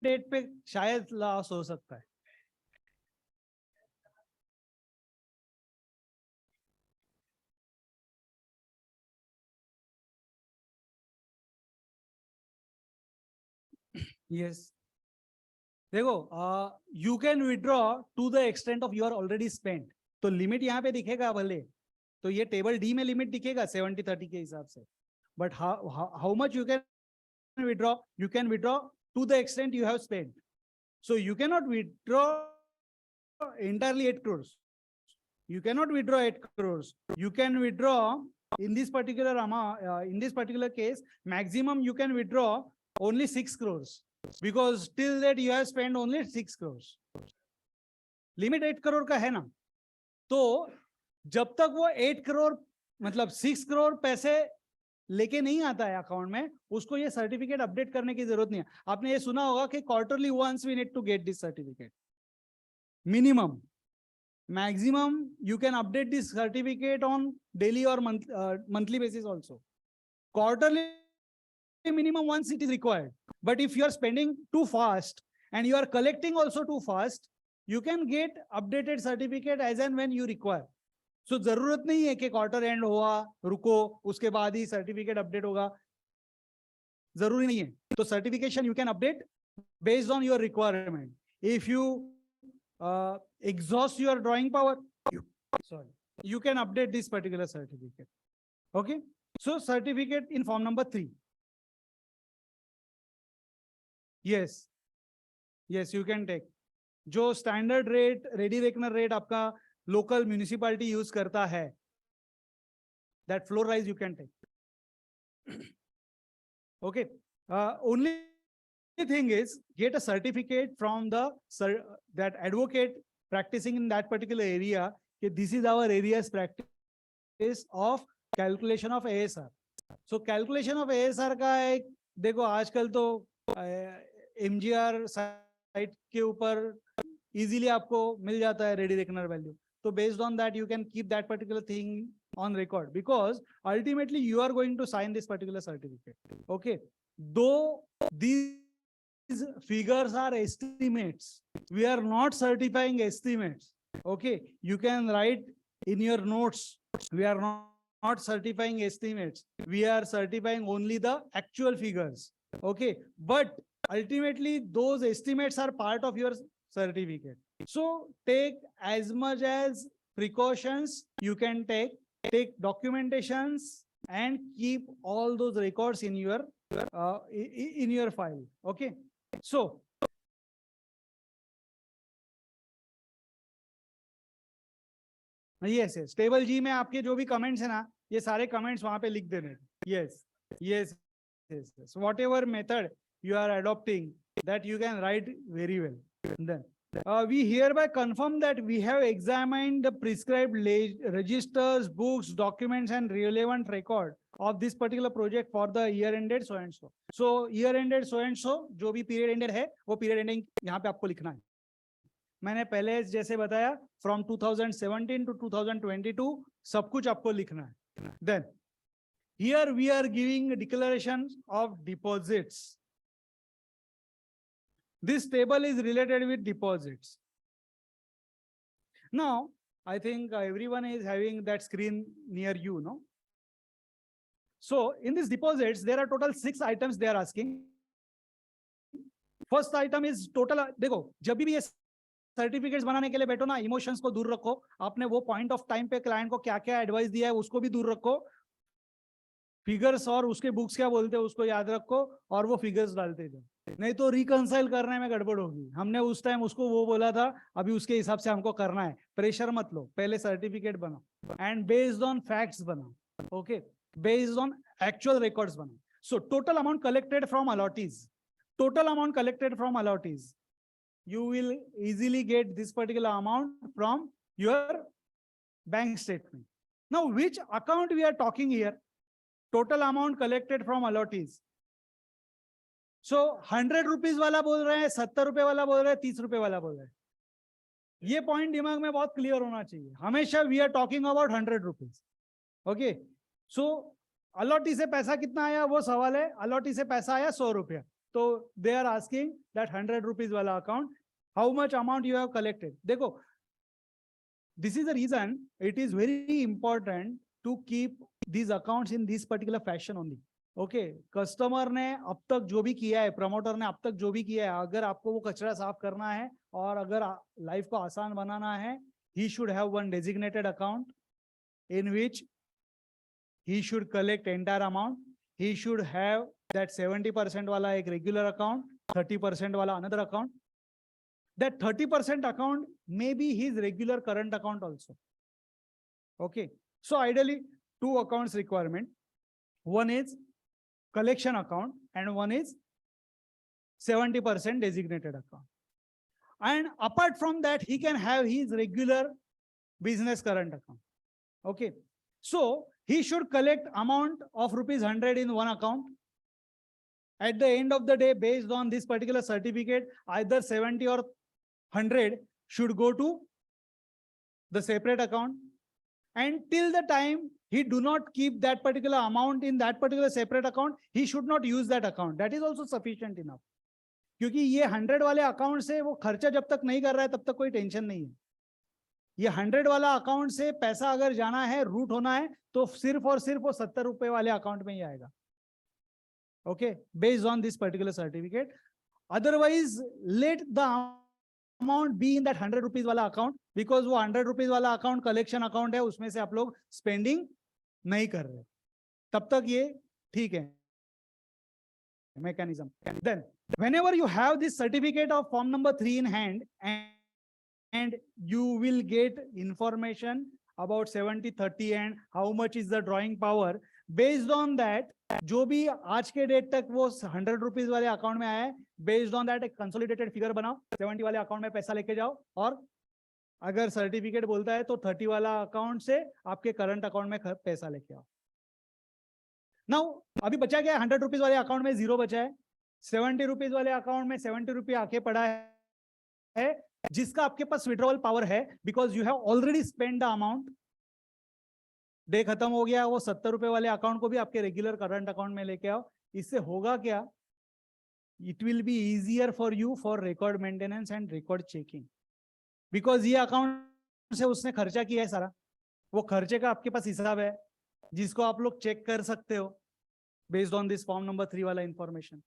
Speaker 11: डेट पे शायद लॉस हो सकता है. Yes. देखो, you can withdraw to the extent of your already spend. तो लिमिट यहाँ पे दिखेगा भले, तो ये टेबल डी में लिमिट दिखेगा 70-30 के हिसाब से. But how much you can withdraw? You can withdraw to the extent you have spend. So you can not withdraw entirely 8 crores. You cannot withdraw 8 crores. You can withdraw in this particular amount, in this particular case, maximum you can withdraw only 6 crores. Because till that you have spent only 6 crores. Limit 8 crore का है ना, तो जब तक वो 8 crore मतलब 6 crore पैसे लेके नहीं आता है अकाउंट में, उसको ये सर्टिफिकेट अपडेट करने की जरूरत नहीं है. आपने ये सुना होगा कि quarterly once we need to get this certificate. Minimum. Maximum you can update this certificate on daily or monthly basis also. Quarterly minimum once it is required. But if you are spending too fast and you are collecting also too fast, you can get updated certificate as and when you require. So जरूरत नहीं है कि quarter and हुआ रुको उसके बाद ही certificate update होगा, जरूरी नहीं है. तो certification you can update based on your requirement. If you exhaust your drawing power, you can update this particular certificate. Okay, so certificate in form number 3. Yes, you can take जो standard rate ready reckoner rate आपका local municipality use करता है, that floor rise you can take. Okay, only thing is get a certificate from the that advocate practicing in that particular area. This is our area's practice of calculation of ASR. So calculation of ASR का एक देखो आजकल तो MGR site के ऊपर easily आपको मिल जाता है ready reckoner value. So based on that you can keep that particular thing on record, because ultimately you are going to sign this particular certificate. Okay, though these figures are estimates, we are not certifying estimates. Okay, you can write in your notes, we are not certifying estimates, we are certifying only the actual figures. Okay, but ultimately those estimates are part of your certificate. So take as much as precautions you can take documentations and keep all those records in your file. Okay, so yes, table G में आपके जो भी comments है ना, ये सारे comments वहां पे लिख देने. yes, whatever method you are adopting, that you can write very well. Then we hereby confirm that we have examined the prescribed registers, books, documents and relevant record of this particular project for the year ended so and so. So year ended so and so, जो भी period ended है वो period ending यहाँ पे आपको लिखना है. मैंने पहले जैसे बताया from 2017 to 2022 सब कुछ आपको लिखना है. Then here we are giving declarations of deposits. This table is related with deposits. Now, I think everyone is having that screen near you, no? So in these deposits, there are total 6 items they are asking. First item is total. देखो, जब भी ये certificates बनाने के लिए बैठो ना, emotions को दूर रखो. आपने वो पॉइंट ऑफ टाइम पे क्लाइंट को क्या क्या एडवाइस दिया है उसको भी दूर रखो. फिगर्स और उसके बुक्स क्या बोलते हैं उसको याद रखो और वो फिगर्स डालते जाओ, नहीं तो रिकंसाइल करने में गड़बड़ होगी. हमने उस टाइम उसको वो बोला था, अभी उसके हिसाब से हमको करना है. प्रेशर मत लो, पहले सर्टिफिकेट बनाओ एंड बेस्ड ऑन फैक्ट्स बनाओ. Okay, based on actual records बनाओ. So total amount collected from allottees, total amount collected from allottees, you will easily get this particular amount from your bank statement. Now, which account we are talking here? Total amount collected from allottees. So 100 rupees वाला बोल रहे हैं, 70 रुपए वाला बोल रहे हैं, 30 रुपए वाला बोल रहे हैं. ये पॉइंट दिमाग में बहुत क्लियर होना चाहिए. हमेशा we are talking about 100 rupees. Okay, so allottee से पैसा कितना आया वो सवाल है. अलॉटी से पैसा आया 100 रुपया. So they are asking that 100 rupees wala account, how much amount you have collected. देखो, this is the reason it is very important to keep these accounts in this particular fashion only. Okay customer ने अब तक जो भी किया है, promoter ने अब तक जो भी किया है, अगर आपको वो कचरा साफ करना है और अगर लाइफ को आसान बनाना है, he should have one designated account in which he should collect entire amount. He should have that 70% वाला एक regular account, 30% वाला another account. That 30% account may be his regular current account also. Okay, so ideally 2 accounts requirement. One is collection account and one is 70% designated account. And apart from that, he can have his regular business current account. Okay, so he should collect amount of rupees 100 in one account. At the end of the day, based on this particular certificate, either 70 or 100 should go to the separate account. And till the time he do not keep that particular amount in that particular separate account, he should not use that account. That is also sufficient enough. क्योंकि ये 100 वाले account से वो खर्चा जब तक नहीं कर रहा है तब तक कोई टेंशन नहीं है. ये 100 वाला अकाउंट से पैसा अगर जाना है, रूट होना है, तो सिर्फ और सिर्फ वो 70 रुपए वाले अकाउंट में ही आएगा. Okay, based on this particular certificate. Otherwise, let the amount be in that 100 rupees वाला अकाउंट, because वो 100 rupees वाला अकाउंट कलेक्शन अकाउंट है, उसमें से आप लोग स्पेंडिंग नहीं कर रहे, तब तक ये ठीक है mechanism. Then whenever you have this certificate of form number 3 in hand, and you will get information about 70-30 and how much is the drawing power. Based on that, जो भी आज के डेट तक वो 100 रुपीज वाले अकाउंट में आया है, बेस्ड ऑन दैट एक कंसोलिडेटेड फिगर बनाओ, 70 वाले अकाउंट में पैसा लेके जाओ, और अगर सर्टिफिकेट बोलता है तो 30 वाला अकाउंट से आपके करंट अकाउंट में पैसा लेके आओ. नाउ अभी बचा गया 100 रुपीज वाले अकाउंट में 0 बचा है, 70 रुपीज वाले अकाउंट में 70 रुपये आके पड़ा है, जिसका आपके पास विड्रॉवल पावर है, because you have already spend the amount. Day खत्म हो गया, वो 70 रुपए वाले अकाउंट को भी आपके रेगुलर करंट अकाउंट में लेके आओ. इससे होगा क्या, it will be easier for you for record maintenance and record checking, because ये अकाउंट से उसने खर्चा किया है सारा, वो खर्चे का आपके पास हिसाब है जिसको आप लोग चेक कर सकते हो based on this form number 3 वाला इंफॉर्मेशन.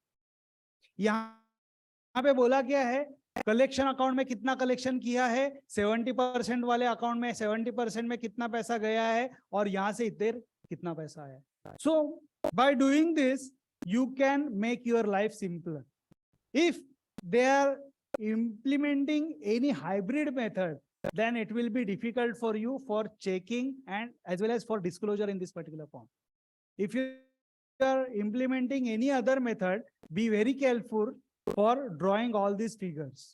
Speaker 11: यहाँ पे बोला क्या है, कलेक्शन अकाउंट में कितना कलेक्शन किया है, 70% वाले अकाउंट में 70% में कितना पैसा गया है, और यहां से इधर कितना पैसा आया. So by doing this you can make your life simpler. If they are implementing any hybrid method, then it will be difficult for you for checking and as well as for disclosure in this particular form. If you are implementing any other method, be very careful for drawing all these figures.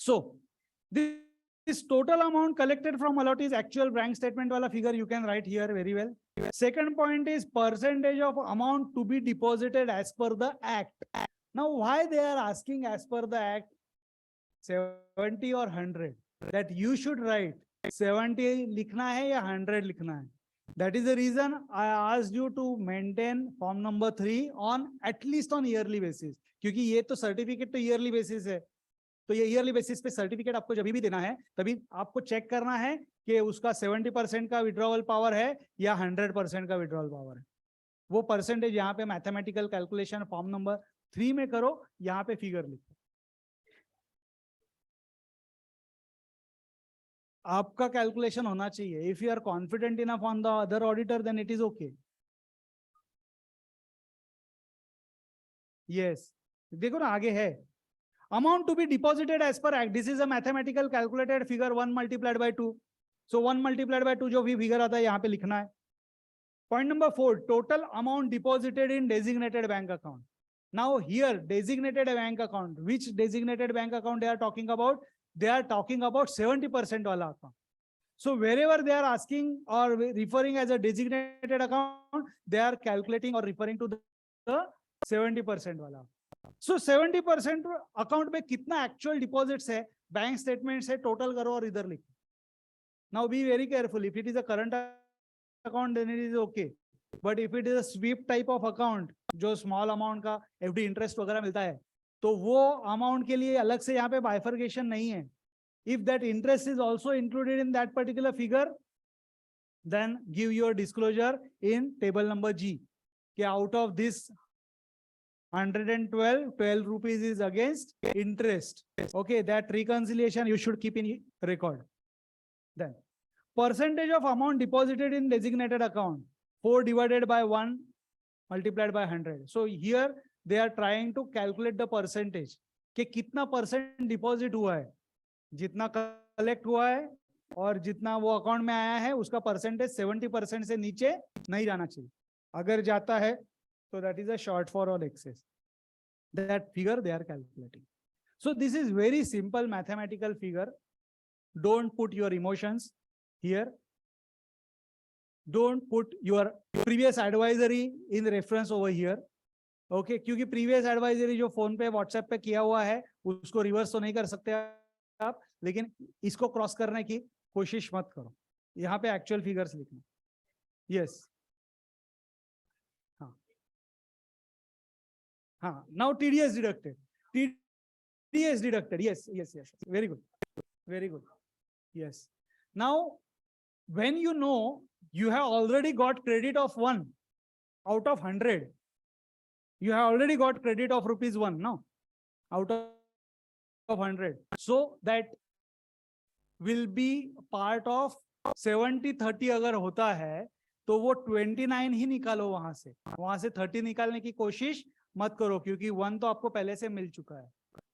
Speaker 11: So this total amount collected from allotee is actual bank statement wala figure, you can write here very well. Second point is percentage of amount to be deposited as per the act. Now why they are asking as per the act 70 or 100, that you should write 70 लिखना है या 100 लिखना है. That is the reason I asked you to maintain form number 3 on at least on yearly basis, क्योंकि ये तो certificate तो yearly basis है, तो ये yearly basis पे सर्टिफिकेट आपको जब भी देना है तभी आपको चेक करना है कि उसका 70% का विड्रॉवल पावर है या 100% का विड्रॉवल पावर है. वो परसेंटेज यहाँ पे मैथमेटिकल कैलकुलेशन फॉर्म नंबर 3 में करो, यहाँ पे फिगर लिखो. आपका कैलकुलेशन होना चाहिए. If you are confident enough on the other auditor then it is okay. Yes, देखो ना आगे है, amount to be deposited as per act. This is a mathematical calculated figure 1 multiplied by 2. So 1 multiplied by 2 जो भी figure आता है यहाँ पे लिखना है. Point number 4, total amount deposited in designated bank account. Now here designated bank account, which designated bank account they are talking about? They are talking about 70% wala account. So wherever they are asking or referring as a designated account, they are calculating or referring to the 70% wala. So 70% account में कितना actual deposits है, bank statement से total करो और इधर लिखो. Now be very careful. If it is a current account, then it is okay. But if it is a sweep type of account, जो small amount का एफडी इंटरेस्ट वगैरह मिलता है, तो वो अमाउंट के लिए अलग से यहाँ पे बाइफर्केशन नहीं है. If that interest is also included in that particular figure, then give your disclosure in table number G. Okay, out of this 112, 12 rupees is against interest. Okay, that reconciliation you should keep in record. Then percentage of amount deposited in designated account, 4 divided by 1 multiplied by 100. So here they are trying to calculate the percentage. कि कितना percent deposit हुआ है, जितना collect हुआ है और जितना वो अकाउंट में आया है उसका परसेंटेज 70% से नीचे नहीं जाना चाहिए. अगर जाता है तो that is a short for all excess. That figure they are calculating. So this is very simple mathematical figure. Don't put your emotions here. Don't put your previous advisory in reference over here. Okay, क्योंकि previous advisory जो phone पे WhatsApp पे किया हुआ है उसको reverse तो नहीं कर सकते आप, लेकिन इसको क्रॉस करने की कोशिश मत करो. यहाँ पे एक्चुअल फिगर्स लिखना. यस, हाँ हाँ. Now TDS deducted, TDS deducted. Yes yes yes, very good, very good. Yes, now when you know you have already got credit of 1 out of 100, you have already got credit of rupees 1 now out of 100, so that will be part of 70-30. अगर होता है तो वो 29 ही निकालो, वहां से 30 निकालने की कोशिश मत करो, क्योंकि 1 तो आपको पहले से मिल चुका है,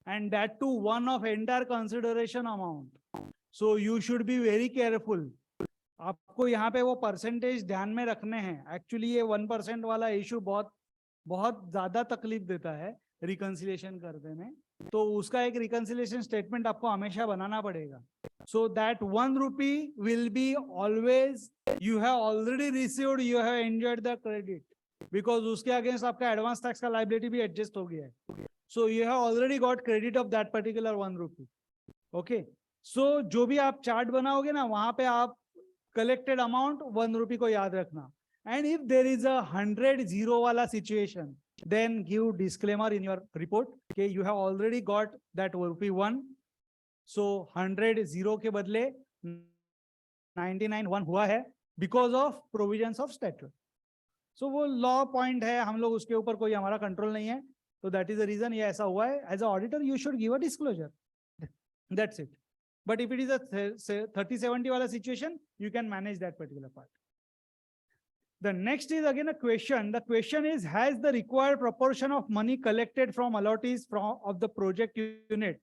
Speaker 11: and that too 1 of entire consideration amount. So you should be very careful. आपको यहाँ पे वो परसेंटेज ध्यान में रखने हैं. एक्चुअली ये 1% वाला इशू बहुत बहुत ज्यादा तकलीफ देता है रिकंसिलिएशन करने में, तो उसका एक रिकंसिलिएशन स्टेटमेंट आपको हमेशा बनाना पड़ेगा. So that 1 rupee will be always you have already received, you have enjoyed the credit, because उसके अगेंस्ट आपका एडवांस टैक्स का लायबिलिटी भी एडजस्ट हो गया है. So you have already got credit of that particular 1 rupee. Okay, so जो भी आप चार्ट बनाओगे ना, वहां पे आप collected amount 1 rupee को याद रखना. And if there is a 100-0 वाला situation, then give disclaimer in your report. Okay, you have already got that rupee 1. So 100-0 के बदले 99-1 हुआ है because of provisions of statute. So वो law point है, हम लोग उसके ऊपर कोई हमारा control नहीं है. So that is the reason ये ऐसा हुआ है. As an auditor, you should give a disclosure. That's it. But if it is a 30-70 wala situation, you can manage that particular part. The next is again a question. The question is, has the required proportion of money collected from allottees of the project unit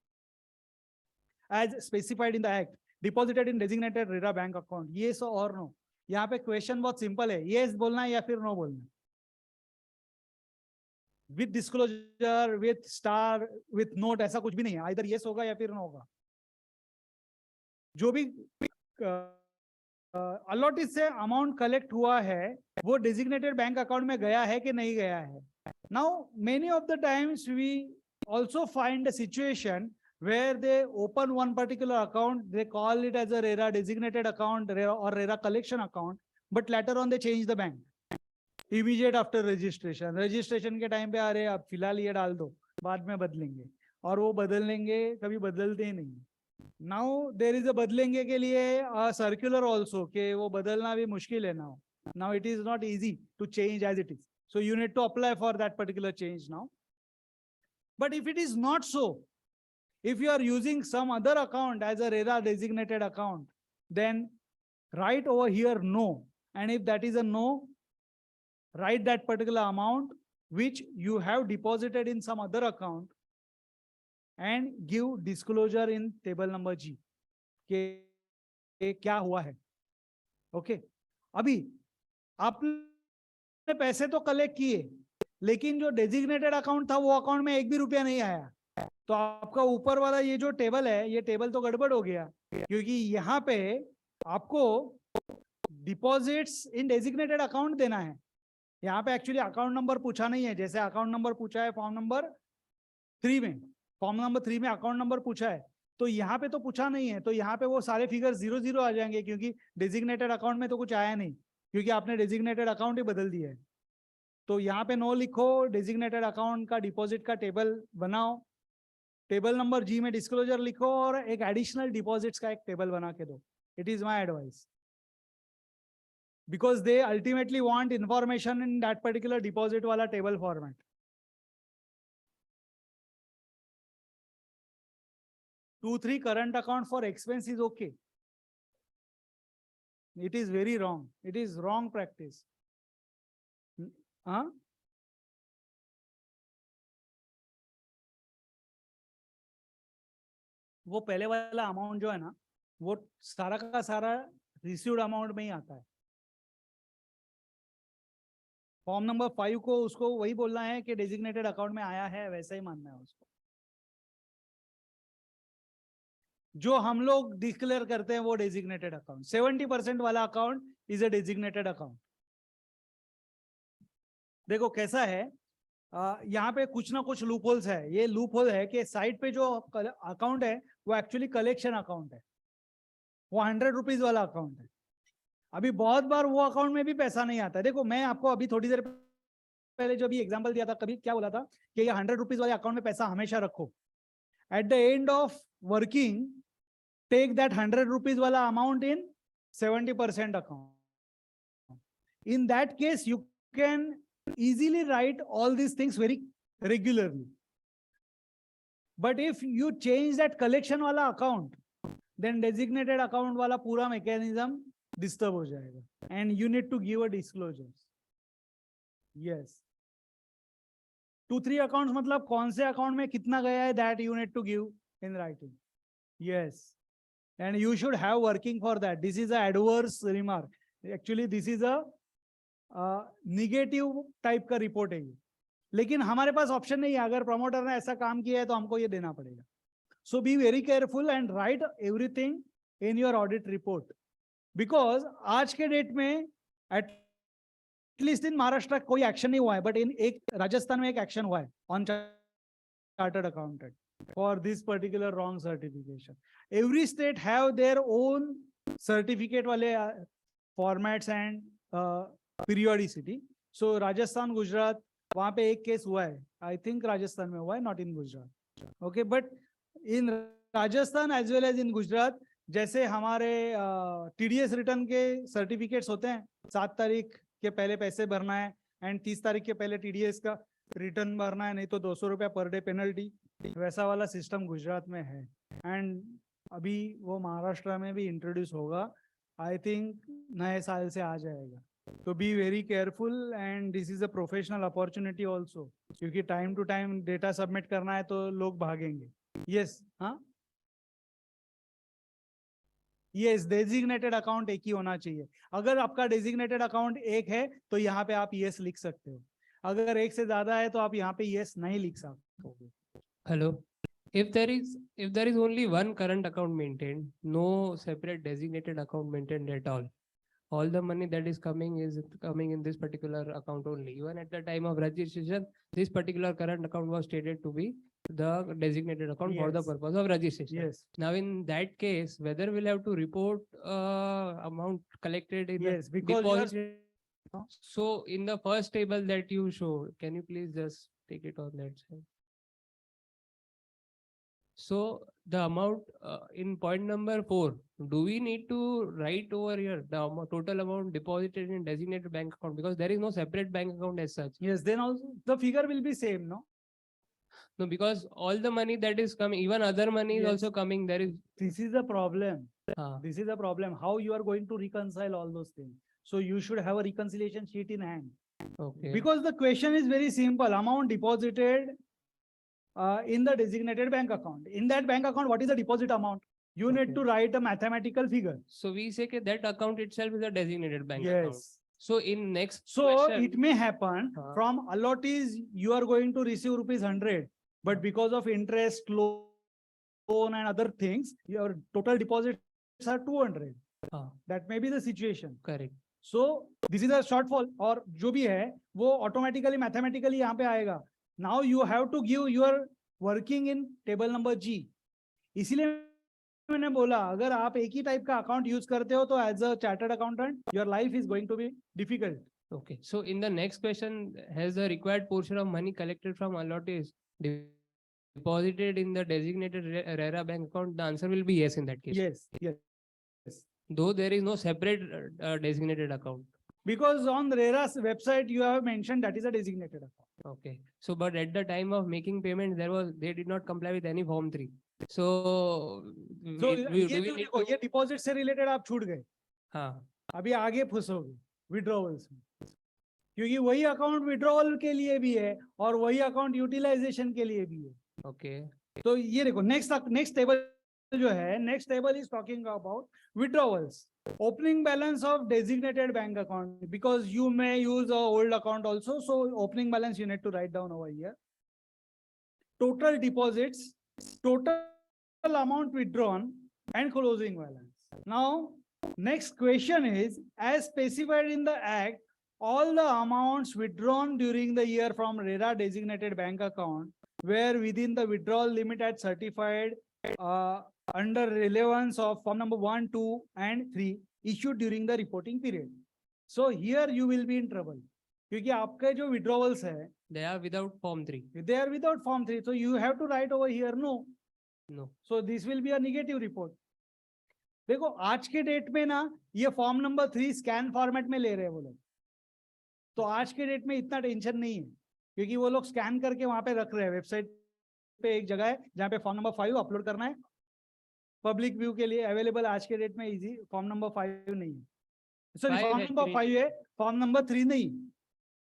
Speaker 11: as specified in the act deposited in designated RERA bank account? Yes or no? यहाँ पे question बहुत simple है. Yes बोलना है या फिर no बोलना है. With disclosure, with star, with note, ऐसा कुछ भी नहीं है. Either yes होगा या फिर no होगा. जो भी अलॉटेड से अमाउंट कलेक्ट हुआ है वो डेजिग्नेटेड बैंक अकाउंट में गया है कि नहीं गया है. Now many of the times we also find a situation where they open one particular account, they call it as a RERA designated account और RERA collection account, but later on they change the bank immediate after registration. Registration के time पे अरे अब फिलहाल ये डाल दो, बाद में बदलेंगे, और वो बदल लेंगे, कभी बदलते ही नहीं. Now there is a बदलेंगे के लिए circular also कि वो बदलना भी मुश्किल है now. Now it is not easy to change as it is. So you need to apply for that particular change now. But if it is not so, if you are using some other account as a RERA designated account, then write over here no. And if that is a no, write that particular amount which you have deposited in some other account and give disclosure in table number G के क्या हुआ है. Okay, अभी आपने पैसे तो collect किए, लेकिन जो डेजिग्नेटेड अकाउंट था वो अकाउंट में 1 भी रुपया नहीं आया, तो आपका ऊपर वाला ये जो टेबल है, ये टेबल तो गड़बड़ हो गया, क्योंकि यहाँ पे आपको डिपॉजिट्स इन डेजिग्नेटेड अकाउंट देना है. यहाँ पे एक्चुअली अकाउंट नंबर पूछा नहीं है, जैसे अकाउंट नंबर पूछा है फॉर्म नंबर 3 में. फॉर्म नंबर 3 में अकाउंट नंबर पूछा है, तो यहाँ पे तो पूछा नहीं है, तो यहाँ पे वो सारे फिगर 0-0 आ जाएंगे, क्योंकि डेजिग्नेटेड अकाउंट में तो कुछ आया नहीं, क्योंकि आपने डेजिग्नेटेड अकाउंट ही बदल दिया है. तो यहाँ पे नो लिखो, डेजिग्नेटेड अकाउंट का डिपॉजिट का टेबल बनाओ, टेबल नंबर जी में डिस्क्लोजर लिखो और एक एडिशनल डिपॉजिट्स का एक टेबल बना के दो. It is my advice, because they ultimately want information in that particular deposit wala table format. Two, three current account for expense is okay. It is very wrong. It is wrong practice. Huh? वो पहले वाला amount जो है ना, वो सारा का सारा रिसीव्ड अमाउंट में ही आता है. फॉर्म नंबर 5 को उसको वही बोलना है कि डेजिग्नेटेड अकाउंट में आया है, वैसा ही मानना है उसको. जो हम लोग डिक्लेयर करते हैं वो डेजिग्नेटेड अकाउंट. 70% वाला account is a designated account. देखो कैसा है, यहाँ पे कुछ ना कुछ लूप होल्स है. ये लूप होल है कि साइड पे जो अकाउंट है वो एक्चुअली कलेक्शन अकाउंट है, वो 100 रुपीज वाला अकाउंट है. अभी बहुत बार वो अकाउंट में भी पैसा नहीं आता है. देखो मैं आपको अभी थोड़ी देर पहले जो भी एग्जांपल दिया था, कभी क्या बोला था कि ये 100 रुपीज वाले अकाउंट में पैसा हमेशा रखो. At the end of working take that 100 rupees वाला amount in 70% account. In that case you can easily write all these things very regularly. But if you change that collection wala account, then designated account wala pura mechanism disturb ho jayega, and you need to give a disclosures. Yes. 2-3 accounts matlab kaun se account mein kitna gaya hai, that you need to give in writing. Yes. And you should have working for that. This is a adverse remark. Actually this is a negative type का report है ये, लेकिन हमारे पास option नहीं है. अगर promoter ने ऐसा काम किया है तो हमको ये देना पड़ेगा. So be very careful and write everything in your audit report, because आज के डेट में एटलीस्ट इन महाराष्ट्र कोई एक्शन नहीं हुआ है, बट इन एक राजस्थान में एक एक्शन हुआ है on chartered accountant for this particular wrong certification. Every state have their own certificate वाले फॉर्मेट्स एंड पीरियोडिसिटी. सो राजस्थान, गुजरात, वहां पे एक केस हुआ है. आई थिंक राजस्थान में हुआ है, not in Gujarat. Okay, but in Rajasthan as well as in Gujarat, जैसे हमारे टीडीएस रिटर्न के सर्टिफिकेट्स होते हैं, 7 तारीख के पहले पैसे भरना है एंड 30 तारीख के पहले टीडीएस का रिटर्न भरना है, नहीं तो 200 रुपया पर डे पेनल्टी. वैसा वाला सिस्टम गुजरात में है एंड अभी वो महाराष्ट्र में भी इंट्रोड्यूस होगा. आई थिंक नए साल से आ जाएगा. तो be very careful and this is a professional opportunity also, क्योंकि time to time data submit करना है तो लोग भागेंगे. यस. हाँ, यस, डेजिग्नेटेड अकाउंट एक ही होना चाहिए. अगर आपका डेजिग्नेटेड अकाउंट एक है तो यहाँ पे आप यस लिख सकते हो. अगर एक से ज्यादा है तो आप यहाँ पे यस नहीं लिख सकते.
Speaker 12: Hello. If there is only one current account maintained, no separate designated account maintained at all the money that is coming in this particular account only. Even at the time of registration, this particular current account was stated to be the designated account for the
Speaker 11: Yes.
Speaker 12: purpose of registration.
Speaker 11: Yes.
Speaker 12: Now, in that case, whether we'll have to report amount collected in
Speaker 11: Yes,
Speaker 12: the
Speaker 11: because you are-
Speaker 12: deposit. So, in the first table that you show, can you please just take it on that side? So the amount in point number 4, do we need to write over here the total amount deposited in designated bank account, because there is no separate bank account as such?
Speaker 11: Yes, then also the figure will be same, no?
Speaker 12: No, because all the money that is coming, even other money is
Speaker 11: Yes.
Speaker 12: also coming. There is
Speaker 11: This is the problem.
Speaker 12: Ah.
Speaker 11: This is the problem. How you are going to reconcile all those things? So you should have a reconciliation sheet in hand.
Speaker 12: okay.
Speaker 11: Because the question is very simple. Amount deposited in the designated bank account. In that bank account, what is the deposit amount? You need
Speaker 12: Okay.
Speaker 11: to write a mathematical figure.
Speaker 12: So we say that that account itself is a designated bank account.
Speaker 11: Yes.
Speaker 12: So in next
Speaker 11: So
Speaker 12: question,
Speaker 11: it may happen
Speaker 12: Huh.
Speaker 11: from allottees, you are going to receive rupees 100, but because of interest, loan and other things, your total deposits are 200.
Speaker 12: Ah.
Speaker 11: That may be the situation.
Speaker 12: correct.
Speaker 11: So this is a shortfall, और जो भी है वो automatically mathematically यहाँ पे आएगा. Now you have to give your working in table number G. इसीलिए मैंने बोला अगर आप एक ही टाइप का अकाउंट यूज करते हो तो as a chartered accountant your life is going to be difficult.
Speaker 12: Okay, so in the next question, has the required portion of money collected from allottees deposited in the designated RERA bank account? The answer will be yes in that case.
Speaker 11: Yes, yes.
Speaker 12: Though there is no separate designated account.
Speaker 11: Because on the RERA's website, you have mentioned that is a designated account.
Speaker 12: Okay, so but at the time of making payment, they did not comply with any form 3. So,
Speaker 11: So
Speaker 12: do
Speaker 11: ये
Speaker 12: we
Speaker 11: तो
Speaker 12: need
Speaker 11: देखो,
Speaker 12: to-
Speaker 11: ये deposit से related आप छूट गए,
Speaker 12: हाँ,
Speaker 11: अभी आगे फंसोगे विड्रॉवल्स में, क्योंकि वही अकाउंट विड्रॉवल के लिए भी है और वही अकाउंट यूटिलाइजेशन के लिए भी है.
Speaker 12: okay.
Speaker 11: तो ये देखो नेक्स्ट टेबल जो है, next table is talking about withdrawals, opening balance of designated bank account, because you may use a old account also, so opening balance you need to write down over here. Total deposits, total amount withdrawn, and closing balance. Now next question is, as specified in the act, all the amounts withdrawn during the year from RERA designated bank account were within the withdrawal limit as certified under relevance of form number 1, 2, and 3 issued during the reporting period. So here you will be in trouble, क्योंकि आपके जो withdrawals है,
Speaker 12: They are without form 3.
Speaker 11: they are without form 3, so you have to write over here no.
Speaker 12: No.
Speaker 11: So this will be a negative report. देखो आज के date में ना ये फॉर्म नंबर 3 स्कैन फॉर्मेट में ले रहे हैं वो लोग, तो आज के डेट में इतना टेंशन नहीं है, क्योंकि वो लोग स्कैन करके वहां पे रख रहे हैं. वेबसाइट पे एक जगह है जहाँ पे फॉर्म नंबर 5 अपलोड करना है, पब्लिक व्यू के लिए अवेलेबल आज के डेट में इजी. फॉर्म नंबर 5 नहीं है, सॉरी
Speaker 12: Five
Speaker 11: फॉर्म नंबर 5 है, फॉर्म नंबर 3 नहीं.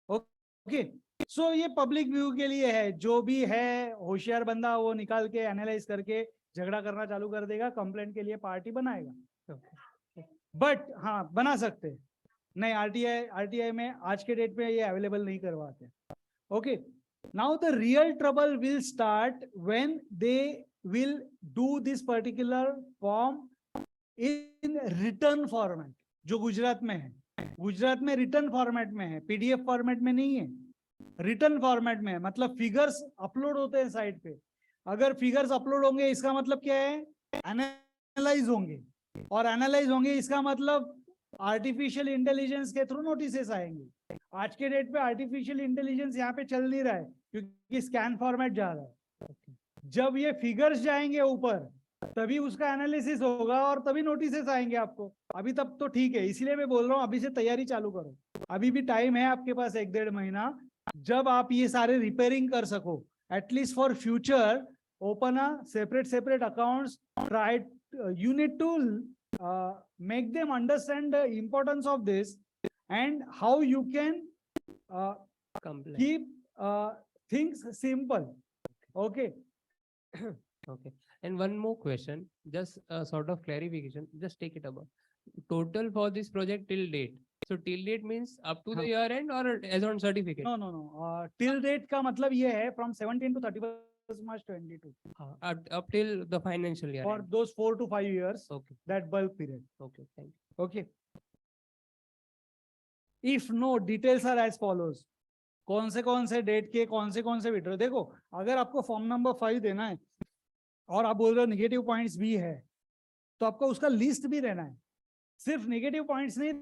Speaker 11: ओके, सो ये पब्लिक व्यू के लिए है. जो भी है होशियार बंदा वो निकाल के एनालाइज करके झगड़ा करना चालू कर देगा, कंप्लेंट के लिए पार्टी बनाएगा. बट हाँ बना सकते हैं, नहीं आरटीआई में आज के डेट में ये अवेलेबल नहीं करवाते. Okay, now the real trouble will start when they will do this particular form in return format. जो गुजरात में है, गुजरात में रिटर्न फॉर्मेट में है, पीडीएफ फॉर्मेट में नहीं है, रिटर्न फॉर्मेट में है. मतलब फिगर्स अपलोड होते हैं साइट पे. अगर फिगर्स अपलोड होंगे इसका मतलब क्या है, एनालाइज होंगे, और एनालाइज होंगे इसका मतलब आर्टिफिशियल इंटेलिजेंस के थ्रू नोटिसेस आएंगे. आज के डेट पे आर्टिफिशियल इंटेलिजेंस यहाँ पे चल नहीं रहा है, क्योंकि स्कैन फॉर्मेट जा रहा है. जब ये फिगर्स जाएंगे ऊपर तभी उसका एनालिसिस होगा और तभी नोटिसेस आएंगे आपको. अभी तब तो ठीक है, इसलिए मैं बोल रहा हूँ अभी से तैयारी चालू करो. अभी भी टाइम है आपके पास 1-1.5 महीना, जब आप ये सारे रिपेयरिंग कर सको. At least for future open a separate accounts, try you need to make them understand the importance of this and how you can keep things simple. Okay.
Speaker 12: Okay, and one more question, just a sort of clarification, just take it above. Total for this project till date. So till date means up to the year end or as on certificate?
Speaker 11: No. Till date का मतलब ये है from 17 to 31st March 22.
Speaker 12: Up till the financial year.
Speaker 11: For
Speaker 12: end.
Speaker 11: those 4 to 5 years,
Speaker 12: Okay,
Speaker 11: that bulk period.
Speaker 12: okay, thank you.
Speaker 11: Okay. If no, details are as follows. कौन से date के कौन से withdraw. देखो अगर आपको फॉर्म नंबर 5 देना है और आप बोल रहे हो नेगेटिव पॉइंट्स भी है, तो आपको उसका लिस्ट भी देना है. सिर्फ नेगेटिव पॉइंट्स नहीं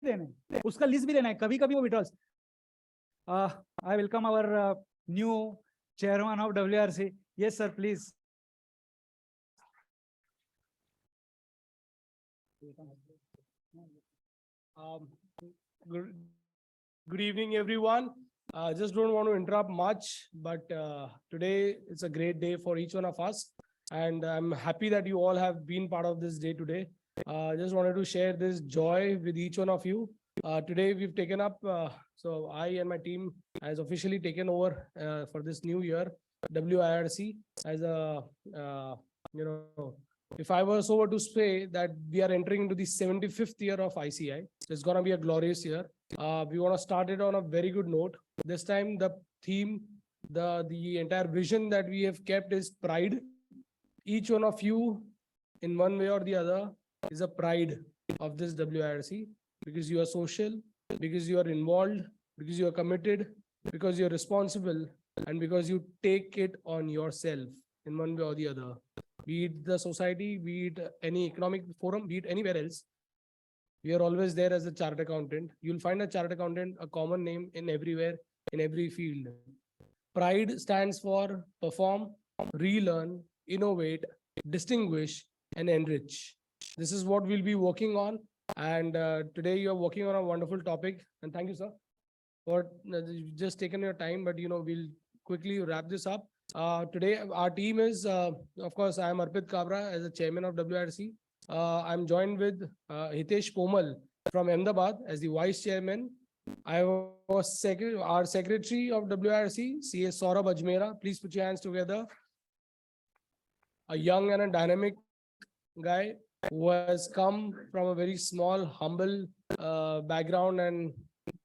Speaker 11: देने, उसका लिस्ट भी देना है. कभी कभी वो withdrawals. I welcome our new chairman of WRC. Yes sir please.
Speaker 13: Good evening, everyone. Just don't want to interrupt much, but today it's a great day for each one of us. And I'm happy that you all have been part of this day today. Just wanted to share this joy with each one of you. Today we've taken up, so I and my team has officially taken over for this new year, WIRC as a, if I was over to say that we are entering into the 75th year of ICI, so it's going to be a glorious year. We want to start it on a very good note. This time the theme, the entire vision that we have kept is pride. Each one of you in one way or the other is a pride of this WIRC, because you are social, because you are involved, because you are committed, because you are responsible, and because you take it on yourself in one way or the other. Be it the society, be it any economic forum, be it anywhere else. We are always there as a chartered accountant. You'll find a chartered accountant, a common name in everywhere, in every field. Pride stands for perform, relearn, innovate, distinguish, and enrich. This is what we'll be working on. And today you're working on a wonderful topic. And thank you, sir, for you've just taken your time, but we'll quickly wrap this up. Today, our team is, of course, I am Arpit Kabra as the chairman of WRC. I'm joined with Hitesh Pomal from Ahmedabad as the vice chairman. I was our secretary of WRC, CA Saurabh Ajmera. Please put your hands together. A young and a dynamic guy who has come from a very small, humble background and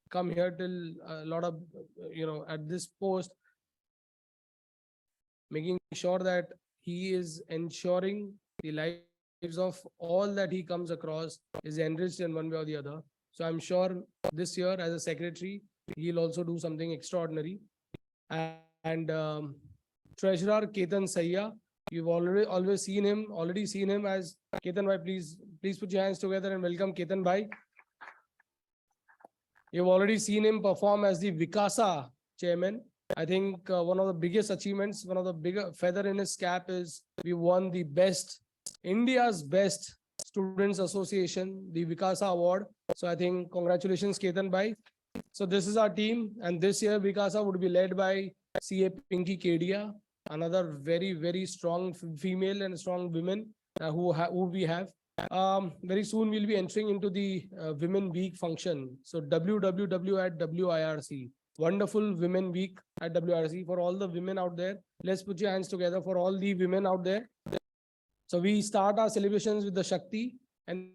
Speaker 13: come here till a lot of, at this post, making sure that he is ensuring the lives of all that he comes across is enriched in one way or the other. So I'm sure this year as a secretary, he'll also do something extraordinary. And Treasurer Ketan Sayya, you've already seen him as Ketan Bhai. Please put your hands together and welcome Ketan Bhai. You've already seen him perform as the Vikasa chairman. I think one of the biggest achievements, one of the bigger feather in his cap is we won the India's best Students Association, the Vikasa Award. So I think congratulations, Ketan Bhai. So this is our team, and this year Vikasa would be led by CA Pinky Kedia, another very, very strong female and strong women who we have. Very soon we'll be entering into the Women Week function. So WWW at WIRC. Wonderful Women Week at WRC. For all the women out there, let's put your hands together for all the women out there. So we start our celebrations with the Shakti, and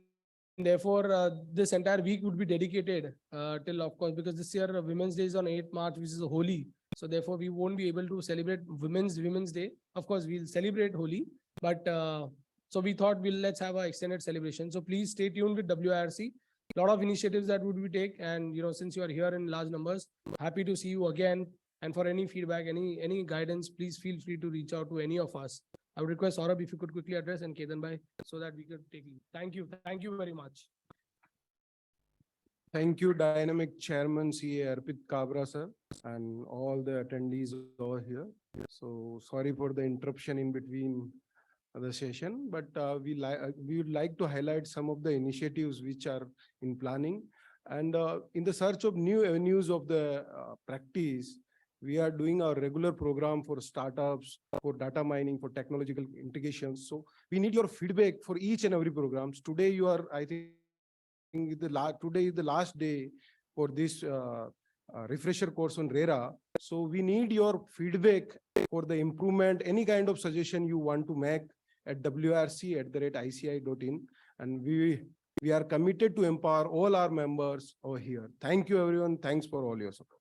Speaker 13: therefore this entire week would be dedicated till, of course, because this year Women's Day is on 8th March, which is Holi. So therefore we won't be able to celebrate Women's Day. Of course, we'll celebrate Holi, but so we thought let's have an extended celebration. So please stay tuned with WIRC. A lot of initiatives that would we take, and since you are here in large numbers, happy to see you again. And for any feedback, any guidance, please feel free to reach out to any of us. I would request Saurabh if you could quickly address and Ketan Bhai so that we could take lead. Thank you very much.
Speaker 14: Thank you, Dynamic Chairman CA Arpit Kabra sir, and all the attendees over here. So sorry for the interruption in between the session, but we would like to highlight some of the initiatives which are in planning. And in the search of new avenues of the practice, we are doing our regular program for startups, for data mining, for technological integrations. So we need your feedback for each and every programs. Today I think today is the last day for this refresher course on RERA. So we need your feedback for the improvement, any kind of suggestion you want to make at wrc@ici.in. And we are committed to empower all our members over here. Thank you, everyone. Thanks for all your support.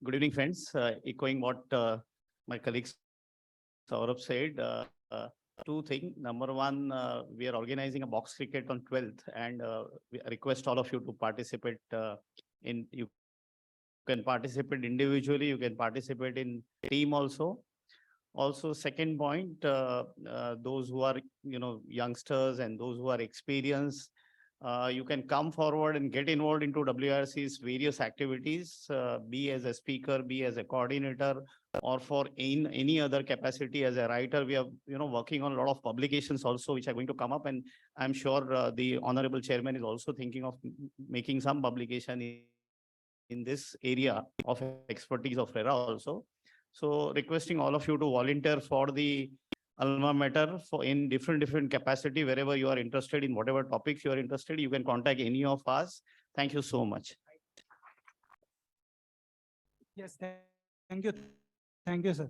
Speaker 15: Good evening, friends. Echoing what my colleagues Saurabh said, two things. Number one, we are organizing a box cricket on 12th, and we request all of you to participate you can participate individually, you can participate in team also. Also, second point, those who are, youngsters and those who are experienced, you can come forward and get involved into WRC's various activities, be as a speaker, be as a coordinator, or for in any other capacity as a writer. We are, working on a lot of publications also, which are going to come up. And I'm sure the Honorable Chairman is also thinking of making some publication in this area of expertise of RERA also. So requesting all of you to volunteer for the alma mater in different capacity, wherever you are interested in, whatever topics you are interested, you can contact any of us. Thank you so much.
Speaker 11: Yes, thank you. Thank you, sir.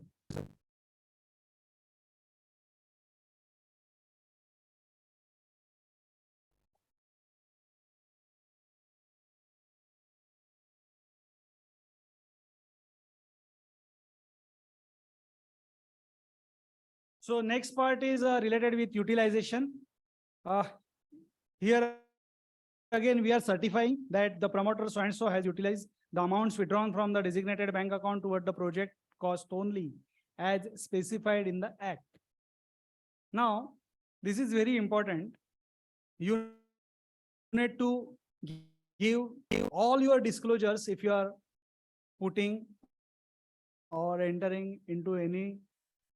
Speaker 11: So next part is related with utilization. Here again, we are certifying that the promoter so and so has utilized the amounts withdrawn from the designated bank account toward the project cost only as specified in the Act. Now, this is very important. You need to give all your disclosures if you are putting or entering into any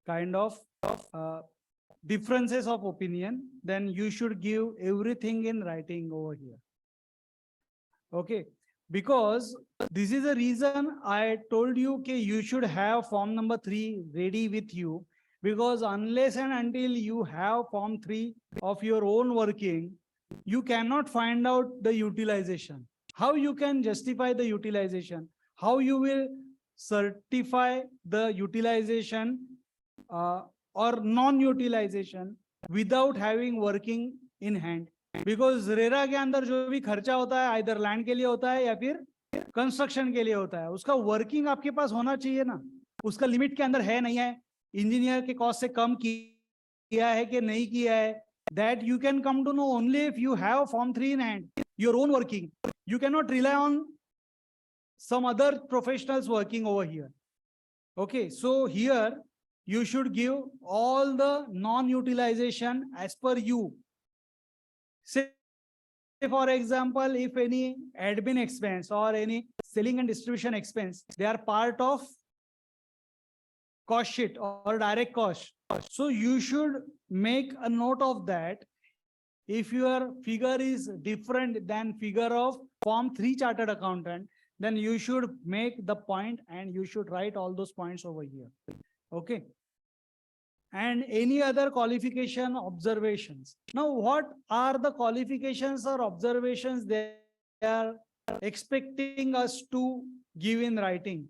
Speaker 11: kind of differences of opinion, then you should give everything in writing over here. Okay, because this is the reason I told you that you should have form number 3 ready with you, because unless and until you have form 3 of your own working, you cannot find out the utilization. How you can justify the utilization? How you will certify the utilization or non-utilization without having working in hand? Because RERA के अंदर जो भी खर्चा होता है either land के लिए होता है या फिर कंस्ट्रक्शन के लिए होता है, उसका वर्किंग आपके पास होना चाहिए ना, उसका लिमिट के अंदर है नहीं है, इंजीनियर के कॉस्ट से कम किया है कि नहीं किया है, that you can come to know only if you have form 3 in hand, your own working. You cannot rely on some other professionals working over here. Okay, so here you should give all the non-utilization as per you. Say, for example, if any admin expense or any selling and distribution expense, they are part of cost sheet or direct cost. So you should make a note of that. If your figure is different than figure of form 3 chartered accountant, then you should make the point and you should write all those points over here. Okay. And any other qualification observations. Now, what are the qualifications or observations they are expecting us to give in writing?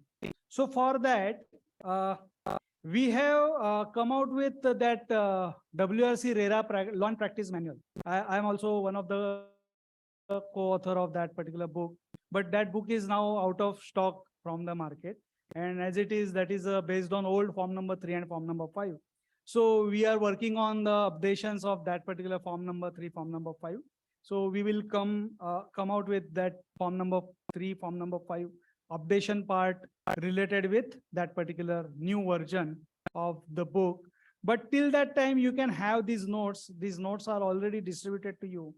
Speaker 11: So for that, we have come out with that WRC RERA Law and Practice Manual. I am also one of the co-author of that particular book, but that book is now out of stock from the market. And as it is, that is based on old form number 3 and form number 5. So we are working on the updations of that particular form number 3, form number 5. So we will come out with that form number 3, form number 5 updation part related with that particular new version of the book. But till that time, you can have these notes. These notes are already distributed to you.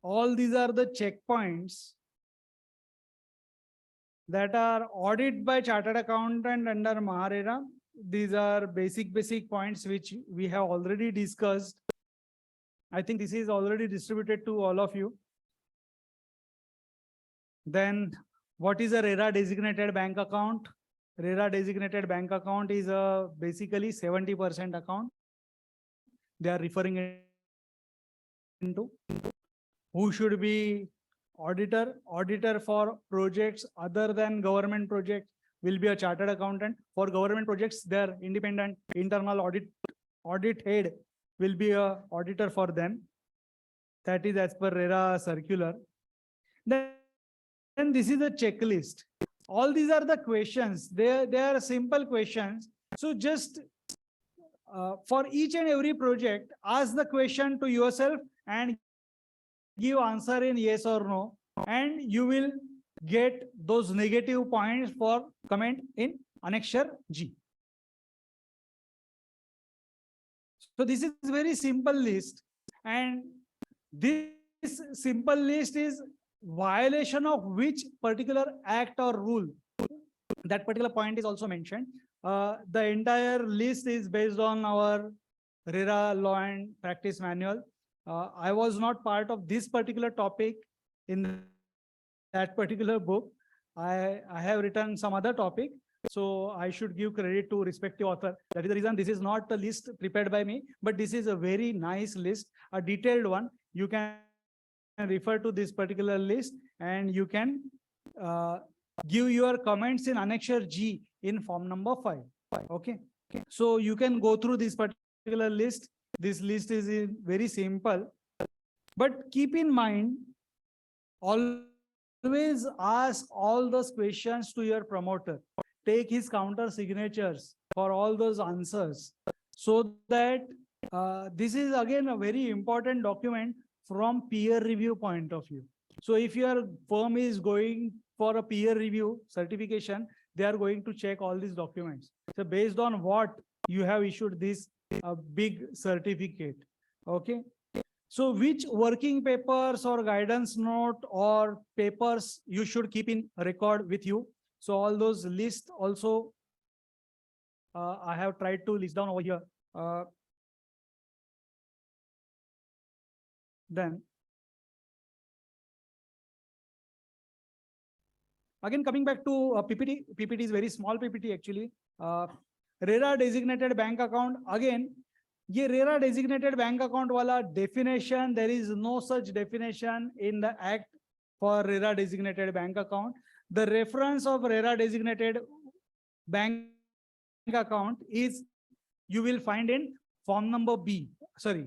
Speaker 11: All these are the checkpoints that are audited by chartered accountant under RERA. These are basic points which we have already discussed. I think this is already distributed to all of you. Then what is a RERA designated bank account? RERA designated bank account is basically 70% account. They are referring into who should be auditor. Auditor for projects other than government projects will be a chartered accountant. For government projects, their independent internal audit head will be a auditor for them. That is as per RERA circular. Then this is a checklist. All these are the questions. They are simple questions. So just for each and every project, ask the question to yourself and give answer in yes or no, and you will get those negative points for comment in annexure G. So this is very simple list, and this simple list is violation of which particular act or rule. That particular point is also mentioned. The entire list is based on our RERA Law and Practice Manual. I was not part of this particular topic in that particular book. I have written some other topic, so I should give credit to respective author. That is the reason this is not the list prepared by me, but this is a very nice list, a detailed one. You can refer to this particular list and you can give your comments in annexure G in form number 5. Okay. So you can go through this particular list. This list is very simple, but keep in mind, always ask all those questions to your promoter. Take his counter signatures for all those answers, so that this is again a very important document from peer review point of view. So if your firm is going for a peer review certification, they are going to check all these documents. So based on what you have issued this a big certificate. Okay. So which working papers or guidance note or papers you should keep in record with you? So all those lists also, I have tried to list down over here. Then again, coming back to PPT, PPT is very small PPT actually. RERA designated bank account. Again, ये RERA designated bank account wala definition, there is no such definition in the act for RERA designated bank account. The reference of RERA designated bank account is you will find in form number B, sorry,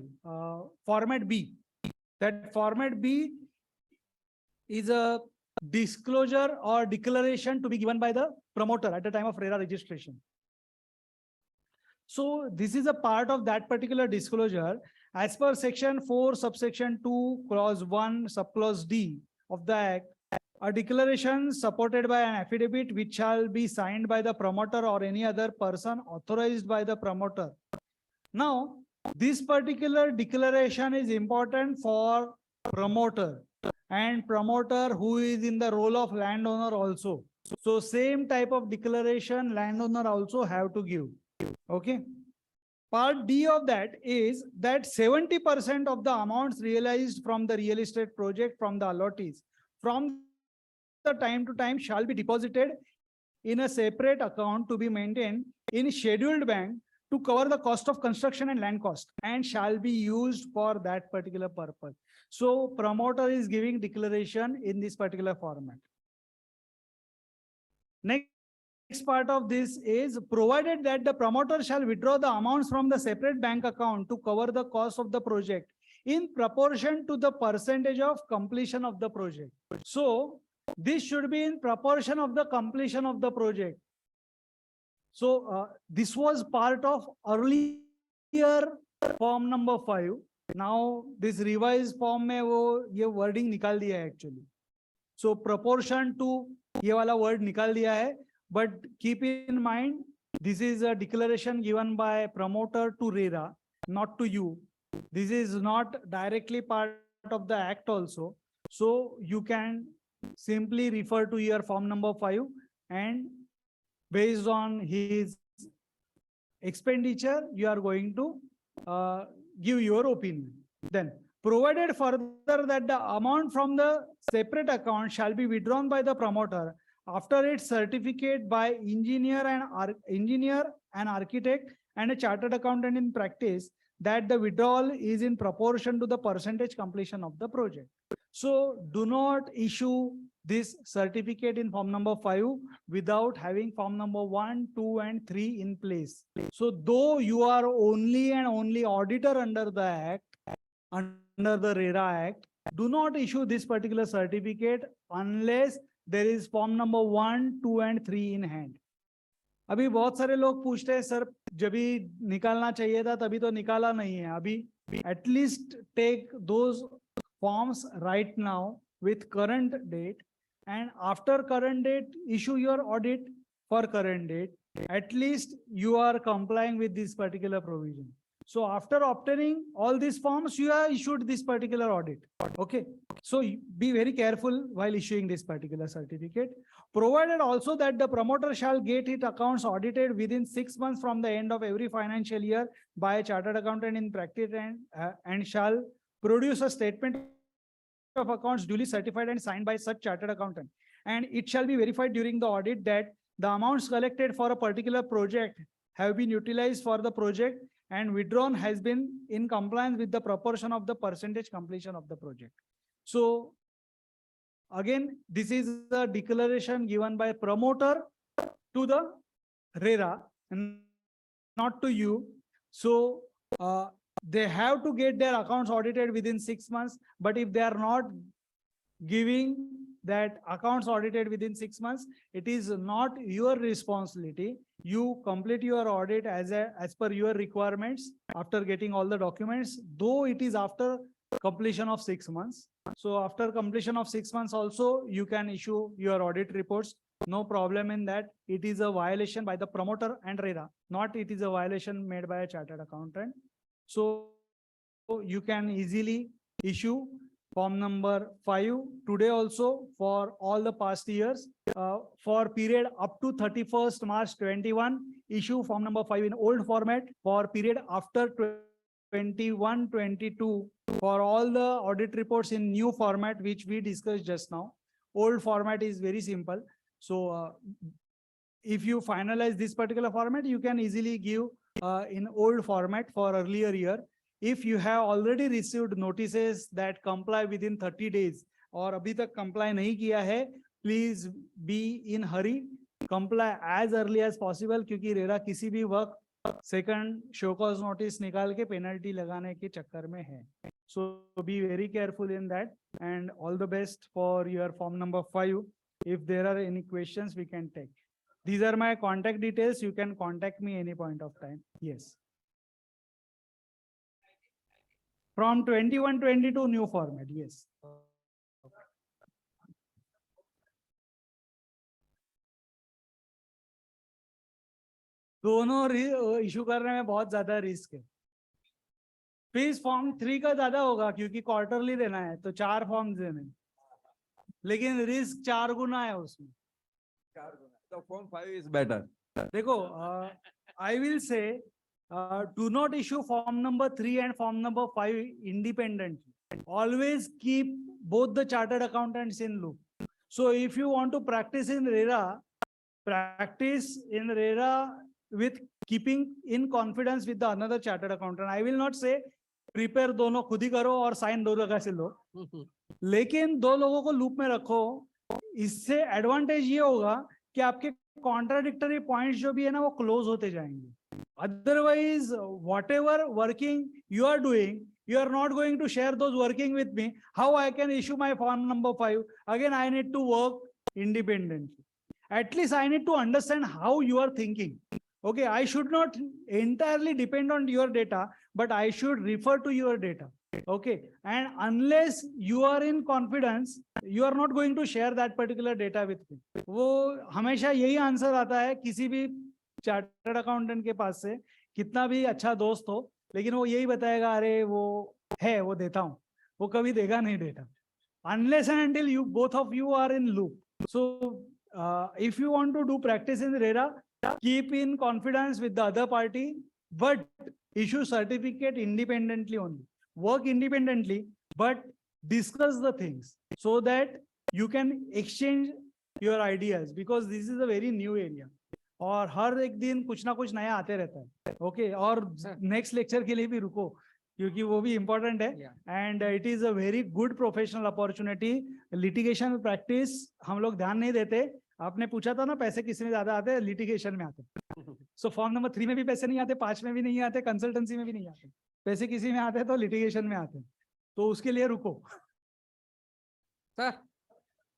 Speaker 11: format B. That format B is a disclosure or declaration to be given by the promoter at the time of RERA registration. So this is a part of that particular disclosure. As per section 4, subsection 2, clause 1, subclause D of the act, a declaration supported by an affidavit which shall be signed by the promoter or any other person authorized by the promoter. Now, this particular declaration is important for promoter and promoter who is in the role of landowner also. So same type of declaration landowner also have to give. Okay. Part D of that is that 70% of the amounts realized from the real estate project from the allottees from the time to time shall be deposited in a separate account to be maintained in scheduled bank to cover the cost of construction and land cost and shall be used for that particular purpose. So promoter is giving declaration in this particular format. Next part of this is provided that the promoter shall withdraw the amounts from the separate bank account to cover the cost of the project in proportion to the percentage of completion of the project. So this should be in proportion of the completion of the project. So this was part of earlier form number 5. Now this revised form में वो ये wording निकाल दिया है actually. So proportion to ये वाला word निकाल दिया है. But keep in mind, this is a declaration given by promoter to RERA, not to you. This is not directly part of the act also. So you can simply refer to your form number 5 and based on his expenditure, you are going to give your opinion. Then provided further that the amount from the separate account shall be withdrawn by the promoter after its certificate by engineer and architect and a chartered accountant in practice that the withdrawal is in proportion to the percentage completion of the project. So do not issue this certificate in form number 5 without having form number 1, 2 and 3 in place. So though you are only and only auditor under the act, under the RERA act, do not issue this particular certificate unless there is form number 1, 2 and 3 in hand. अभी बहुत सारे लोग पूछते हैं sir जब भी निकालना चाहिए था तभी तो निकाला नहीं है अभी at least take those forms right now with current date and after current date issue your audit for current date. At least you are complying with this particular provision. So after obtaining all these forms, you are issued this particular audit. Okay. So be very careful while issuing this particular certificate. Provided also that the promoter shall get its accounts audited within 6 months from the end of every financial year by a chartered accountant in practice and shall produce a statement of accounts duly certified and signed by such chartered accountant. And it shall be verified during the audit that the amounts collected for a particular project have been utilized for the project and withdrawn has been in compliance with the proportion of the percentage completion of the project. So again, this is a declaration given by promoter to the RERA and not to you. So they have to get their accounts audited within 6 months. But if they are not giving that accounts audited within 6 months, it is not your responsibility. You complete your audit as per your requirements after getting all the documents, though it is after completion of 6 months. So after completion of 6 months also, you can issue your audit reports No problem in that. It is a violation by the promoter and RERA, not it is a violation made by a chartered accountant. So you can easily issue form number 5 today also for all the past years. For period up to 31st March 21, issue form number 5 in old format. For period after 21-22, for all the audit reports in new format, which we discussed just now. Old format is very simple. So if you finalize this particular format, you can easily give in old format for earlier year. If you have already received notices that comply within 30 days और अभी तक comply नहीं किया है, please be in hurry, comply as early as possible क्योंकि RERA किसी भी वक्त second show cause notice निकाल के penalty लगाने के चक्कर में है. So be very careful in that and all the best for your form number 5. If there are any questions, we can take. These are my contact details. You can contact me any point of time. Yes. From 21-22 new format. Yes. दोनों issue करने में बहुत ज्यादा risk है. Fees form 3 का ज्यादा होगा क्योंकि क्वार्टरली देना है तो 4 फॉर्म्स देने, लेकिन रिस्क 4 गुना है उसमें.
Speaker 16: 4 गुना. So form 5 is better.
Speaker 11: देखो, I will say do not issue form number 3 and form number 5 independently. Always keep both the chartered accountants in loop. So if you want to practice in RERA, practice in RERA with keeping in confidence with the another chartered accountant. I will not say prepare दोनों खुद ही करो और sign दो जगह से लो, लेकिन 2 लोगों को लूप में रखो. इससे एडवांटेज ये होगा कि आपके कॉन्ट्राडिक्टरी पॉइंट्स जो भी है ना वो क्लोज होते जाएंगे. Otherwise, whatever working you are doing, you are not going to share those working with me. How I can issue my form number 5? Again, I need to work independently. At least I need to understand how you are thinking. Okay, I should not entirely depend on your data, but I should refer to your data. Okay, and unless you are in confidence, you are not going to share that particular data with me. वो हमेशा यही answer आता है किसी भी chartered accountant के पास से, कितना भी अच्छा दोस्त हो, लेकिन वो यही बताएगा अरे वो है वो देता हूँ, वो कभी देगा नहीं data. Unless and until you both of you are in loop. So if you want to do practice in RERA, keep in confidence with the other party, but issue certificate independently only. Work independently, but discuss the things so that you can exchange your ideas, because this is a very new area. और हर एक दिन कुछ ना कुछ नया आते रहता है. ओके, और नेक्स्ट लेक्चर के लिए भी रुको क्योंकि वो भी इम्पोर्टेंट है. And it is a very good professional opportunity. Litigation practice हम लोग ध्यान नहीं देते. आपने पूछा था ना पैसे किस में ज्यादा आते हैं, लिटिगेशन में आते हैं. सो फॉर्म नंबर 3 में भी पैसे नहीं आते, 5 में भी नहीं आते, कंसल्टेंसी में भी नहीं आते. पैसे किसी में आते हैं तो लिटिगेशन में आते हैं. तो उसके लिए रुको.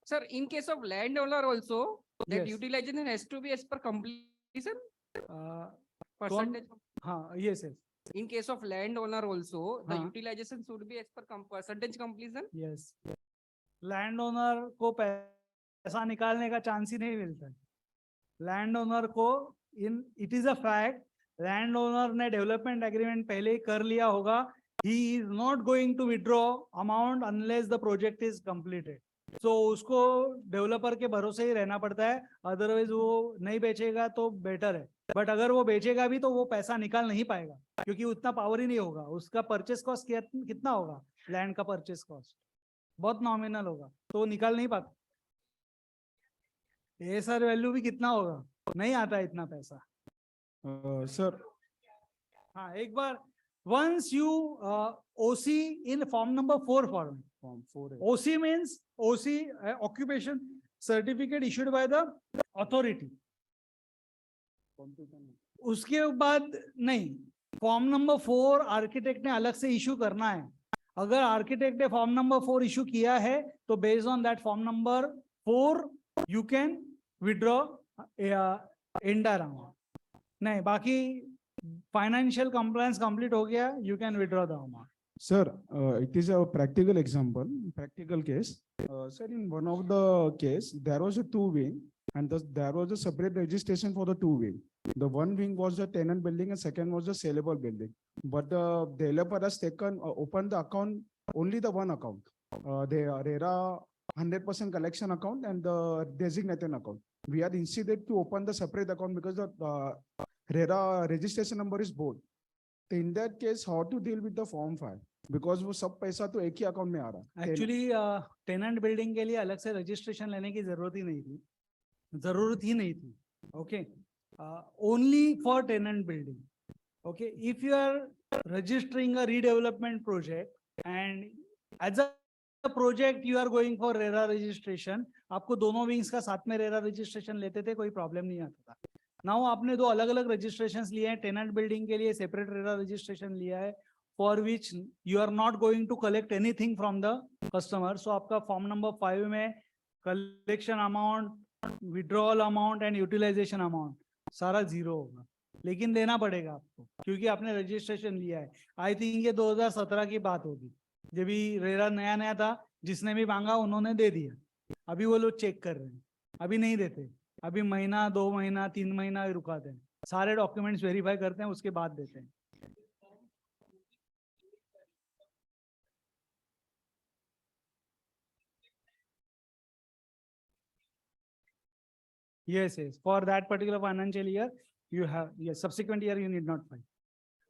Speaker 17: Sir, in case of landowner also, that
Speaker 11: Yes.
Speaker 17: utilization has to be as per completion percentage.
Speaker 11: हाँ, yes, yes.
Speaker 17: In case of landowner also, the
Speaker 11: हाँ.
Speaker 17: utilization should be as per percentage completion.
Speaker 11: Yes. Land owner को पैसा निकालने का chance ही नहीं मिलता है. लैंड ओनर को it is a fact, land owner ने डेवलपमेंट एग्रीमेंट पहले ही कर लिया होगा. He is not going to withdraw amount unless the project is completed. So उसको डेवलपर के भरोसे ही रहना पड़ता है, अदरवाइज वो नहीं बेचेगा तो बेटर है. बट अगर वो बेचेगा भी तो वो पैसा निकाल नहीं पाएगा क्योंकि उतना पावर ही नहीं होगा. उसका परचेस कॉस्ट कितना होगा, लैंड का परचेस कॉस्ट बहुत नॉमिनल होगा, तो वो निकाल नहीं पाता. एएसआर वैल्यू भी कितना होगा, नहीं आता इतना पैसा.
Speaker 14: सर
Speaker 11: हाँ, एक बार once you OC in form number 4 format.
Speaker 14: Form 4.
Speaker 11: OC means OC occupation certificate issued by the authority. उसके बाद नहीं, फॉर्म नंबर 4 आर्किटेक्ट ने अलग से इशू करना है. अगर आर्किटेक्ट ने फॉर्म नंबर 4 इशू किया है तो based on that form number 4 you can withdraw entire amount. नहीं, बाकी फाइनेंशियल कंप्लायंस कंप्लीट हो गया, you can withdraw the amount.
Speaker 14: Sir, it is a practical example, practical case. Sir, in one of the case, there was a 2 wing
Speaker 18: And thus there was a separate registration for the two wing. The one wing was the tenant building and second was the saleable building. But the developer has taken, opened the account, only the one account. The RERA 100% collection account and the designated account. We are instead to open the separate account because the RERA registration number is both. So in that case, how to deal with the form 5? Because वो सब पैसा तो एक ही account में आ रहा है.
Speaker 11: Actually tenant building के लिए अलग से रजिस्ट्रेशन लेने की जरूरत ही नहीं थी. Okay, only for tenant building. Okay, if you are registering a redevelopment project and as a project you are going for RERA registration, आपको दोनों wings का साथ में RERA registration लेते थे, कोई problem नहीं आता था. Now आपने दो अलग अलग registrations लिए हैं. Tenant building के लिए separate RERA registration लिया है, for which you are not going to collect anything from the customer. So आपका form number 5 में collection amount, withdrawal amount and utilization amount सारा zero होगा, लेकिन देना पड़ेगा आपको क्योंकि आपने registration लिया है. I think ये 2017 की बात होगी, जब भी RERA नया नया था, जिसने भी मांगा उन्होंने दे दिया. अभी वो लोग चेक कर रहे हैं, अभी नहीं देते, अभी महीना 2 महीना 3 महीना रुकाते हैं, सारे डॉक्यूमेंट्स वेरीफाई करते हैं, उसके बाद देते हैं. Yes, for that particular financial year you have, yes, subsequent year you need not file.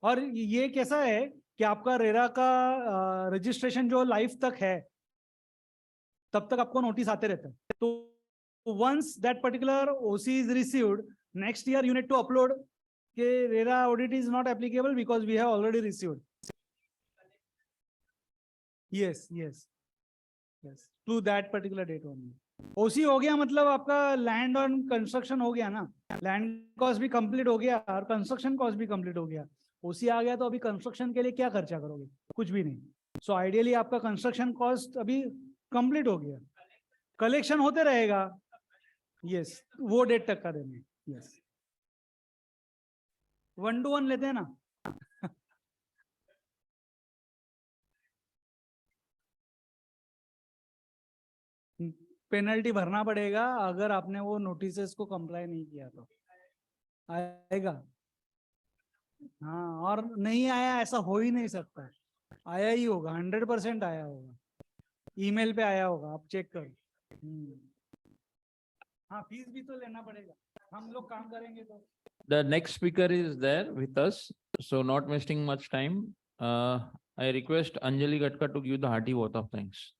Speaker 11: और ये कैसा है कि आपका रेरा का रजिस्ट्रेशन जो लाइफ तक है तब तक आपको नोटिस आते रहता है. तो once that particular OC is received, next year you need to upload कि RERA audit is not applicable because we have already received. Yes, to that particular date only. OC हो गया मतलब आपका लैंड ऑन कंस्ट्रक्शन हो गया ना, land cost भी complete हो गया और कंस्ट्रक्शन कॉस्ट भी कंप्लीट हो गया. OC आ गया तो अभी कंस्ट्रक्शन के लिए क्या खर्चा करोगे? कुछ भी नहीं. सो आइडियली आपका कंस्ट्रक्शन कॉस्ट अभी कंप्लीट हो गया, कलेक्शन होते रहेगा. यस, वो डेट तक का देंगे. यस, 1 to 1 लेते हैं ना. पेनल्टी भरना पड़ेगा अगर आपने वो नोटिसेस को कंप्लाई नहीं किया तो आएगा. हाँ, और नहीं आया ऐसा हो ही नहीं सकता. आया ही होगा, 100% आया होगा, ईमेल पे आया होगा, आप चेक करो. हाँ, फीस भी तो लेना पड़ेगा, हम लोग काम करेंगे तो.
Speaker 9: The next speaker is there with us, so not wasting much time. I request Anjali Gatka to give the hearty vote of thanks.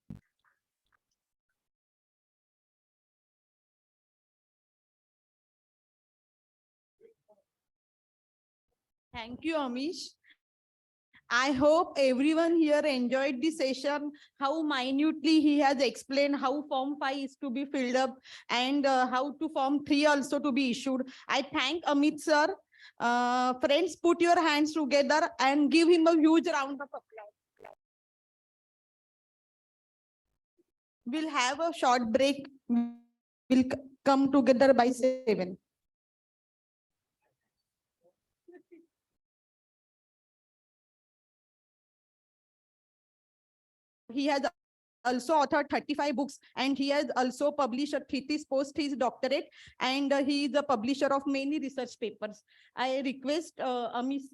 Speaker 10: Thank you, Amish. I hope everyone here enjoyed the session, how minutely he has explained how Form 5 is to be filled up and how to Form 3 also to be issued. I thank Amit sir. Friends, put your hands together and give him a huge round of applause. We'll have a short break. We'll come together by 7. He has also authored 35 books and he has also published a thesis post his doctorate, and he is the publisher of many research papers. I request Amish.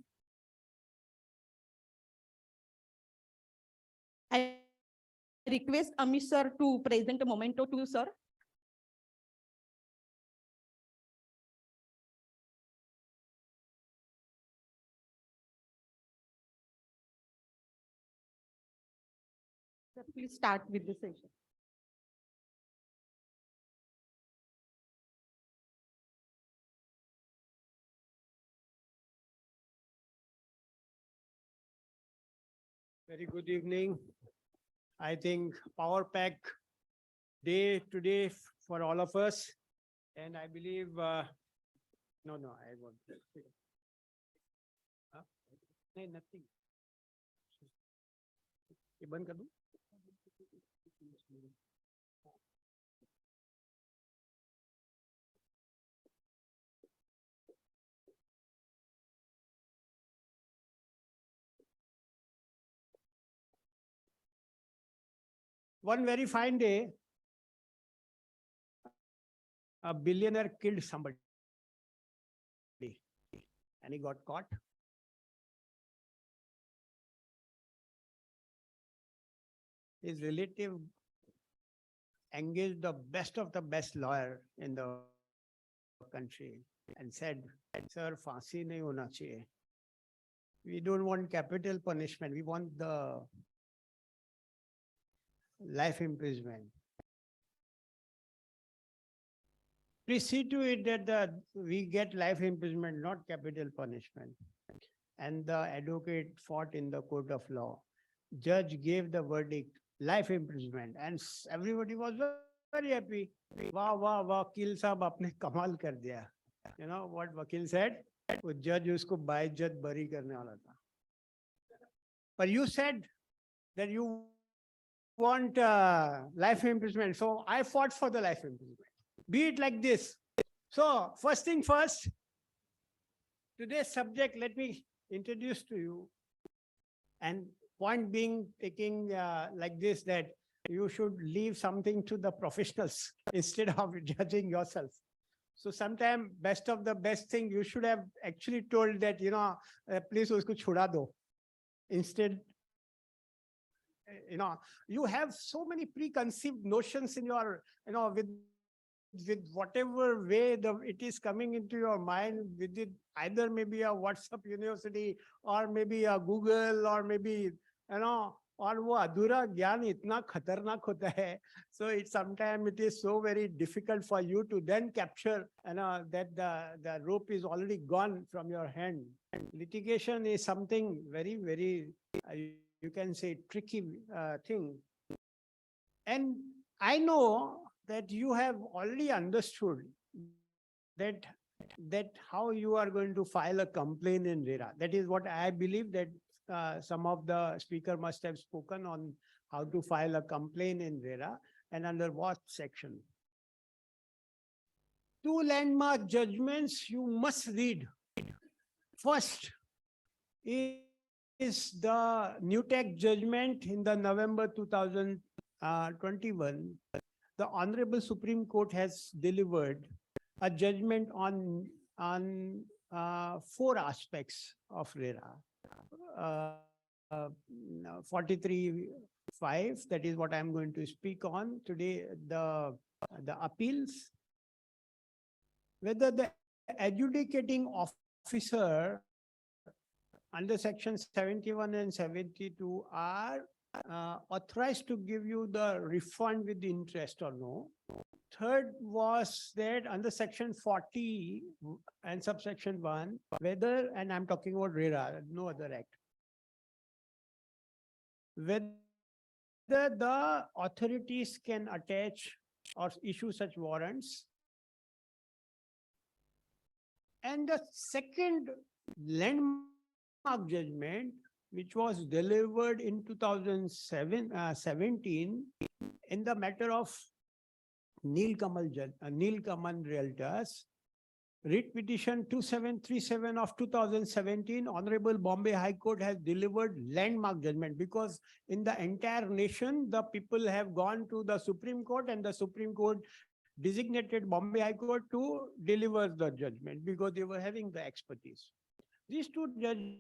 Speaker 10: I request Amish sir to present a memento to sir. Please start with the session.
Speaker 19: Very good evening. I think power pack day today for all of us. And I believe, no, I won't. Huh? No, nothing. ये बंद कर दूं? One very fine day, a billionaire killed somebody and he got caught. His relative engaged the best of the best lawyer in the country and said, sir, फांसी नहीं होना चाहिए. We don't want capital punishment. We want the life imprisonment. Please see to it that we get life imprisonment, not capital punishment. And the advocate fought in the court of law. Judge gave the verdict, life imprisonment, and everybody was very happy. Wow, wow, wakil sahab apne kamal kar diya. You know what wakil said? वो judge usko बाइज्जत बरी करने वाला था. But you said that you want life imprisonment, so I fought for the life imprisonment. Be it like this. So first thing first, today's subject, let me introduce to you. And point being taking like this, that you should leave something to the professionals instead of judging yourself. So sometime best of the best thing, you should have actually told that, you know, please usko chhuda do. Instead, you know, you have so many preconceived notions in your, you know, with whatever way it is coming into your mind, with it either maybe a WhatsApp university or maybe a Google or maybe, you know, और वो अधूरा ज्ञान इतना खतरनाक होता है. So it sometimes it is so very difficult for you to then capture, you know, that the rope is already gone from your hand. Litigation is something very, very, you can say, tricky thing. And I know that you have already understood that how you are going to file a complaint in RERA. That is what I believe, that some of the speaker must have spoken on how to file a complaint in RERA and under what section. Two landmark judgments you must read. First is the New Tech judgment in the November 2021. The Honorable Supreme Court has delivered a judgment on 4 aspects of RERA. 43.5, that is what I'm going to speak on today, the appeals. Whether the adjudicating officer under section 71 and 72 are authorized to give you the refund with the interest or no. Third was that under section 40 and subsection 1, whether, and I'm talking about RERA, no other act, whether the authorities can attach or issue such warrants. And the second landmark judgment, which was delivered in 2017 in the matter of Nilkamal Realtors, writ petition 2737 of 2017, Honorable Bombay High Court has delivered landmark judgment, because in the entire nation, the people have gone to the Supreme Court and the Supreme Court designated Bombay High Court to deliver the judgment because they were having the expertise. These 2 judges,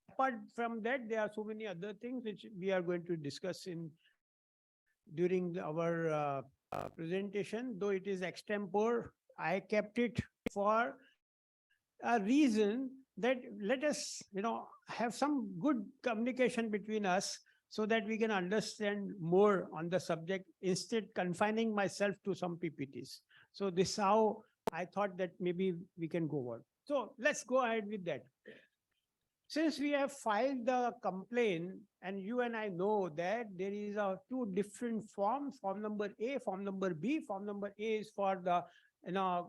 Speaker 19: apart from that, there are so many other things which we are going to discuss during our presentation, though it is extempore. I kept it for a reason that let us, you know, have some good communication between us so that we can understand more on the subject, instead confining myself to some PPTs. So this is how I thought that maybe we can go on. So let's go ahead with that. Since we have filed the complaint, and you and I know that there is 2 different forms, form number A, form number B. Form number A is for the, you know,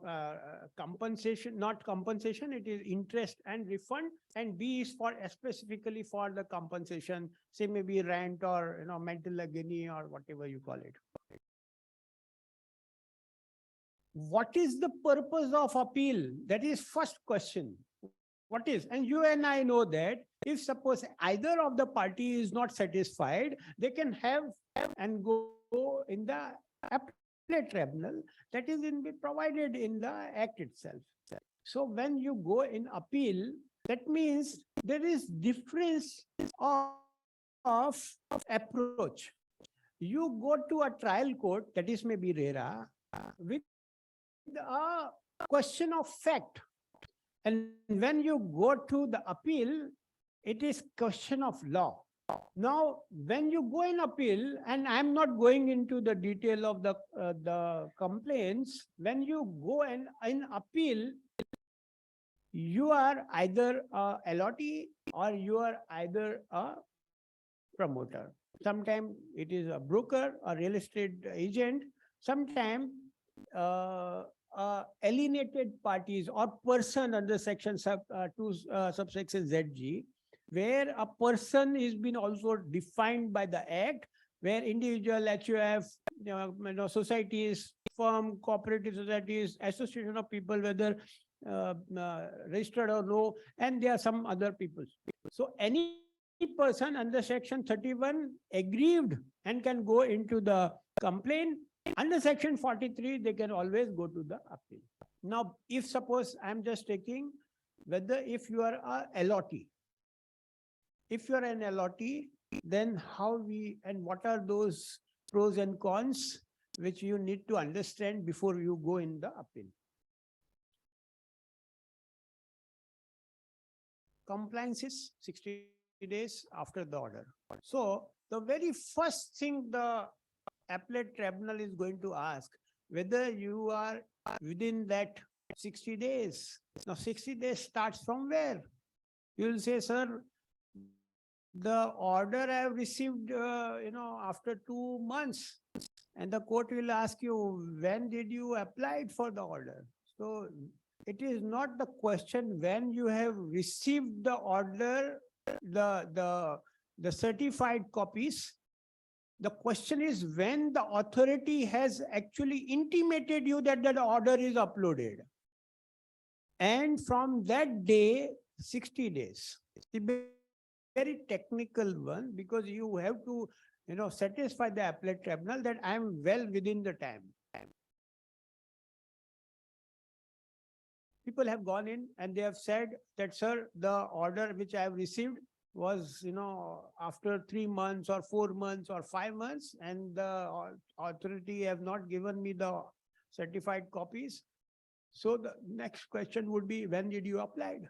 Speaker 19: compensation, not compensation, it is interest and refund, and B is for specifically for the compensation, say maybe rent or, you know, mental agony or whatever you call it. What is the purpose of appeal? That is first question. What is, and you and I know that if suppose either of the party is not satisfied, they can have and go in the appellate tribunal, that is provided in the act itself. So when you go in appeal, that means there is difference of approach. You go to a trial court, that is maybe RERA, with a question of fact. And when you go to the appeal, it is question of law. Now, when you go in appeal, and I'm not going into the detail of the complaints, when you go in appeal, you are either a allottee or you are either a promoter. Sometimes it is a broker, a real estate agent. Sometimes alienated parties or person under section subsection ZG, where a person is been also defined by the act, where individual, HUF, societies, firm, cooperative societies, association of people, whether registered or no, and there are some other people. So any person under section 31 aggrieved and can go into the complaint. Under section 43, they can always go to the appeal. Now, if suppose I'm just taking whether if you are a allottee, if you are an allottee, then how we and what are those pros and cons which you need to understand before you go in the appeal. Compliance is 60 days after the order. So the very first thing the appellate tribunal is going to ask whether you are within that 60 days. Now 60 days starts from where? You will say, sir, the order I have received, after 2 months, and the court will ask you, when did you apply for the order? So it is not the question when you have received the order, the certified copies. The question is when the authority has actually intimated you that the order is uploaded. And from that day, 60 days. The very technical one, because you have to, satisfy the appellate tribunal that I am well within the time. People have gone in and they have said that, sir, the order which I have received was, after 3 months or 4 months or 5 months, and the authority have not given me the certified copies. So the next question would be, when did you apply?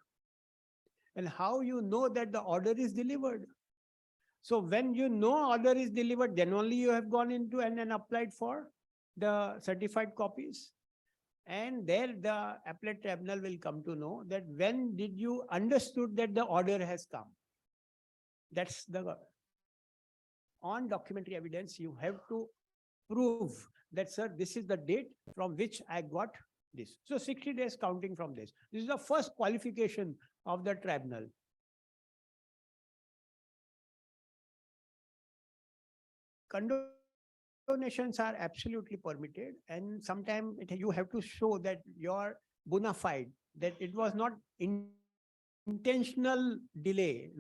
Speaker 19: And how you know that the order is delivered? So when you know order is delivered, then only you have gone into and then applied for the certified copies. And there the appellate tribunal will come to know that when did you understood that the order has come. That's the on documentary evidence. You have to prove that, sir, this is the date from which I got this. So 60 days counting from this. This is the first qualification of the tribunal. Condonations are absolutely permitted, and sometimes you have to show that you're bona fide, that it was not intentional delay,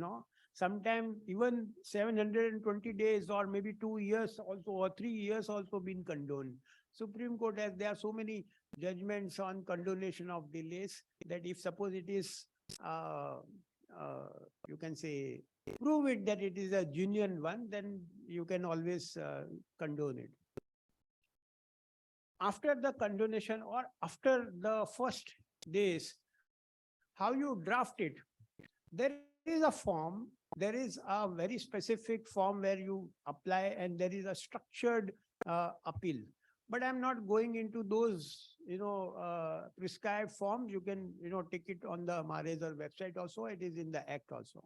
Speaker 19: Sometimes even 720 days or maybe 2 years also or 3 years also been condoned. Supreme Court has, there are so many judgments on condonation of delays that if suppose it is, you can say, prove it that it is a genuine one, then you can always condone it. After the condonation or after the first days, how you draft it, there is a form. There is a very specific form where you apply, and there is a structured appeal. But I'm not going into those, prescribed forms. You can, take it on the RERA website also. It is in the act also.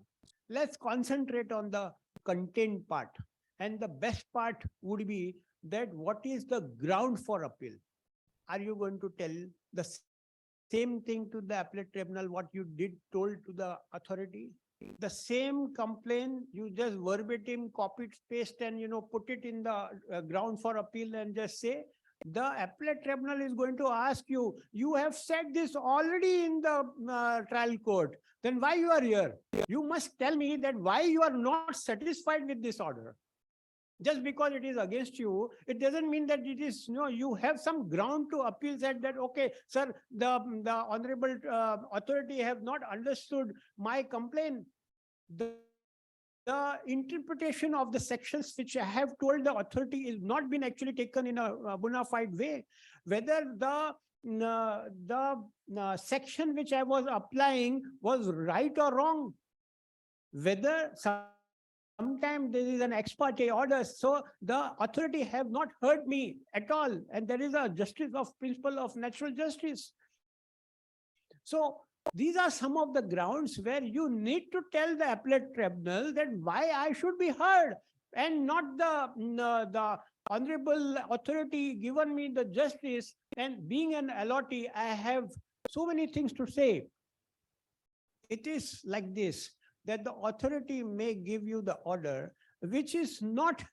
Speaker 19: Let's concentrate on the content part. And the best part would be that what is the ground for appeal? Are you going to tell the same thing to the appellate tribunal what you told to the authority? The same complaint, you just verbatim copy, paste, and put it in the ground for appeal and just say, the appellate tribunal is going to ask you, you have said this already in the trial court, then why you are here? You must tell me that why you are not satisfied with this order. Just because it is against you, it doesn't mean that it is, you have some ground to appeal that, okay, sir, the honorable authority have not understood my complaint. The interpretation of the sections which I have told the authority is not been actually taken in a bona fide way. Whether the section which I was applying was right or wrong, whether sometimes there is an ex parte order, so the authority have not heard me at all, and there is a justice of principle of natural justice. So these are some of the grounds where you need to tell the appellate tribunal that why I should be heard, and not the honorable authority given me the justice. And being an allottee, I have so many things to say. It is like this, that the authority may give you the order, which is not,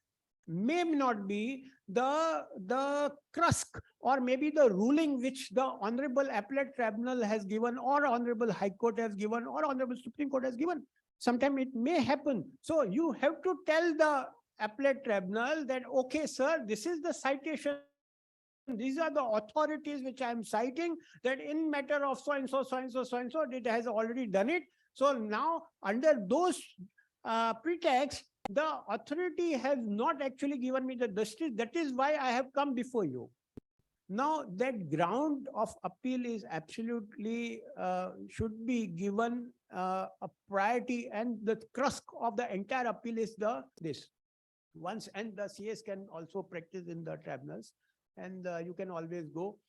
Speaker 19: may not be the crusk or maybe the ruling which the Honorable Appellate Tribunal has given, or Honorable High Court has given, or Honorable Supreme Court has given. Sometimes it may happen. So you have to tell the Appellate Tribunal that, okay, sir, this is the citation. These are the authorities which I am citing, that in matter of so and so, so and so, so and so, it has already done it. So now under those pretexts, the authority has not actually given me the justice. That is why I have come before you. Now that ground of appeal is absolutely should be given a priority, and the crux of the entire appeal is this. Once, and the CS can also practice in the tribunals, and you can always go.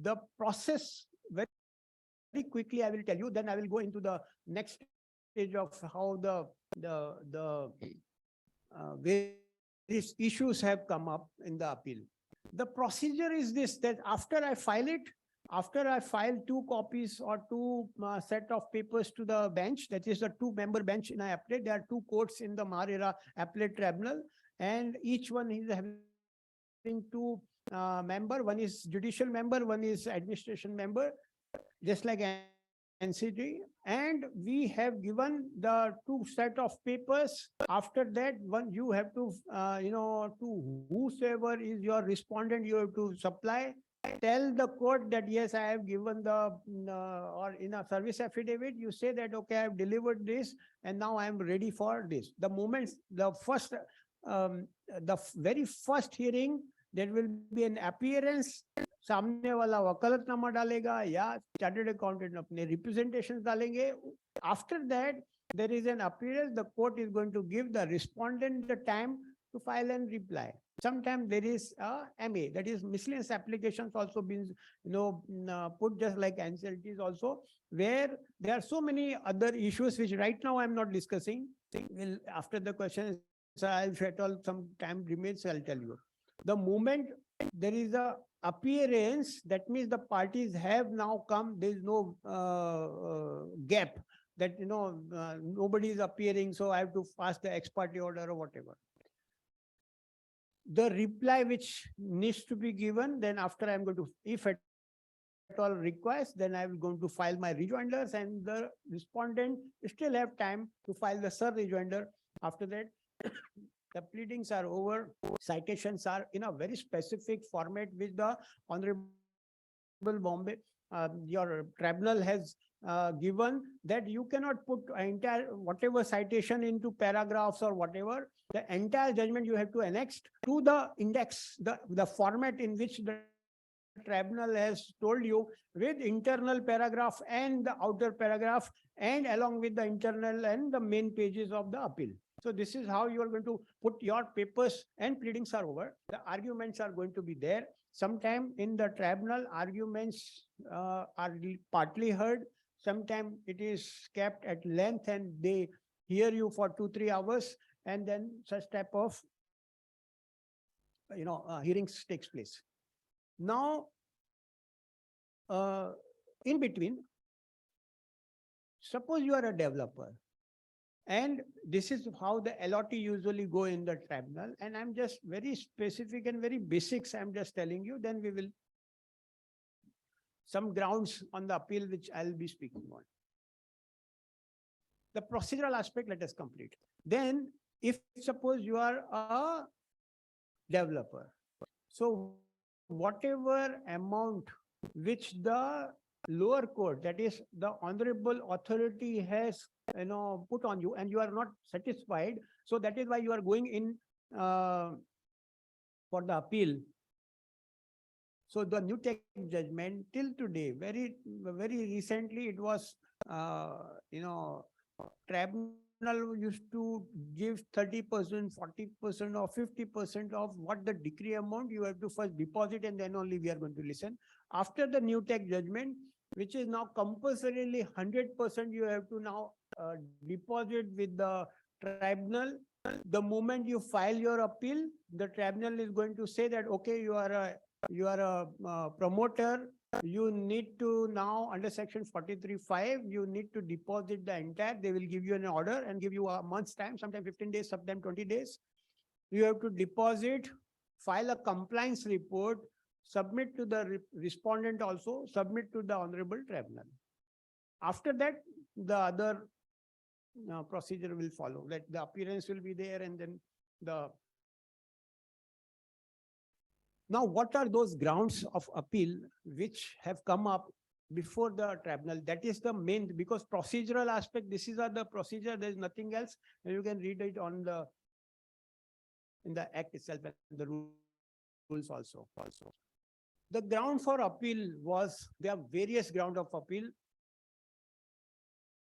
Speaker 19: The process, very quickly I will tell you, then I will go into the next stage of how the various issues have come up in the appeal. The procedure is this, that after I file it, after I file 2 copies or 2 set of papers to the bench, that is a 2-member bench in Appellate. There are 2 courts in the RERA Appellate Tribunal, and each one is having 2 member. One is judicial member, one is administration member, just like NCT. And we have given the 2 set of papers. After that, one you have to, to whosoever is your respondent, you have to supply. Tell the court that yes, I have given the, or in a service affidavit, you say that, okay, I have delivered this and now I am ready for this. The moment, the very first hearing, there will be an appearance. सामने वाला वकालतनामा डालेगा या chartered accountant अपने representations डालेंगे. After that, there is an appearance. The court is going to give the respondent the time to file and reply. Sometimes there is a MA, that is miscellaneous applications, also been put just like NCLTs also, where there are so many other issues which right now I am not discussing. Will after the questions, if at all some time remains, I'll tell you. The moment there is a appearance, that means the parties have now come. There is no gap that nobody is appearing, so I have to pass the ex parte order or whatever. The reply which needs to be given, then after I'm going to, if at all requires, then I will going to file my rejoinders, and the respondent still have time to file the sub rejoinder. After that, the pleadings are over. Citations are in a very specific format which the Honorable Bombay, your tribunal has given, that you cannot put entire whatever citation into paragraphs or whatever. The entire judgment you have to annex to the index, the format in which the tribunal has told you, with internal paragraph and the outer paragraph, and along with the internal and the main pages of the appeal. So this is how you are going to put your papers, and pleadings are over. The arguments are going to be there. Sometime in the tribunal, arguments are partly heard. Sometimes it is kept at length and they hear you for 2-3 hours, and then such type of hearings takes place. Now, in between, suppose you are a developer, and this is how the allottee usually go in the tribunal, and I'm just very specific and very basics I'm just telling you, then we will some grounds on the appeal which I'll be speaking on. The procedural aspect, let us complete. Then if suppose you are a developer, so whatever amount which the lower court, that is the honorable authority has, put on you and you are not satisfied, so that is why you are going in for the appeal. So the new tech judgment till today, very recently, it was, tribunal used to give 30%, 40% or 50% of what the decree amount you have to first deposit, and then only we are going to listen. After the new tech judgment, which is now compulsorily 100%, you have to now deposit with the tribunal. The moment you file your appeal, the tribunal is going to say that, okay, you are a promoter, you need to now under section 43(5), you need to deposit the entire, they will give you an order and give you a month's time, sometimes 15 days, sometimes 20 days. You have to deposit, file a compliance report, submit to the respondent also, submit to the honorable tribunal. After that, the other procedure will follow, that the appearance will be there, and then the. Now, what are those grounds of appeal which have come up before the tribunal? That is the main, because procedural aspect, this is the procedure, there is nothing else, and you can read it on in the act itself and the rules also. The ground for appeal was, there are various grounds of appeal,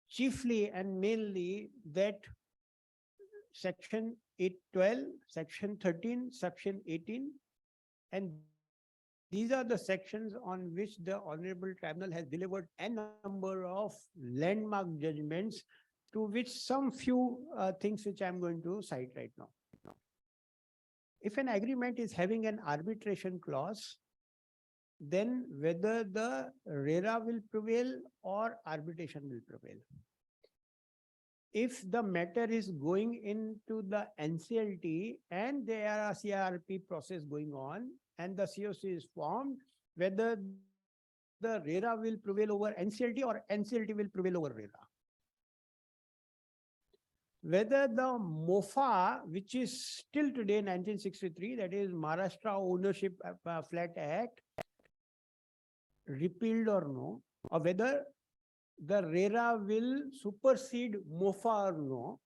Speaker 19: chiefly and mainly that section 812, section 13, section 18, and these are the sections on which the Honorable Tribunal has delivered a number of landmark judgments, to which some few things which I'm going to cite right now. If an agreement is having an arbitration clause, then whether the RERA will prevail or arbitration will prevail. If the matter is going into the NCLT and there are a CRP process going on and the COC is formed, whether the RERA will prevail over NCLT or NCLT will prevail over RERA. Whether the MOFA, which is still today 1963, that is Maharashtra Ownership Flat Act, repealed or no, or whether the RERA will supersede MOFA or no.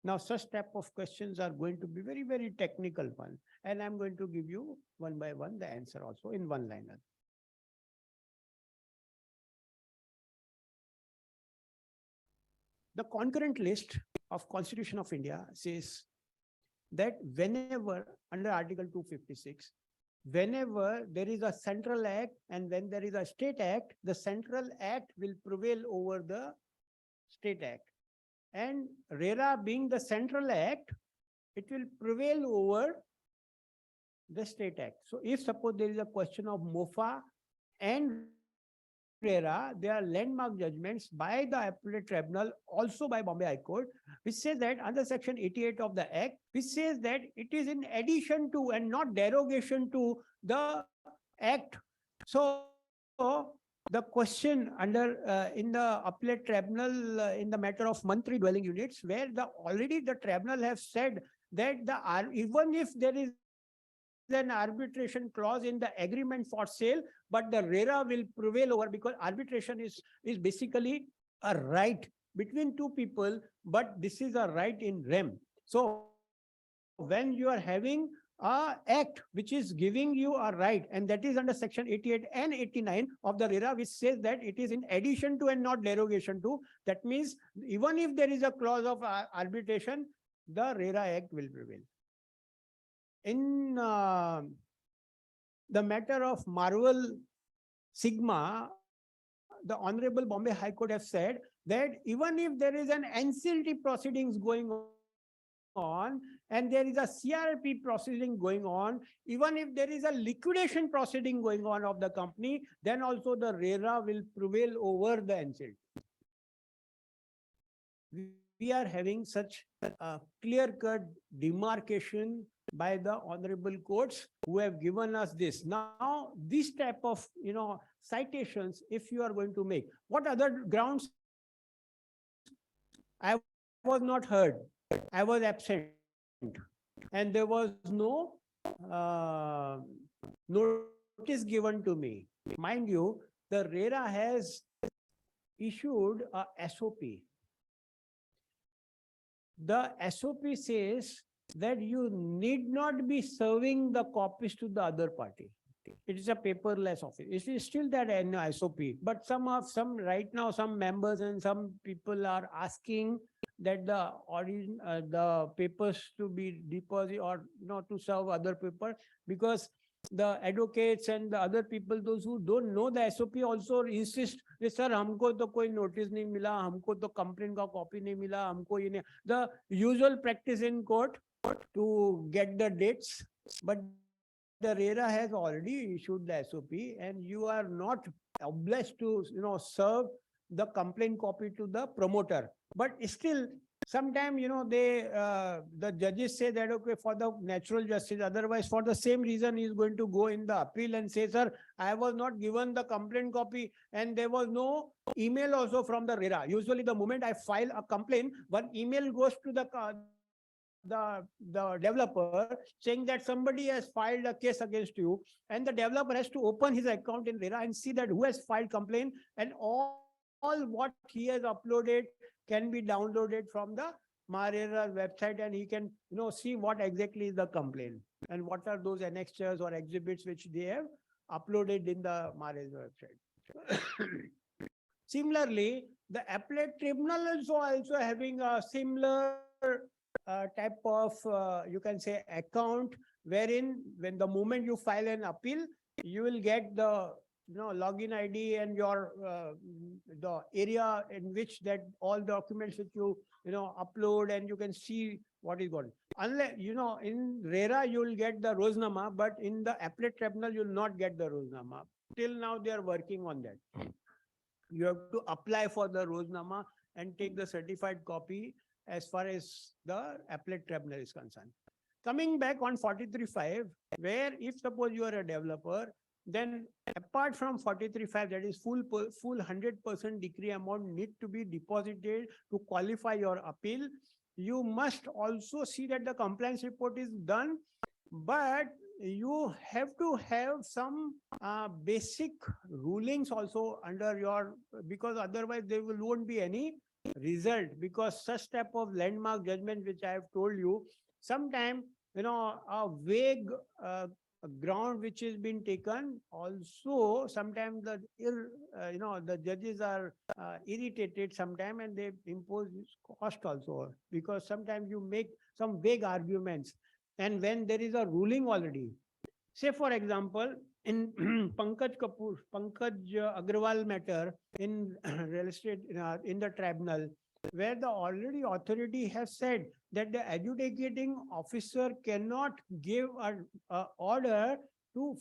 Speaker 19: Now, such type of questions are going to be very, very technical one. And I'm going to give you one by one the answer also in one liner. The concurrent list of Constitution of India says that whenever, under Article 256, whenever there is a central act and when there is a state act, the central act will prevail over the state act. And RERA being the central act, it will prevail over the state act. So if suppose there is a question of MOFA and RERA, there are landmark judgments by the Appellate Tribunal, also by Bombay High Court, which says that under section 88 of the Act, which says that it is in addition to and not derogation to the Act. So the question under in the Appellate Tribunal in the matter of monthly dwelling units, where already the tribunal have said that even if there is an arbitration clause in the agreement for sale, but the RERA will prevail over, because arbitration is basically a right between two people, but this is a right in rem. So when you are having a act which is giving you a right, and that is under section 88 and 89 of the RERA, which says that it is in addition to and not derogation to, that means even if there is a clause of arbitration, the RERA Act will prevail. In the matter of Marvel Sigma, the Honorable Bombay High Court has said that even if there is an NCLT proceedings going on and there is a CRP proceeding going on, even if there is a liquidation proceeding going on of the company, then also the RERA will prevail over the NCLT. We are having such a clear-cut demarcation by the honorable courts who have given us this. Now, this type of, citations, if you are going to make, what other grounds? I was not heard. I was absent. and there was no notice given to me. Mind you, the RERA has issued a SOP. The SOP says that you need not be serving the copies to the other party. It is a paperless office. It is still that in SOP, but some right now, some members and some people are asking that the papers to be deposited or not to serve other people, because the advocates and the other people, those who don't know the SOP, also insist, sir, हमको तो कोई notice नहीं मिला, हमको तो complaint का copy नहीं मिला, हमको ये नहीं. The usual practice in court to get the dates, but the RERA has already issued the SOP, and you are not obliged to serve the complaint copy to the promoter. But still, sometimes they the judges say that okay, for the natural justice, otherwise for the same reason he is going to go in the appeal and say, sir, I was not given the complaint copy, and there was no email also from the RERA. Usually the moment I file a complaint, one email goes to the developer saying that somebody has filed a case against you, and the developer has to open his account in RERA and see that who has filed complaint, and all what he has uploaded can be downloaded from the RERA website, and he can see what exactly is the complaint and what are those annexures or exhibits which they have uploaded in the RERA website. Similarly, the Appellate Tribunal also having a similar type of you can say account, wherein when the moment you file an appeal, you will get the login ID and your the area in which that all documents which you upload, and you can see what is going. Unless in RERA you will get the Roznama, but in the Appellate Tribunal you will not get the Roznama. Till now they are working on that. You have to apply for the Roznama and take the certified copy as far as the Appellate Tribunal is concerned. Coming back on 43.5, where if suppose you are a developer, then apart from 43.5, that is full 100% decree amount need to be deposited to qualify your appeal. You must also see that the compliance report is done, but you have to have some basic rulings also under your, because otherwise there won't be any result, because such type of landmark judgment which I have told you, sometimes a vague ground which has been taken, also sometimes the judges are irritated sometimes, and they impose cost also, because sometimes you make some vague arguments, and when there is a ruling already, say for example in Pankaj Agrawal matter in real estate in the tribunal, where the already authority has said that the adjudicating officer cannot give a order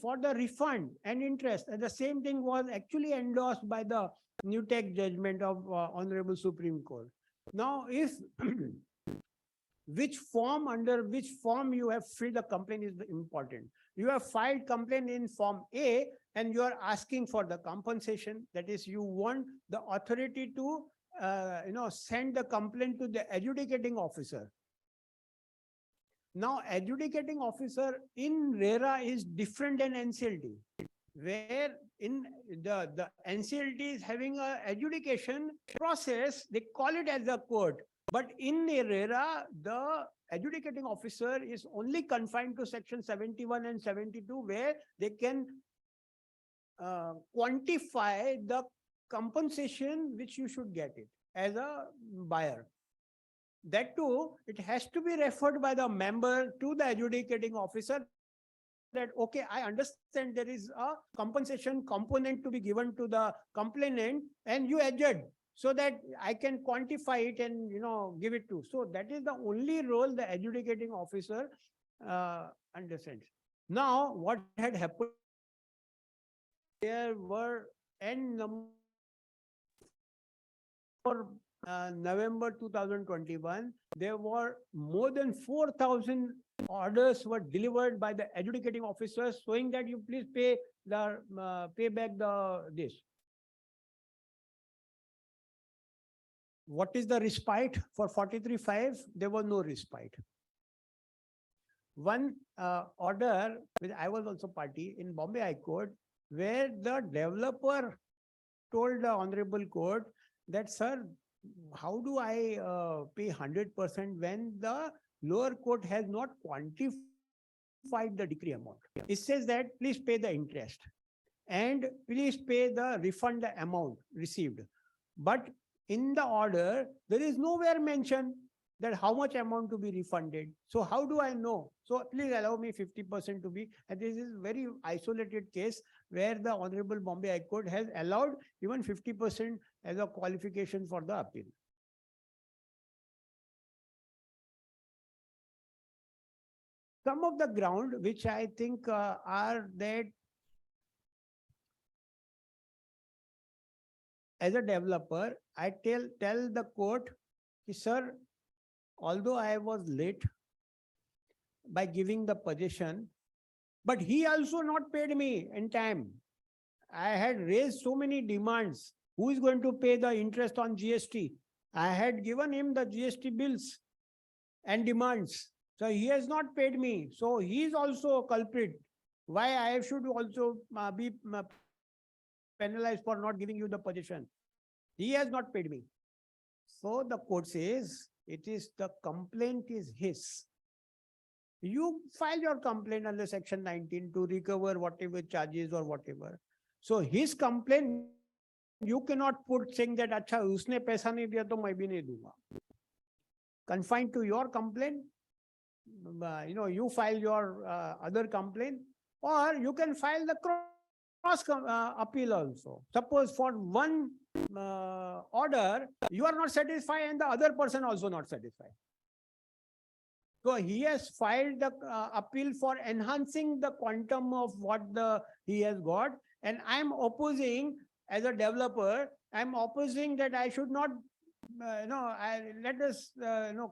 Speaker 19: for the refund and interest. And the same thing was actually endorsed by the New Tech judgment of Honorable Supreme Court. Now, if under which form you have filled the complaint is important. You have filed complaint in form A, and you are asking for the compensation. That is, you want the authority to send the complaint to the adjudicating officer. Now, adjudicating officer in RERA is different than NCLT, where in the NCLT is having a adjudication process, they call it as a court. But in RERA, the adjudicating officer is only confined to section 71 and 72, where they can quantify the compensation which you should get it as a buyer. That too, it has to be referred by the member to the adjudicating officer that, okay, I understand there is a compensation component to be given to the complainant, and you adjudge, so that I can quantify it and give it to. So that is the only role the adjudicating officer understands. Now, what had happened? There were N number for November 2021, there were more than 4,000 orders were delivered by the adjudicating officers, showing that you please pay back this. What is the respite for 43.5? There was no respite. one order, which I was also party in Bombay High Court, where the developer told the Honorable Court that, sir, how do I pay 100% when the lower court has not quantified the decree amount? It says that please pay the interest and please pay the refund amount received. But in the order, there is nowhere mentioned that how much amount to be refunded. So how do I know? So please allow me 50% to be, and this is very isolated case where the Honorable Bombay High Court has allowed even 50% as a qualification for the appeal. Some of the ground which I think are that as a developer, I tell the court, sir, although I was late by giving the possession, but he also not paid me in time. I had raised so many demands. Who is going to pay the interest on GST? I had given him the GST bills and demands. So he has not paid me. So he is also a culprit. Why I should also be penalized for not giving you the possession? He has not paid me. So the court says, it is the complaint is his. You file your complaint under section 19 to recover whatever charges or whatever. So his complaint, you cannot put saying that, acha, usne paisa nahi diya to main bhi nahi dunga. Confined to your complaint, you file your other complaint, or you can file the cross appeal also. Suppose for one order, you are not satisfied and the other person also not satisfied. So he has filed the appeal for enhancing the quantum of what he has got. And I'm opposing, as a developer, I'm opposing that I should not, let us,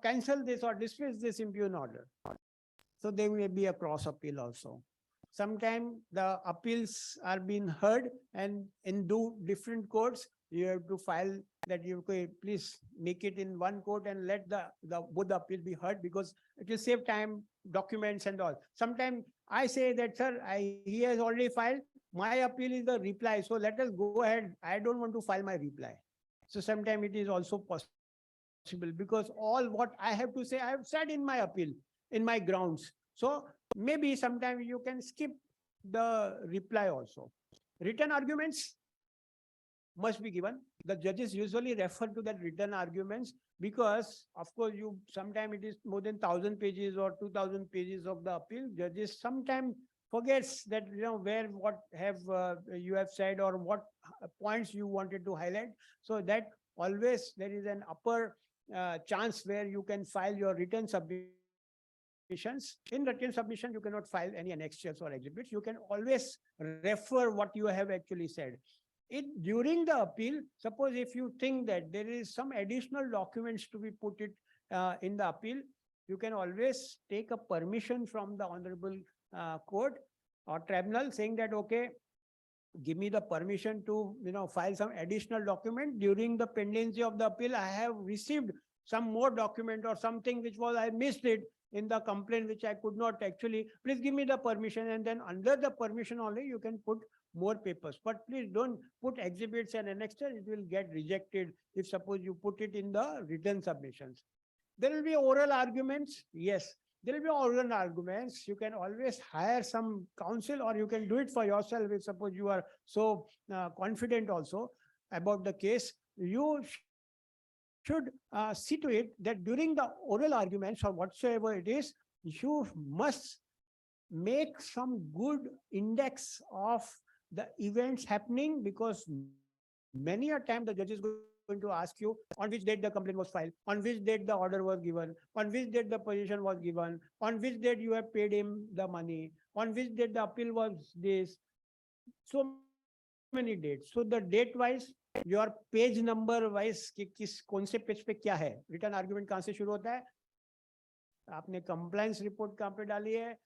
Speaker 19: cancel this or dismiss this impugn order. So there may be a cross appeal also. Sometimes the appeals are being heard, and in different courts, you have to file that you please make it in one court and let both the appeal be heard, because it will save time, documents and all. Sometimes I say that, sir, he has already filed, my appeal is the reply, so let us go ahead. I don't want to file my reply. So sometimes it is also possible, because all what I have to say, I have said in my appeal, in my grounds. So maybe sometimes you can skip the reply also. Written arguments must be given. The judges usually refer to that written arguments because, of course, sometimes it is more than 1,000 pages or 2,000 pages of the appeal. Judges sometimes forgets that, what you have said or what points you wanted to highlight. So that always there is an upper chance where you can file your written submissions. In written submission, you cannot file any annexures or exhibits. You can always refer what you have actually said. During the appeal, suppose if you think that there is some additional documents to be put in the appeal, you can always take a permission from the Honorable Court or Tribunal saying that, okay, give me the permission to file some additional document. During the pendency of the appeal, I have received some more document or something which I missed it in the complaint, which I could not actually, please give me the permission, and then under the permission only you can put more papers. But please don't put exhibits and annexures, it will get rejected if suppose you put it in the written submissions. There will be oral arguments. Yes, there will be oral arguments. You can always hire some counsel, or you can do it for yourself if suppose you are so confident also about the case. You should see to it that during the oral arguments or whatsoever it is, you must make some good index of the events happening, because many a time the judge is going to ask you on which date the complaint was filed, on which date the order was given, on which date the position was given, on which date you have paid him the money, on which date the appeal was this. So many dates. So the date wise, your page number wise, कौन से page पे क्या है, written argument कहाँ से शुरू होता है, आपने compliance report कहाँ पे डाली है,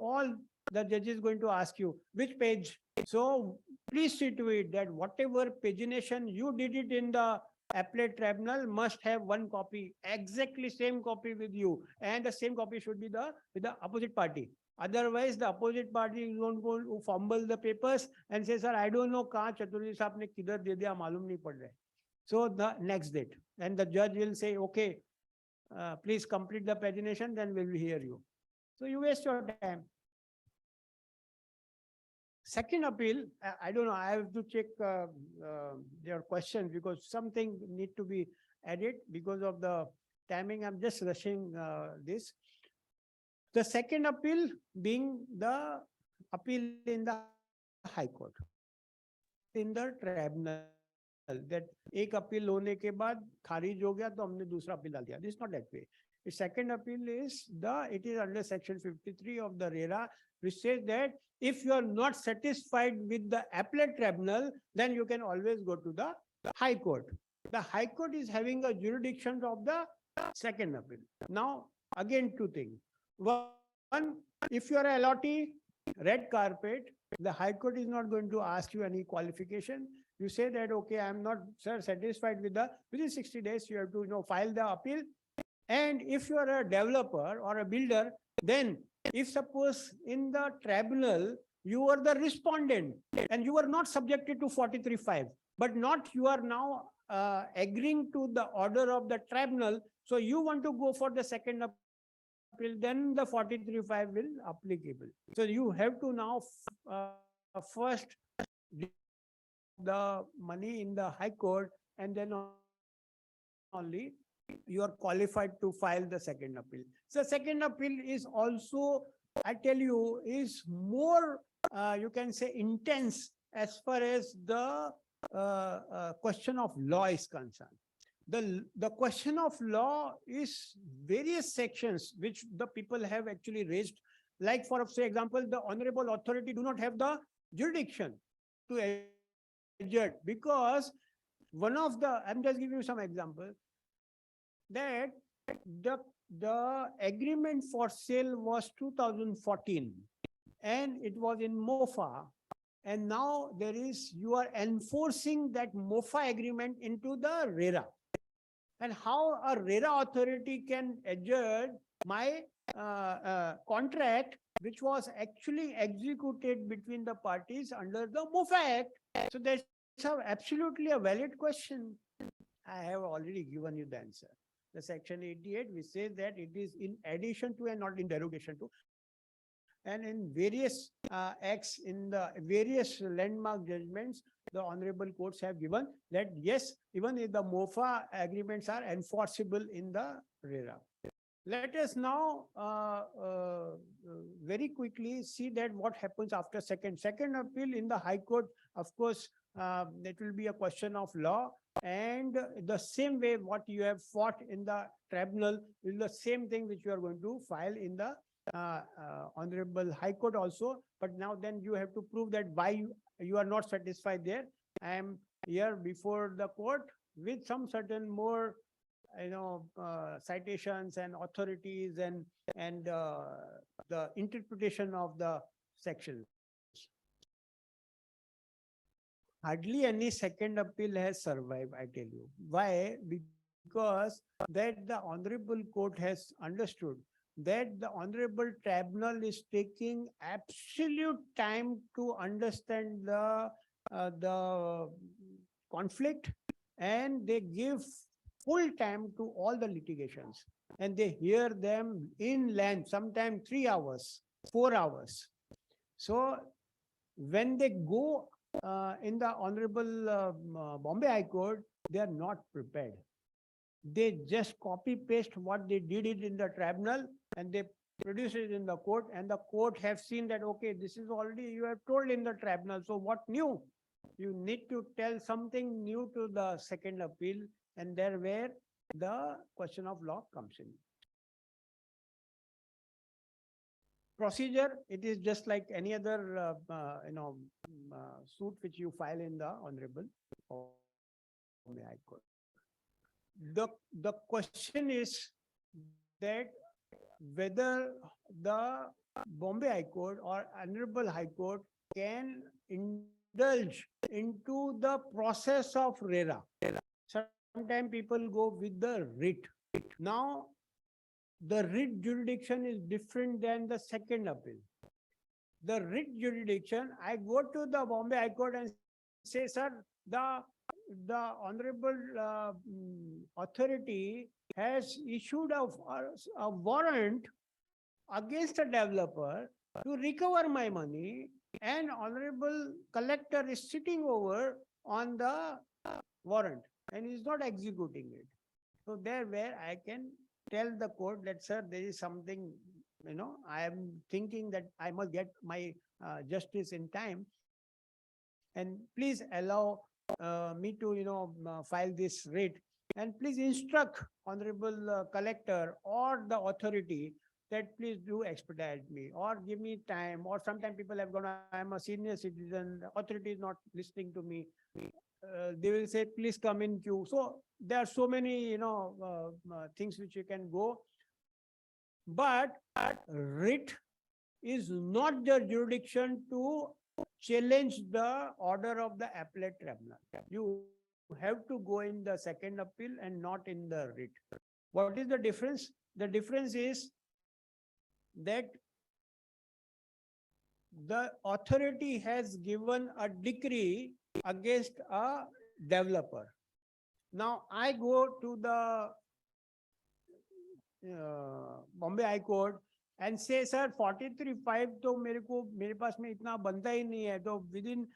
Speaker 19: all the judge is going to ask you which page. So please see to it that whatever pagination you did it in the appellate tribunal must have one copy, exactly same copy with you, and the same copy should be with the opposite party. Otherwise, the opposite party is going to fumble the papers and say, sir, I don't know kahan Chaturvedi साहब ने किधर दे दिया मालूम नहीं पड़ रहा है. So the next date, and the judge will say, okay, please complete the pagination, then we will hear you. So you waste your time. Second appeal, I don't know, I have to check their questions because something need to be added because of the timing. I'm just rushing this. The second appeal being the appeal in the High Court, in the tribunal, that एक appeal होने के बाद खारिज हो गया तो हमने दूसरा appeal डाल दिया. This is not that way. The second appeal is it is under section 53 of the RERA, which says that if you are not satisfied with the appellate tribunal, then you can always go to the High Court. The High Court is having a jurisdiction of the second appeal. Now, again, two things. One, if you are a LOT, red carpet, the High Court is not going to ask you any qualification. You say that, okay, I am not, sir, satisfied with within 60 days, you have to, file the appeal. And if you are a developer or a builder, then if suppose in the tribunal, you are the respondent and you are not subjected to 43.5, but not you are now agreeing to the order of the tribunal. So you want to go for the second appeal, then the 43.5 will applicable. So you have to now first the money in the High Court, and then only you are qualified to file the second appeal. So second appeal is also, I tell you, is more, you can say, intense as far as the question of law is concerned. The question of law is various sections which the people have actually raised. Like for say example, the honorable authority do not have the jurisdiction to adjudge, because one of the, I'm just giving you some example, that the agreement for sale was 2014 and it was in MOFA, and now you are enforcing that MOFA agreement into the RERA. And how a RERA authority can adjudge my contract which was actually executed between the parties under the MOFA Act? So that's absolutely a valid question. I have already given you the answer. The section 88, which says that it is in addition to and not in derogation to. And in various acts, in the various landmark judgments, the honorable courts have given that yes, even if the MOFA agreements are enforceable in the RERA. Let us now very quickly see that what happens after second appeal in the High Court. Of course, it will be a question of law, and the same way what you have fought in the tribunal is the same thing which you are going to file in the Honorable High Court also. But now then you have to prove that why you are not satisfied there. I am here before the court with some certain more, citations and authorities and the interpretation of the sections. Hardly any second appeal has survived, I tell you. Why? Because that the Honorable Court has understood that the Honorable Tribunal is taking absolute time to understand the conflict, and they give full time to all the litigations, and they hear them in length, sometimes 3 hours, 4 hours. So when they go in the Honorable Bombay High Court, they are not prepared. They just copy paste what they did it in the tribunal and they produce it in the court, and the court have seen that, okay, this is already you have told in the tribunal. So what new? You need to tell something new to the second appeal, and there where the question of law comes in. Procedure, it is just like any other suit which you file in the Honorable Bombay High Court. The question is that whether the Bombay High Court or Honorable High Court can indulge into the process of RERA. sometimes people go with the writ. Now, the writ jurisdiction is different than the second appeal. The writ jurisdiction, I go to the Bombay High Court and say, sir, the honorable authority has issued a warrant against a developer to recover my money, and honorable collector is sitting over on the warrant and is not executing it. So there where I can tell the court that, sir, there is something, I am thinking that I must get my justice in time, and please allow me to, file this writ, and please instruct honorable collector or the authority that please do expedite me or give me time. Or sometimes people have gone, I'm a senior citizen, the authority is not listening to me. They will say, please come in queue. So there are so many, things which you can go. But writ is not the jurisdiction to challenge the order of the appellate tribunal. You have to go in the second appeal and not in the writ. What is the difference? The difference is that the authority has given a decree against a developer. Now I go to the Bombay High Court and say, sir, 43.5 तो मेरे पास में इतना बनता ही नहीं है, तो within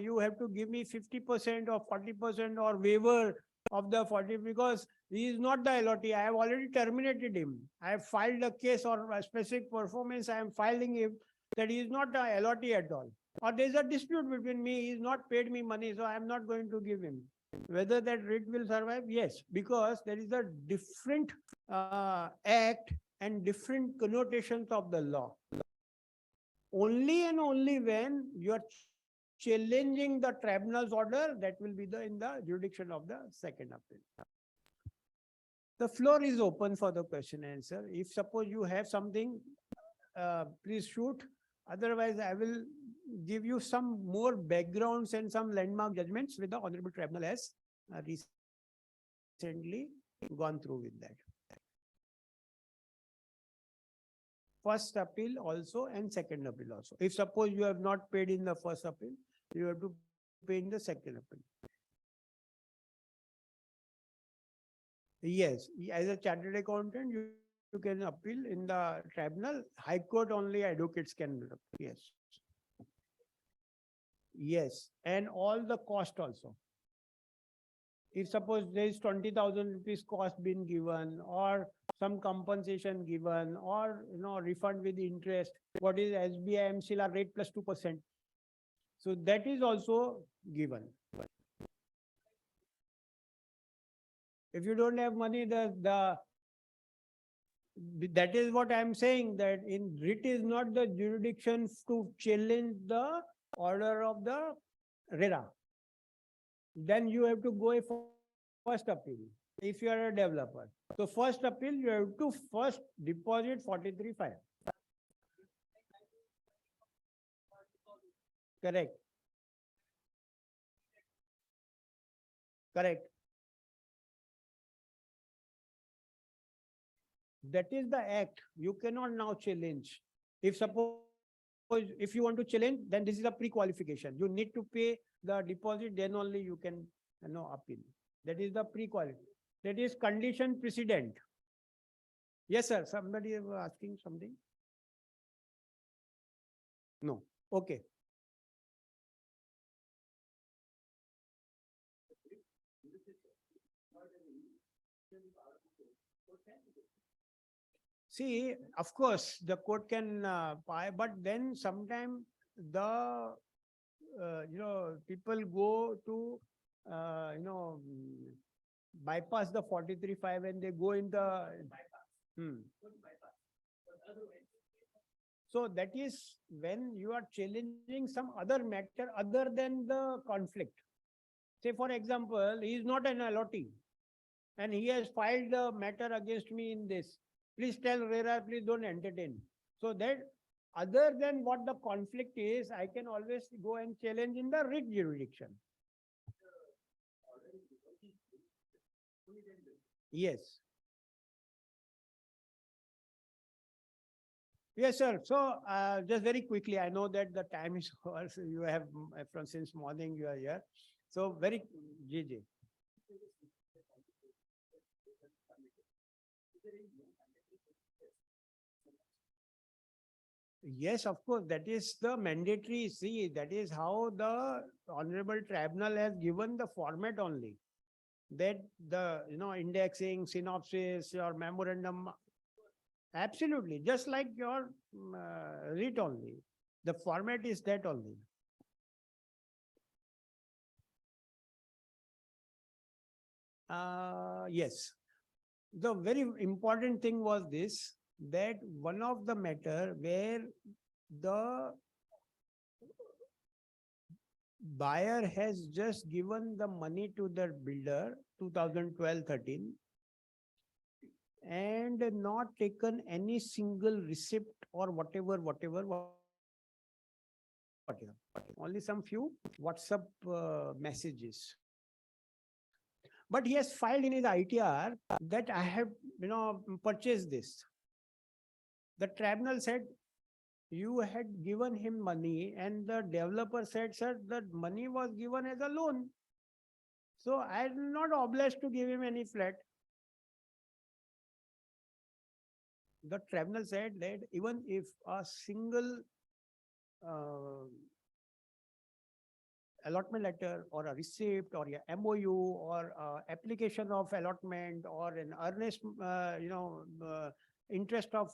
Speaker 19: you have to give me 50% or 40% or waiver of the 40, because he is not the LOT. I have already terminated him. I have filed a case or a specific performance. I am filing him that he is not a LOT at all. Or there is a dispute between me. He is not paid me money, so I am not going to give him. Whether that writ will survive? Yes, because there is a different act and different connotations of the law. Only and only when you are challenging the tribunal's order, that will be in the jurisdiction of the second appeal. The floor is open for the question and answer. If suppose you have something, please shoot. Otherwise, I will give you some more backgrounds and some landmark judgments with the Honorable Tribunal has recently gone through with that. First appeal also and second appeal also. If suppose you have not paid in the first appeal, you have to pay in the second appeal. Yes, as a chartered accountant, you can appeal in the tribunal. High Court only advocates can. Yes. Yes, and all the cost also. If suppose there is 20,000 rupees cost been given, or some compensation given, or refund with interest, what is SBI MCLR rate plus 2%. So that is also given. If you don't have money, that is what I am saying, that in writ is not the jurisdiction to challenge the order of the RERA. Then you have to go for first appeal if you are a developer. So first appeal, you have to first deposit 43.5. Correct. Correct. That is the act. You cannot now challenge. If suppose if you want to challenge, then this is a pre-qualification. You need to pay the deposit, then only you can appeal. That is the pre-qualification. That is condition precedent. Yes, sir. Somebody was asking something. No. Okay. See, of course, the court can buy, but then sometime the people go to bypass the 43.5 and they go in the So that is when you are challenging some other matter other than the conflict. Say, for example, he is not an LOT and he has filed the matter against me in this. Please tell RERA, please don't entertain. So that other than what the conflict is, I can always go and challenge in the writ jurisdiction. Yes. Yes, sir. So, just very quickly, I know that the time is over, so you have, from since morning you are here. So very, GG. Yes, of course, that is the mandatory, see, that is how the Honorable Tribunal has given the format only. That the, indexing, synopsis, your memorandum, absolutely, just like your read only. The format is that only. Yes. The very important thing was this, that one of the matter where the buyer has just given the money to the builder 2012-13 and not taken any single receipt or whatever. Only some few WhatsApp messages. But he has filed in his ITR that I have, purchased this. The tribunal said, you had given him money, and the developer said, sir, that money was given as a loan. So I am not obliged to give him any flat. The tribunal said that even if a single allotment letter or a receipt or a MOU or application of allotment or an earnest, interest of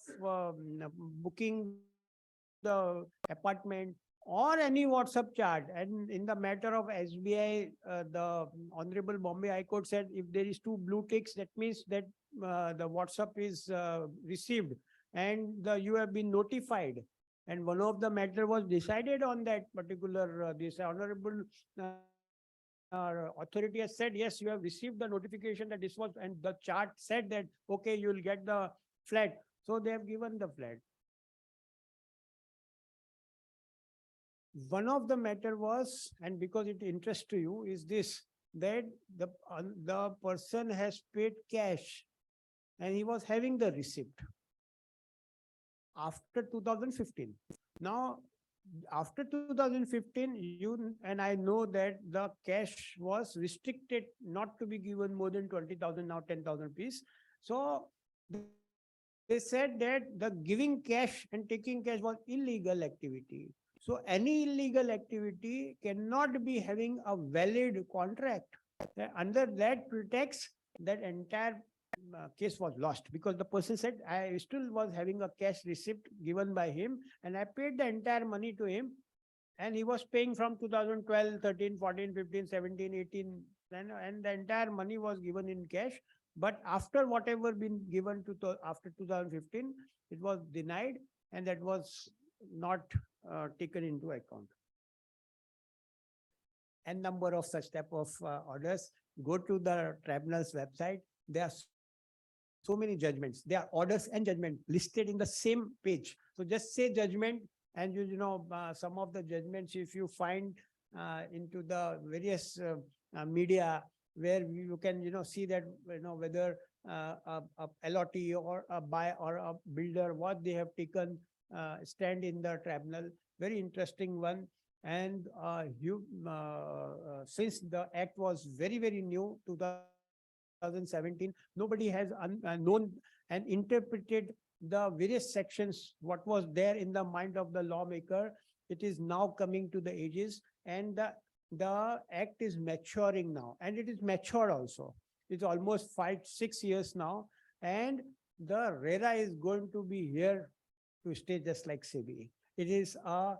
Speaker 19: booking the apartment or any WhatsApp chat. And in the matter of SBI, the Honorable Bombay High Court said if there is 2 blue ticks, that means that the WhatsApp is received and you have been notified. And one of the matter was decided on that particular, this honorable authority has said, yes, you have received the notification that this was, and the chart said that, okay, you will get the flat. So they have given the flat. One of the matter was, and because it interests to you, is this, that the person has paid cash and he was having the receipt after 2015. Now, after 2015, you and I know that the cash was restricted not to be given more than 20,000, now 10,000 rupees. So they said that the giving cash and taking cash was illegal activity. So any illegal activity cannot be having a valid contract. Under that pretext, that entire case was lost, because the person said, I still was having a cash receipt given by him and I paid the entire money to him, and he was paying from 2012, 13, 14, 15, 17, 18, and the entire money was given in cash. But after whatever been given to after 2015, it was denied, and that was not taken into account. And number of such type of orders. Go to the tribunal's website. There are so many judgments. There are orders and judgment listed in the same page. So just say judgment, and some of the judgments, if you find into the various media, where you can see that whether a LOT or a buyer or a builder, what they have taken stand in the tribunal. Very interesting one. And since the act was very, very new, 2017, nobody has known and interpreted the various sections, what was there in the mind of the lawmaker. It is now coming to the ages, and the act is maturing now, and it is mature also. It's almost 5-6 years now, and the RERA is going to be here to stay, just like SEBI. It is a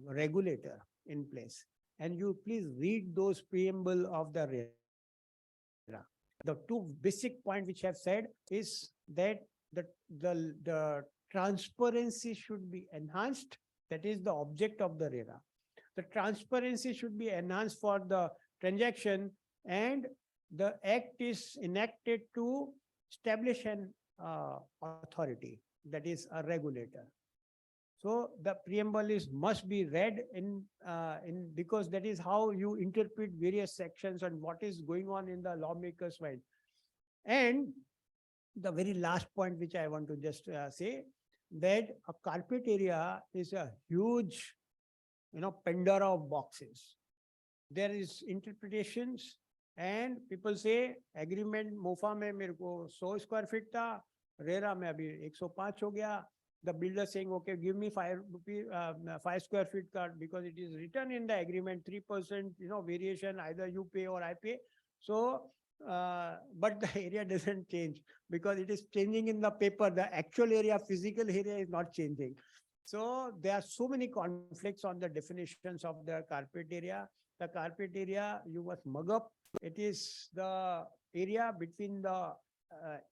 Speaker 19: regulator in place, and you please read those preamble of the RERA. The 2 basic points which I have said is that the transparency should be enhanced. That is the object of the RERA. The transparency should be enhanced for the transaction, and the act is enacted to establish an authority, that is a regulator. So the preamble is must be read because that is how you interpret various sections and what is going on in the lawmaker's mind. And the very last point which I want to just say, that a carpet area is a huge, Pandora of boxes. There is interpretations and people say agreement MOFA में मेरे को 100 square feet था, RERA में अभी 105 हो गया. The builder saying, okay, give me 5 square feet card because it is written in the agreement 3%, variation, either you pay or I pay. So, but the area doesn't change because it is changing in the paper. The actual area, physical area is not changing. So there are so many conflicts on the definitions of the carpet area. The carpet area, you must mug up. It is the area between the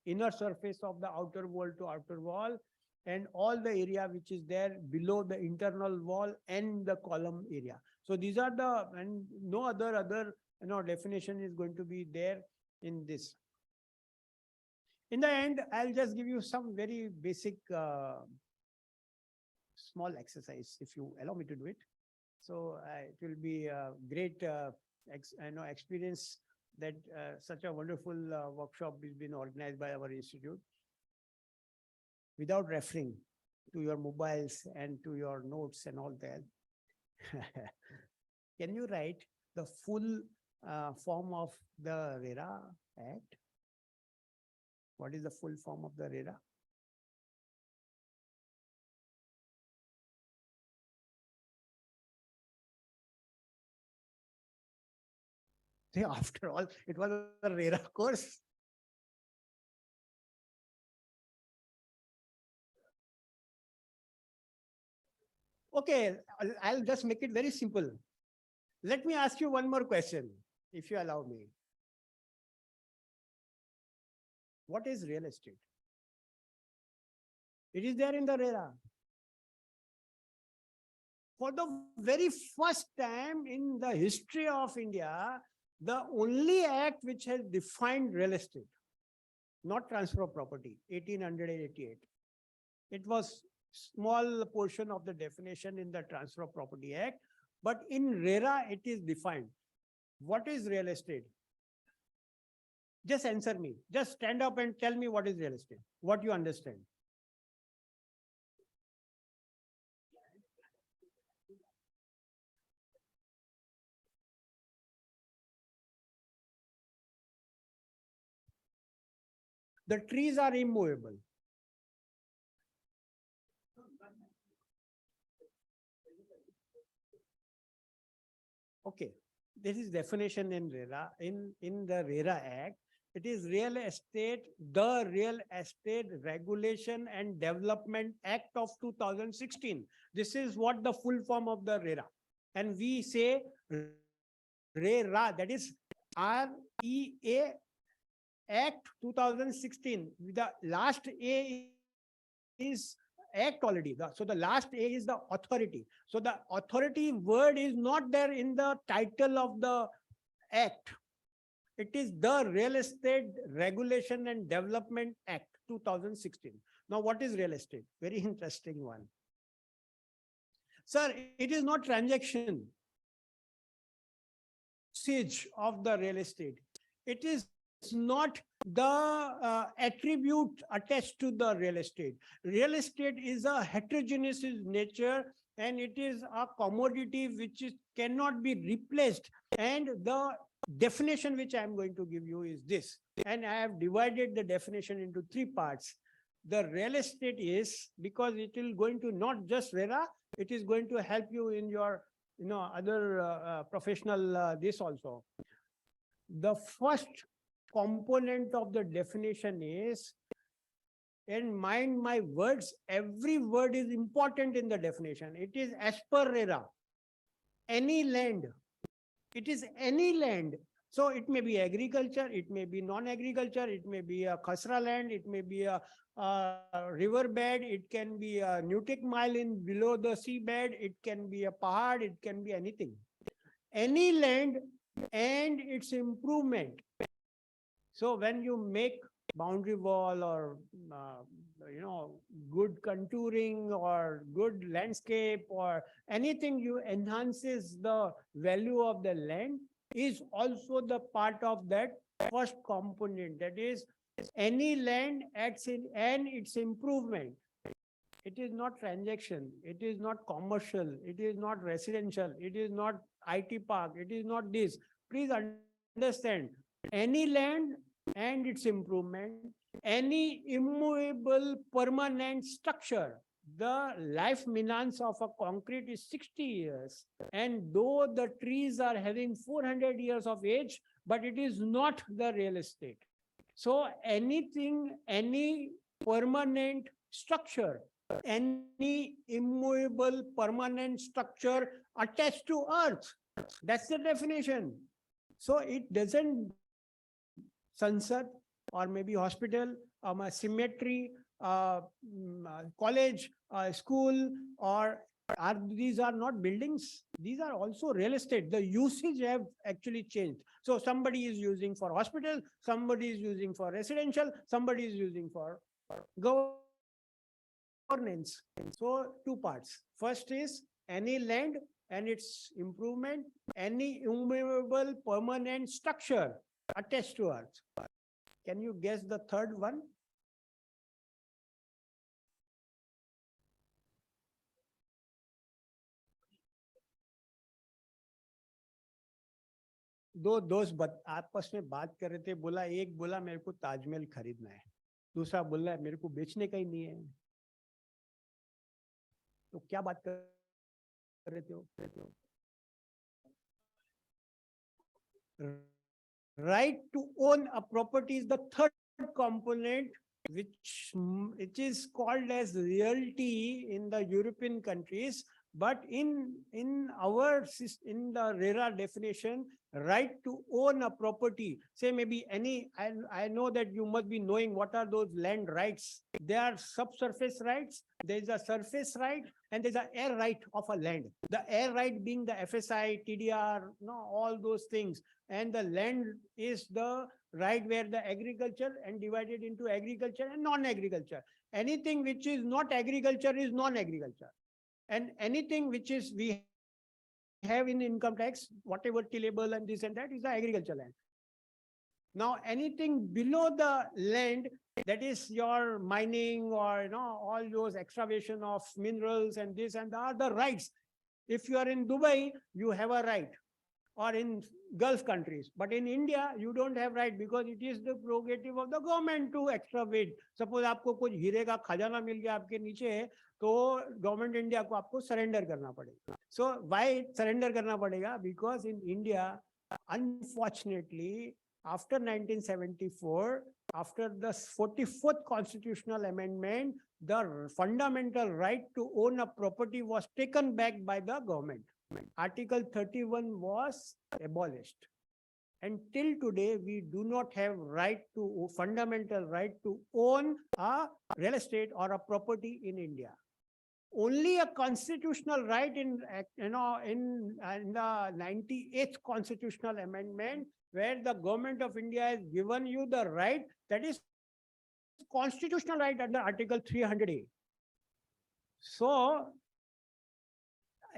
Speaker 19: inner surface of the outer wall to outer wall, and all the area which is there below the internal wall and the column area. So these are the, and no other definition is going to be there in this. In the end, I'll just give you some very basic small exercise if you allow me to do it. So it will be a great experience that such a wonderful workshop is being organized by our institute. Without referring to your mobiles and to your notes and all that, can you write the full form of the RERA Act? What is the full form of the RERA? See, after all, it was a RERA course. Okay, I'll just make it very simple. Let me ask you one more question, if you allow me. What is real estate? It is there in the RERA. For the very first time in the history of India, the only act which has defined real estate, not transfer of property, 1888. It was small portion of the definition in the Transfer of Property Act, but in RERA it is defined. What is real estate? Just answer me. Just stand up and tell me what is real estate, what you understand. The trees are immovable. Okay, this is definition in RERA. In the RERA Act, it is Real Estate, the Real Estate Regulation and Development Act of 2016. This is what the full form of the RERA. And we say RERA, that is REA Act 2016. The last A is Act already. So the last A is the authority. So the authority word is not there in the title of the Act. It is the Real Estate Regulation and Development Act 2016. Now what is real estate? Very interesting one. Sir, it is not transaction usage of the real estate. It is not the attribute attached to the real estate. Real estate is a heterogeneous nature and it is a commodity which cannot be replaced. And the definition which I am going to give you is this. And I have divided the definition into 3 parts. The real estate is, because it will going to not just RERA, it is going to help you in your other professional this also. The first component of the definition is, and mind my words, every word is important in the definition. It is as per RERA, any land. It is any land. So it may be agriculture, it may be non-agriculture, it may be a khasra land, it may be a riverbed, it can be a nautic mile in below the seabed, it can be a pahad, it can be anything. Any land and its improvement. So when you make boundary wall or, you know, good contouring or good landscape or anything you enhances the value of the land is also the part of that first component. That is, any land adds in and its improvement. It is not transaction. It is not commercial. It is not residential. It is not IT park. It is not this. Please understand, any land and its improvement, any immovable permanent structure. The life maintenance of a concrete is 60 years. And though the trees are having 400 years of age, but it is not the real estate. So anything, any permanent structure, any immovable permanent structure attached to earth. That's the definition. So it doesn't Sansad or maybe hospital, a cemetery, college, school, or these are not buildings. These are also real estate. The usage have actually changed. So somebody is using for hospital, somebody is using for residential, somebody is using for governance. So two parts. First is any land and its improvement, any immovable permanent structure attached to earth. Can you guess the third one? दो दोस्त आपस में बात कर रहे थे, बोला एक बोला मेरे को ताजमहल खरीदना है, दूसरा बोल रहा है मेरे को बेचने का ही नहीं है। तो क्या बात कर रहे थे हो? Right to own a property is the third component, which it is called as realty in the European countries. But in the RERA definition, right to own a property, say maybe any, I know that you must be knowing what are those land rights. There are subsurface rights, there is a surface right, and there's an air right of a land. The air right being the FSI, TDR, all those things. And the land is the right where the agriculture and divided into agriculture and non-agriculture. Anything which is not agriculture is non-agriculture. And anything which is we have in income tax, whatever tillable and this and that is the agriculture land. Now, anything below the land, that is your mining or all those excavation of minerals and this and that are the rights. If you are in Dubai, you have a right, or in Gulf countries. But in India, you don't have right because it is the prerogative of the government to excavate. Suppose आपको कुछ हीरे का खजाना मिल गया आपके नीचे, तो government India को आपको surrender करना पड़ेगा. So why surrender करना पड़ेगा? Because in India, unfortunately, after 1974, after the 44th constitutional amendment, the fundamental right to own a property was taken back by the government. Article 31 was abolished. And till today, we do not have fundamental right to own a real estate or a property in India. Only a constitutional right in the 98th constitutional amendment, where the government of India has given you the right, that is constitutional right under Article 300A. So,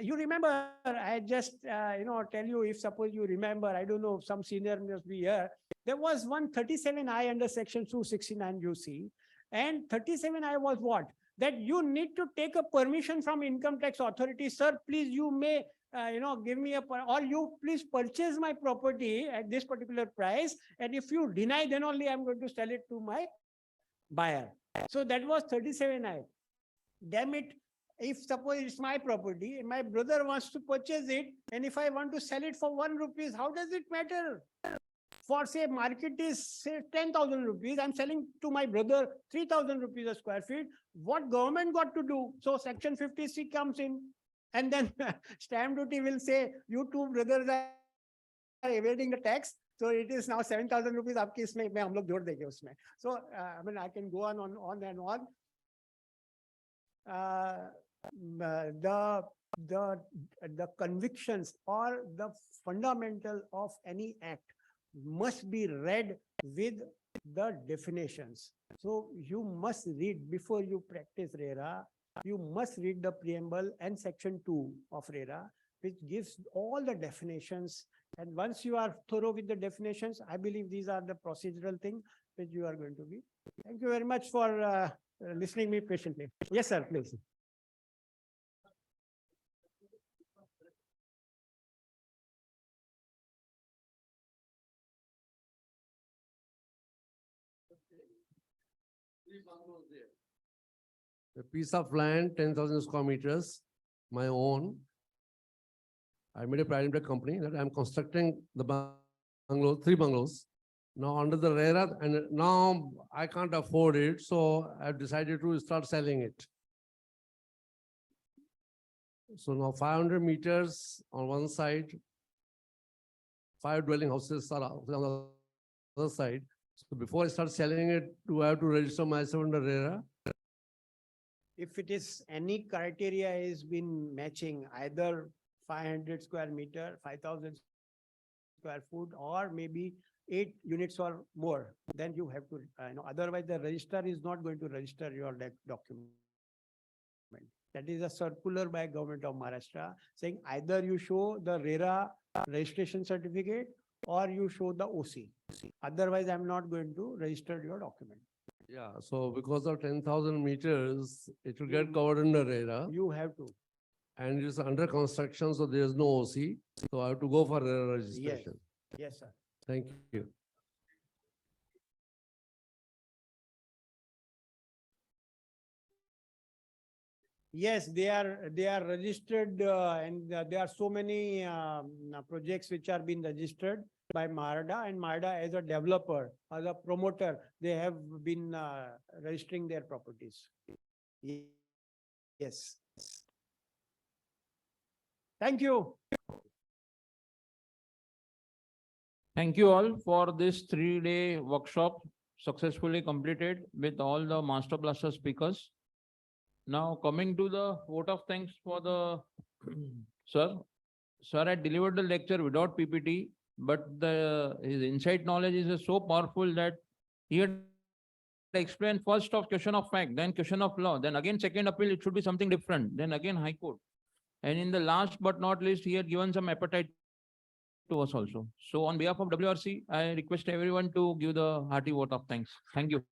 Speaker 19: you remember, I just, tell you, if suppose you remember, I don't know, some senior must be here. There was one 37I under section 269 UC. And 37I was what? That you need to take a permission from income tax authority. Sir, please, you may, give me or you please purchase my property at this particular price. And if you deny, then only I'm going to sell it to my buyer. So that was 37I. Damn it. If suppose it's my property and my brother wants to purchase it, and if I want to sell it for 1 rupee, how does it matter? For say market is say 10,000 rupees, I'm selling to my brother 3,000 rupees a square feet. What government got to do? So section 50C comes in, and then stamp duty will say, you two brothers are evading the tax. So it is now 7,000 rupees. आपके इसमें मैं हम लोग जोड़ देंगे उसमें. So I mean I can go on and on. The convictions or the fundamental of any act must be read with the definitions. So you must read before you practice RERA. You must read the preamble and section 2 of RERA, which gives all the definitions. And once you are thorough with the definitions, I believe these are the procedural thing which you are going to be. Thank you very much for listening me patiently. Yes, sir, please.
Speaker 5: A piece of land, 10,000 square meters, my own. I made a private limited company that I'm constructing the bungalow, 3 bungalows. Now under the RERA, and now I can't afford it, so I've decided to start selling it. So now 500 meters on one side, 5 dwelling houses are on the other side. So before I start selling it, do I have to register myself under RERA?
Speaker 19: If it is any criteria is been matching either 500 square meter, 5,000 square foot, or maybe 8 units or more, then you have to, otherwise the registrar is not going to register your document. That is a circular by Government of Maharashtra saying either you show the RERA registration certificate or you show the OC. Otherwise, I'm not going to register your document.
Speaker 5: Yeah, so because of 10,000 meters, it will get covered under RERA.
Speaker 19: You have to.
Speaker 5: And it is under construction, so there is no OC. So I have to go for RERA registration.
Speaker 19: Yes, sir.
Speaker 5: Thank you.
Speaker 19: Yes, they are registered and there are so many projects which are being registered by MARDA, and MARDA as a developer, as a promoter, they have been registering their properties. Yes. Thank you.
Speaker 9: Thank you all for this 3-day workshop successfully completed with all the master blaster speakers. Now coming to the vote of thanks for the sir. Sir had delivered the lecture without PPT, but his insight knowledge is so powerful that he had explained first of question of fact, then question of law, then again second appeal, it should be something different, then again High Court. And in the last but not least, he had given some appetite to us also. So on behalf of WRC, I request everyone to give the hearty vote of thanks. Thank you.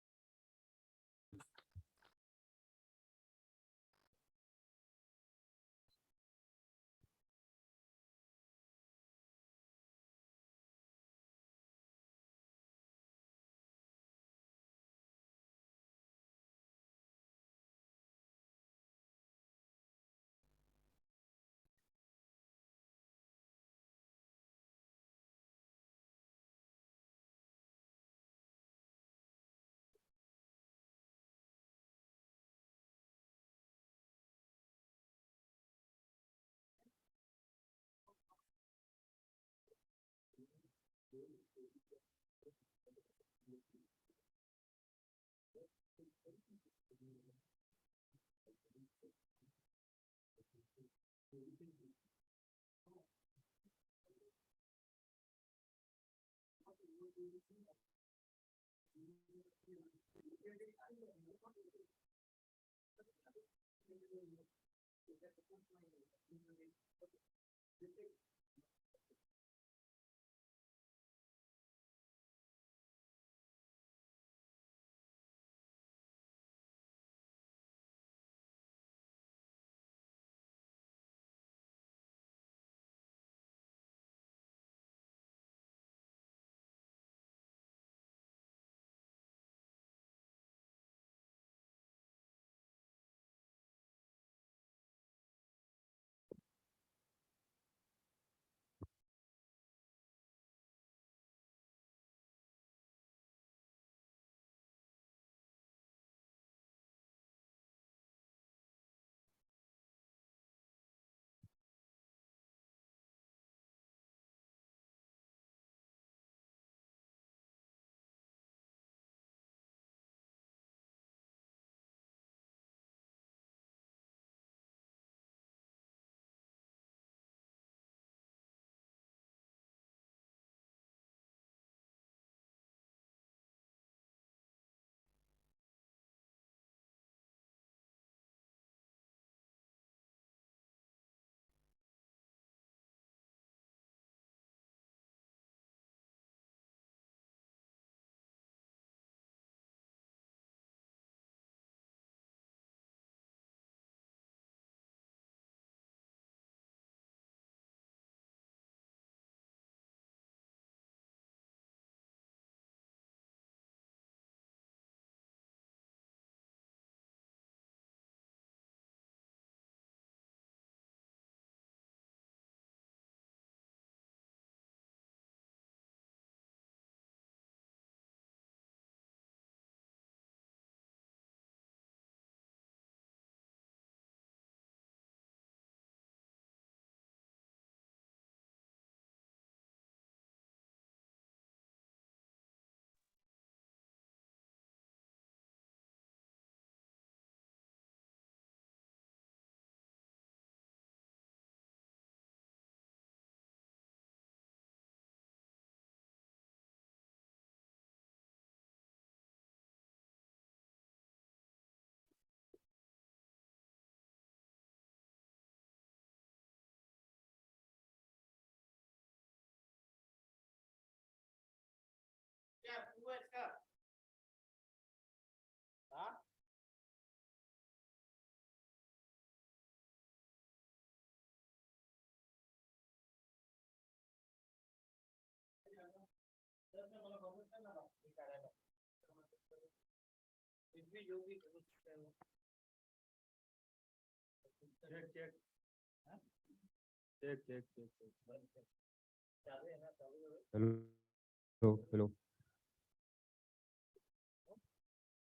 Speaker 20: Hello hello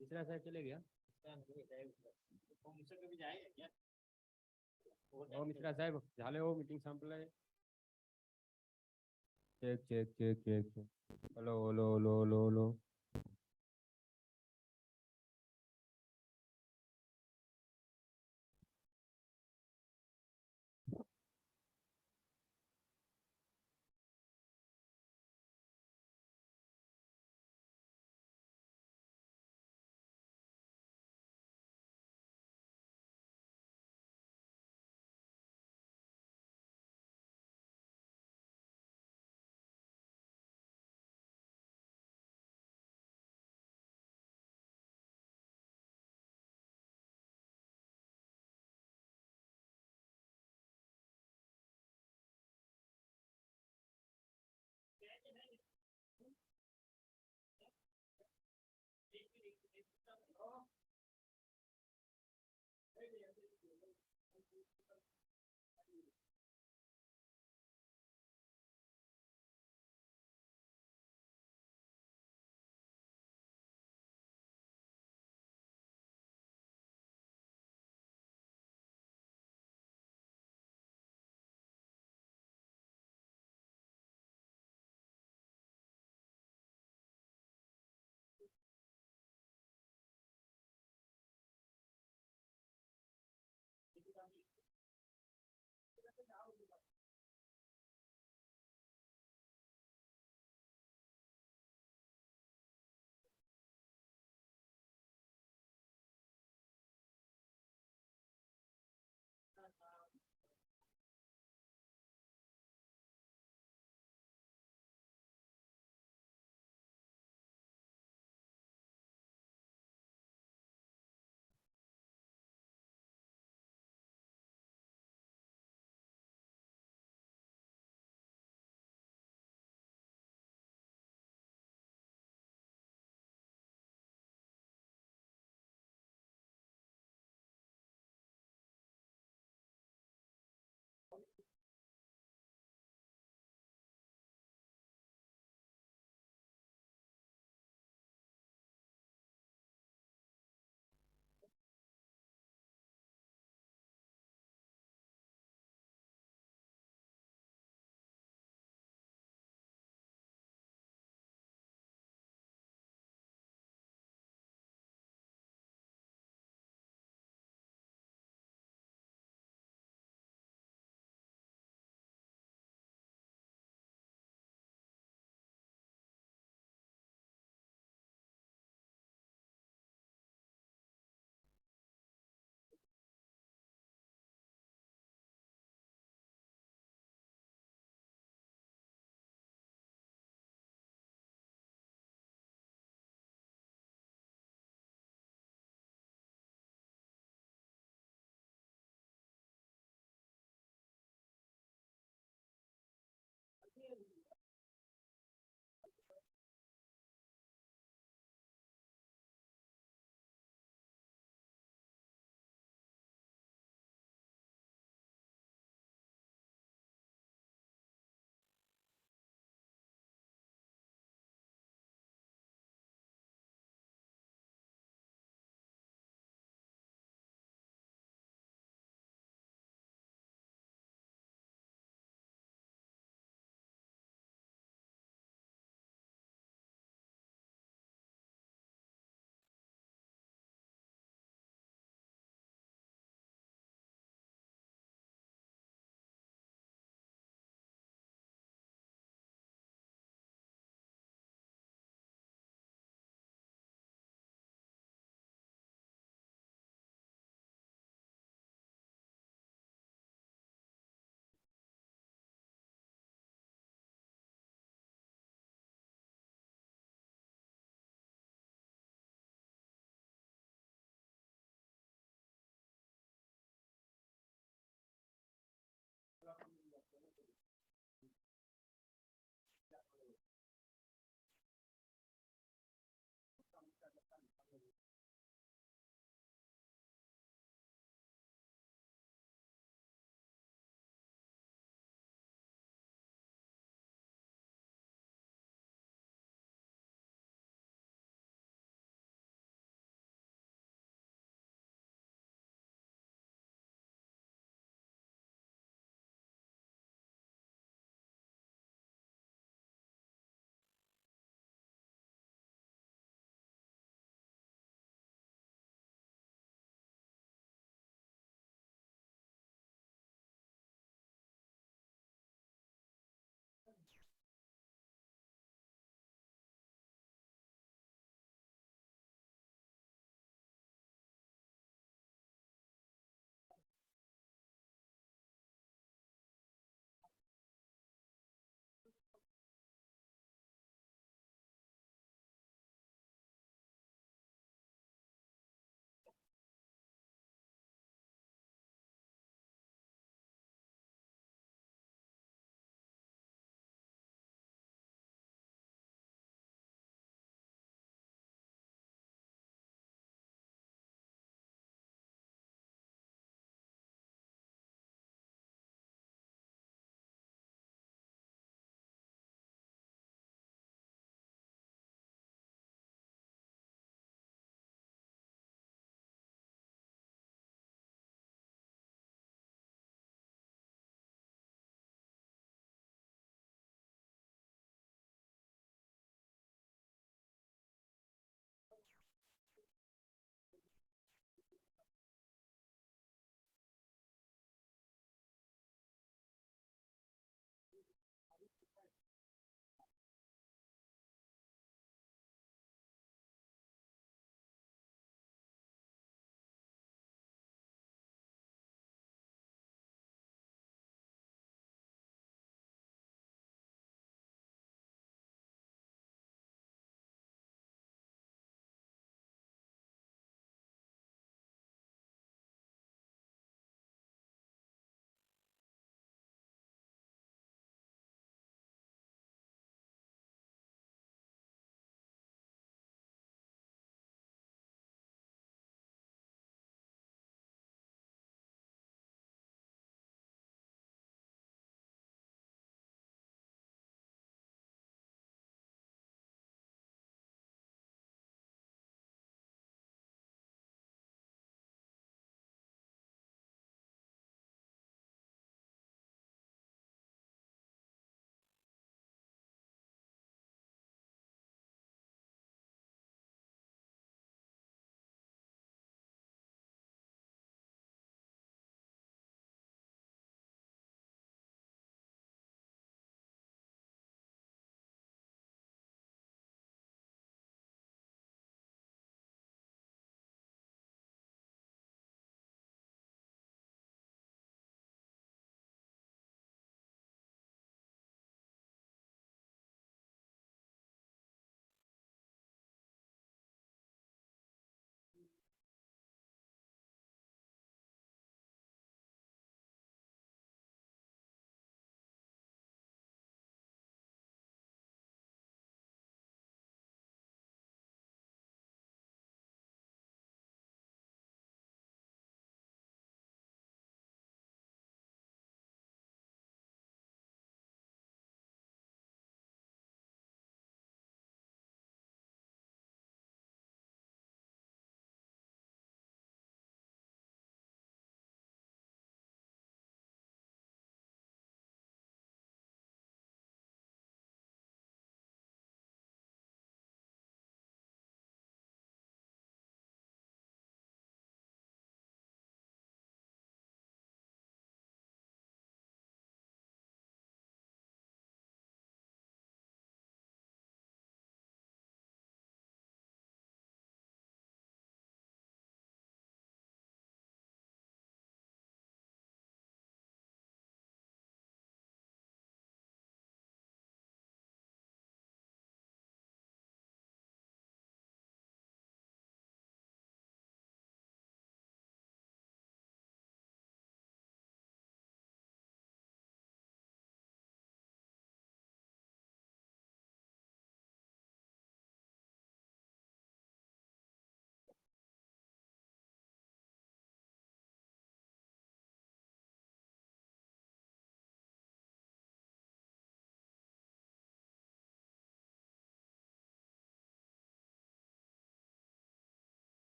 Speaker 2: तीसरा side चले गया हो मिश्रा साहेब झाले हो meeting संपलंय
Speaker 20: check check check check hello hello hello hello hello